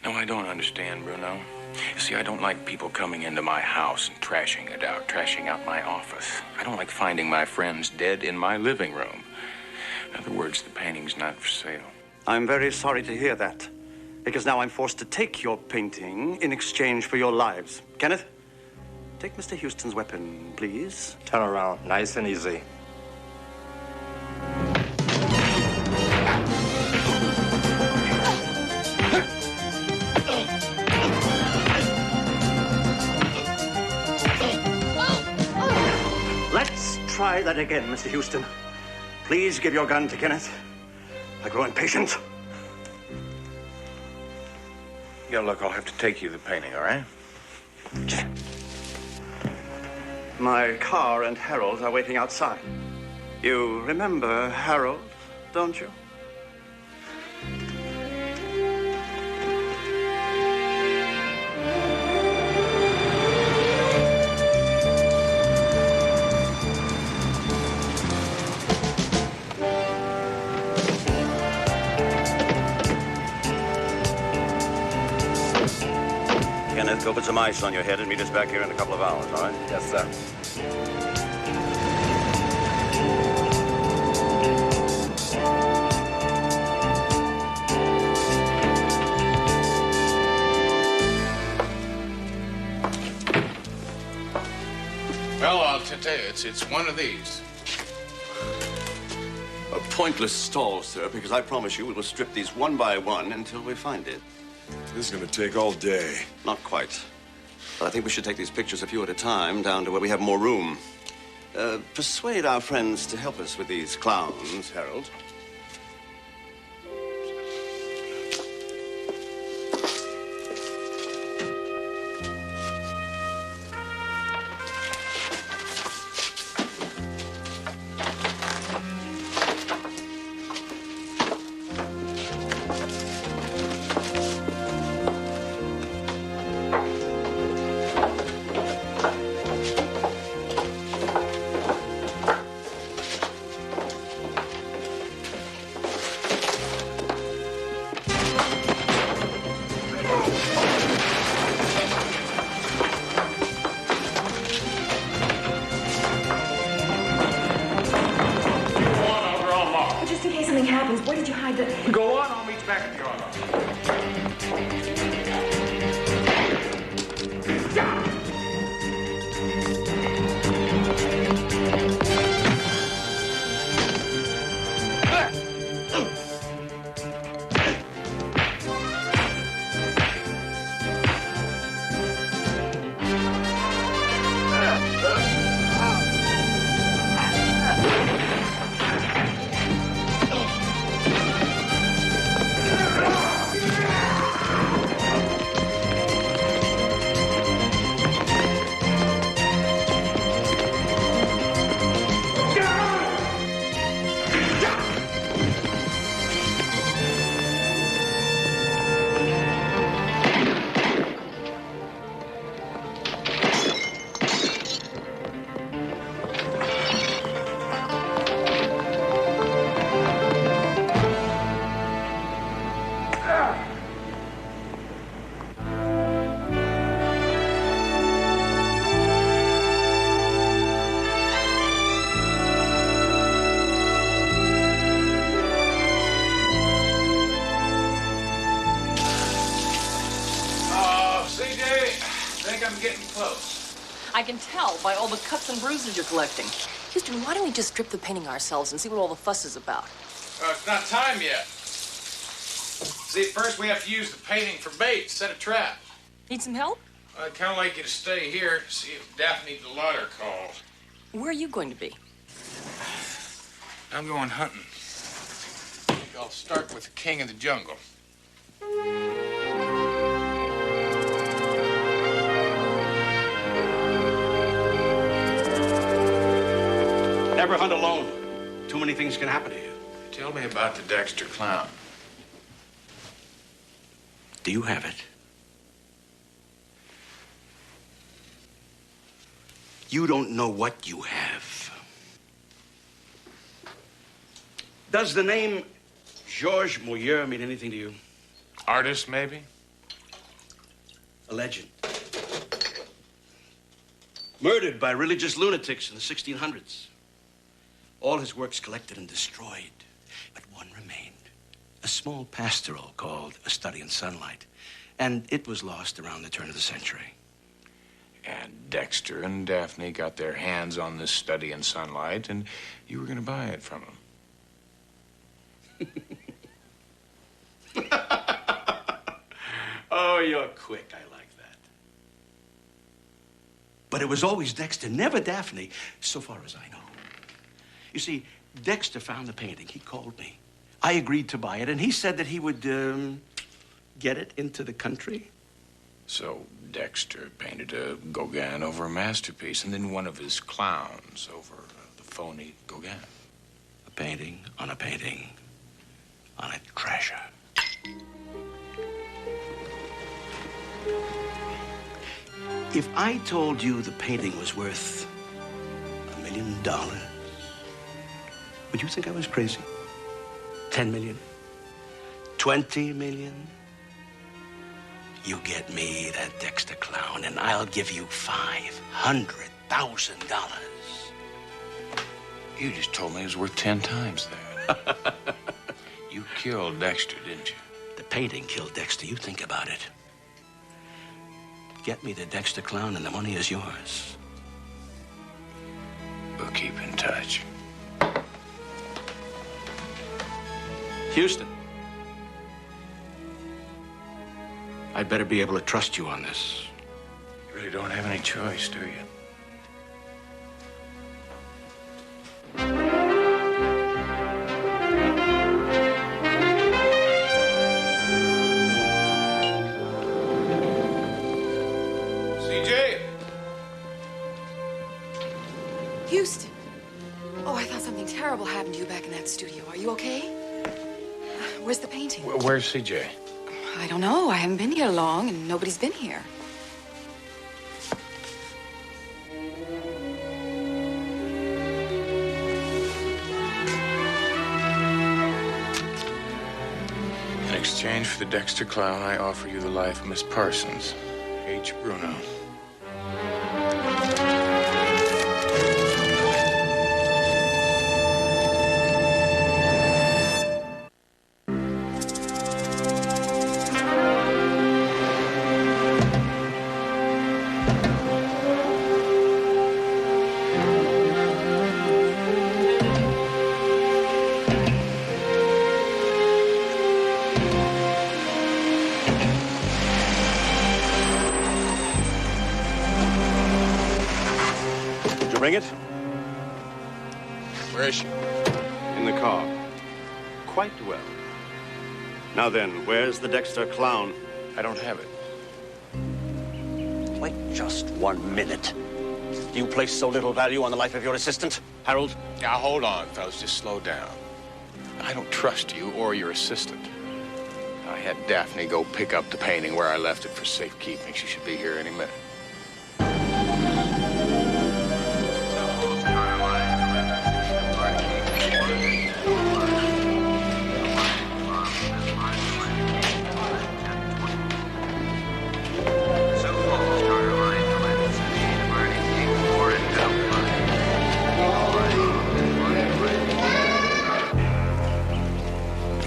No, I don't understand, Bruno. You see, I don't like people coming into my house and trashing it out, trashing out my office. I don't like finding my friends dead in my living room. In other words, the painting's not for sale. I'm very sorry to hear that, because now I'm forced to take your painting in exchange for your lives. Kenneth? Take Mr. Houston's weapon, please. Turn around, nice and easy. Let's try that again, Mr. Houston. Please give your gun to Kenneth. I grow impatient. Yeah, look, I'll have to take you the painting, all right? My car and Harold are waiting outside. You remember Harold, don't you? Go put some ice on your head and meet us back here in a couple of hours, all right? Yes, sir. Well, I'll tell you, it's one of these. A pointless stall, sir, because I promise you we will strip these one by one until we find it. This is going to take all day. Not quite. But I think we should take these pictures a few at a time down to where we have more room. Persuade our friends to help us with these clowns, Harold. Where did you hide the... Go on, I'll meet you back at the office. I can tell by all the cuts and bruises you're collecting. Houston, why don't we just strip the painting ourselves and see what all the fuss is about? It's not time yet. See, first we have to use the painting for bait, set a trap. Need some help? I'd kind of like you to stay here, see if Daphne Delutter calls. Where are you going to be? I'm going hunting. I'll start with the king of the jungle. Never hunt alone. Too many things can happen to you. Tell me about the Dexter clown. Do you have it? You don't know what you have. Does the name Georges Moyer mean anything to you? Artist, maybe? A legend. Murdered by religious lunatics in the 1600s. All his works collected and destroyed, but one remained. A small pastoral called A Study in Sunlight, and it was lost around the turn of the century. And Dexter and Daphne got their hands on this Study in Sunlight, and you were going to buy it from them. Oh, you're quick. I like that. But it was always Dexter, never Daphne, so far as I know. You see, Dexter found the painting. He called me. I agreed to buy it, and he said that he would, get it into the country. So Dexter painted a Gauguin over a masterpiece, and then one of his clowns over the phony Gauguin. A painting on a painting on a treasure. If I told you the painting was worth $1 million, would you think I was crazy? 10 million? 20 million? You get me that Dexter clown, and I'll give you $500,000. You just told me it was worth 10 times that. You killed Dexter, didn't you? The painting killed Dexter. You think about it. Get me the Dexter clown, and the money is yours. We'll keep in touch. Houston. I'd better be able to trust you on this. You really don't have any choice, do you? Houston. Oh, I thought something terrible happened to you back in that studio. Are you okay? Where's the painting? Where's CJ? I don't know. I haven't been here long, and nobody's been here. In exchange for the Dexter clown, I offer you the life of Miss Parsons. H. Bruno. Ring it? Where is she? In the car. Quite well. Now then, where's the Dexter clown? I don't have it. Wait just 1 minute. Do you place so little value on the life of your assistant, Harold? Now, hold on, fellas. Just slow down. I don't trust you or your assistant. I had Daphne go pick up the painting where I left it for safekeeping. She should be here any minute.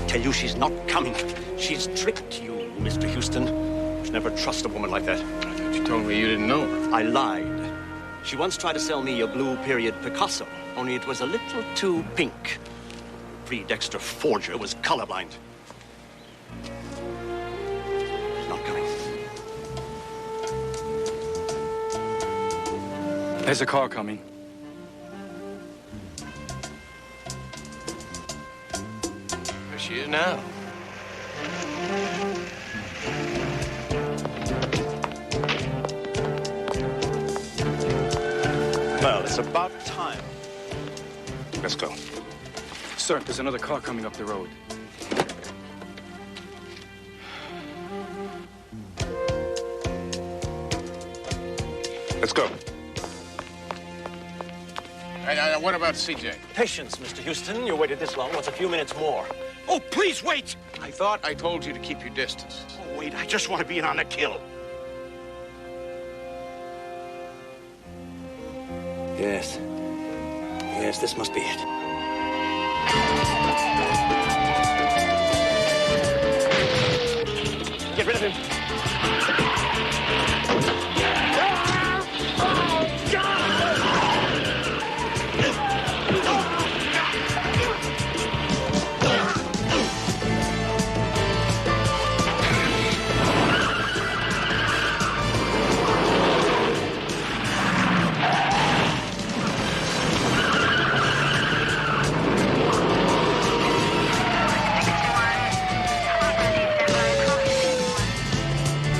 Tell you she's not coming. She's tricked you, Mr. Houston. You should never trust a woman like that. I thought you told me you didn't know her. I lied. She once tried to sell me a blue period Picasso, only it was a little too pink. Pre-Dexter forger was colorblind. She's not coming. There's a car coming. There she is now. Well, it's about time. Let's go. Sir, there's another car coming up the road. Let's go. What about CJ? Patience, Mr. Houston. You waited this long. What's a few minutes more? Oh, please wait! I thought I told you to keep your distance. Oh, wait, I just want to be in on the kill. Yes. Yes, this must be it. Get rid of him.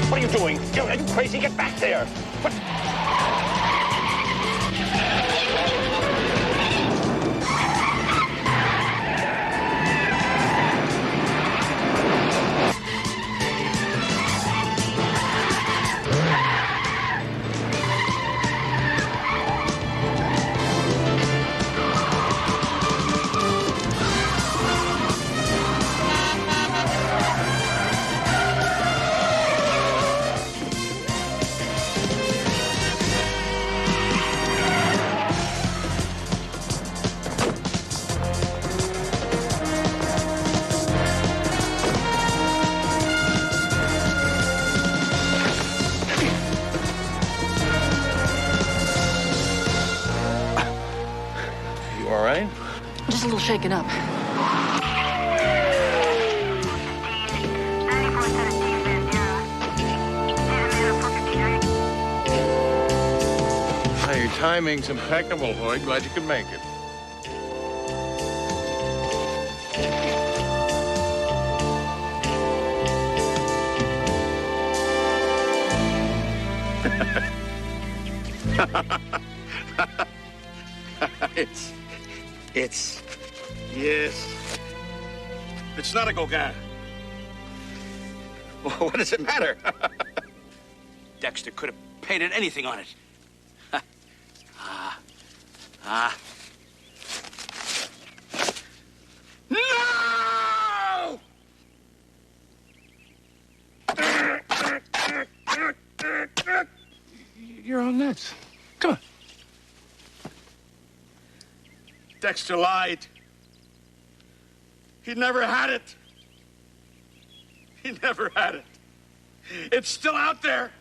What are you doing? Are you crazy? Get back there! What? little shaken up. Hey, your timing's impeccable, Hoy. Glad you could make it. Yes. It's not a Gauguin. What does it matter? Dexter could have painted anything on it. No! You're all nuts. Come on. Dexter lied. He never had it. He never had it. It's still out there.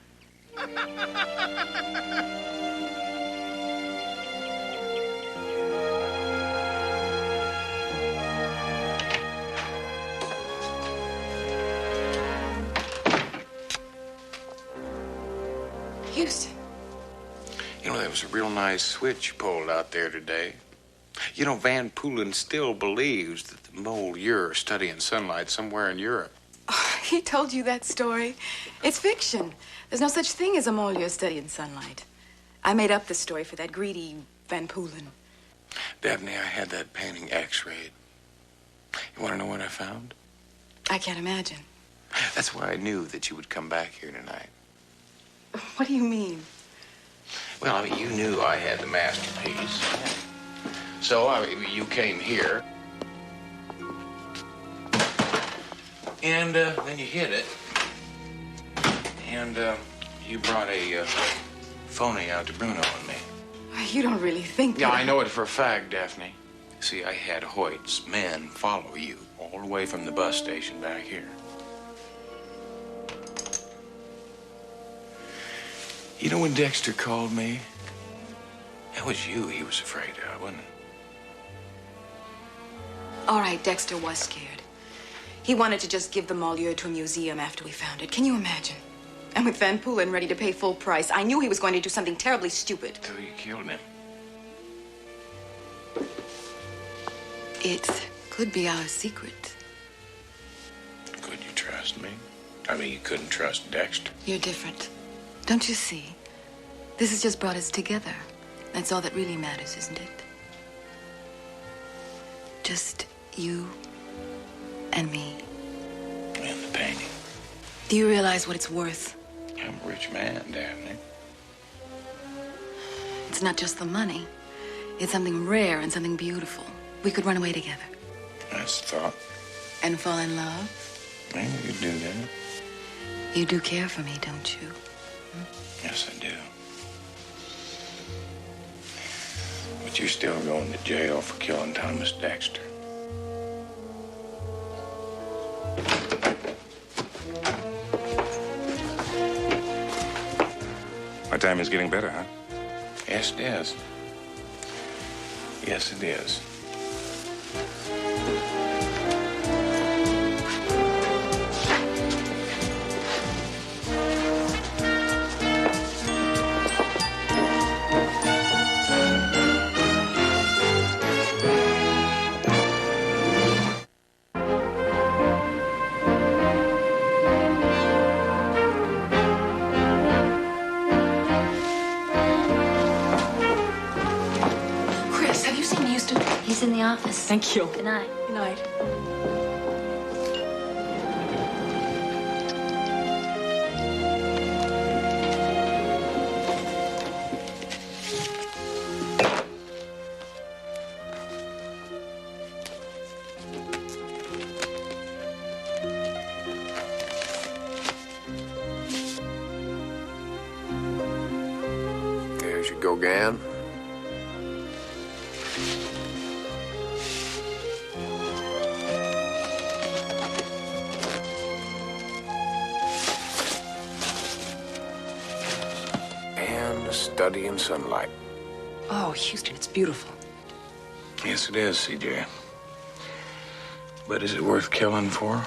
Houston. You know, that was a real nice switch you pulled out there today. You know, Van Poolen still believes that the mole you're studying sunlight somewhere in Europe. Oh, he told you that story. It's fiction. There's no such thing as a mole studying sunlight. I made up the story for that greedy Van Poolen. Daphne, I had that painting x-rayed. You want to know what I found? I can't imagine. That's why I knew that you would come back here tonight. What do you mean? Well, I mean, you knew I had the masterpiece. So, you came here. And then you hid it. And you brought a phony out to Bruno and me. You don't really think Yeah, that... I know it for a fact, Daphne. See, I had Hoyt's men follow you all the way from the bus station back here. You know when Dexter called me? That was you he was afraid of, wasn't it? All right, Dexter was scared. He wanted to just give the Moliere to a museum after we found it. Can you imagine? And with Van Poolen ready to pay full price, I knew he was going to do something terribly stupid. So you killed him. It could be our secret. Could you trust me? I mean, you couldn't trust Dexter. You're different. Don't you see? This has just brought us together. That's all that really matters, isn't it? Just you and me. And the painting. Do you realize what it's worth? I'm a rich man, Daphne. It's not just the money. It's something rare and something beautiful. We could run away together. That's the thought. And fall in love? Well, you do that. You do care for me, don't you? Yes, I do. But you're still going to jail for killing Thomas Dexter. My time is getting better, huh? Yes, it is. Yes, it is. He's in the office. Thank you. Good night. Good night. There's your Gauguin. Study in sunlight. Oh, Houston, it's beautiful. Yes, it is, CJ. But is it worth killing for?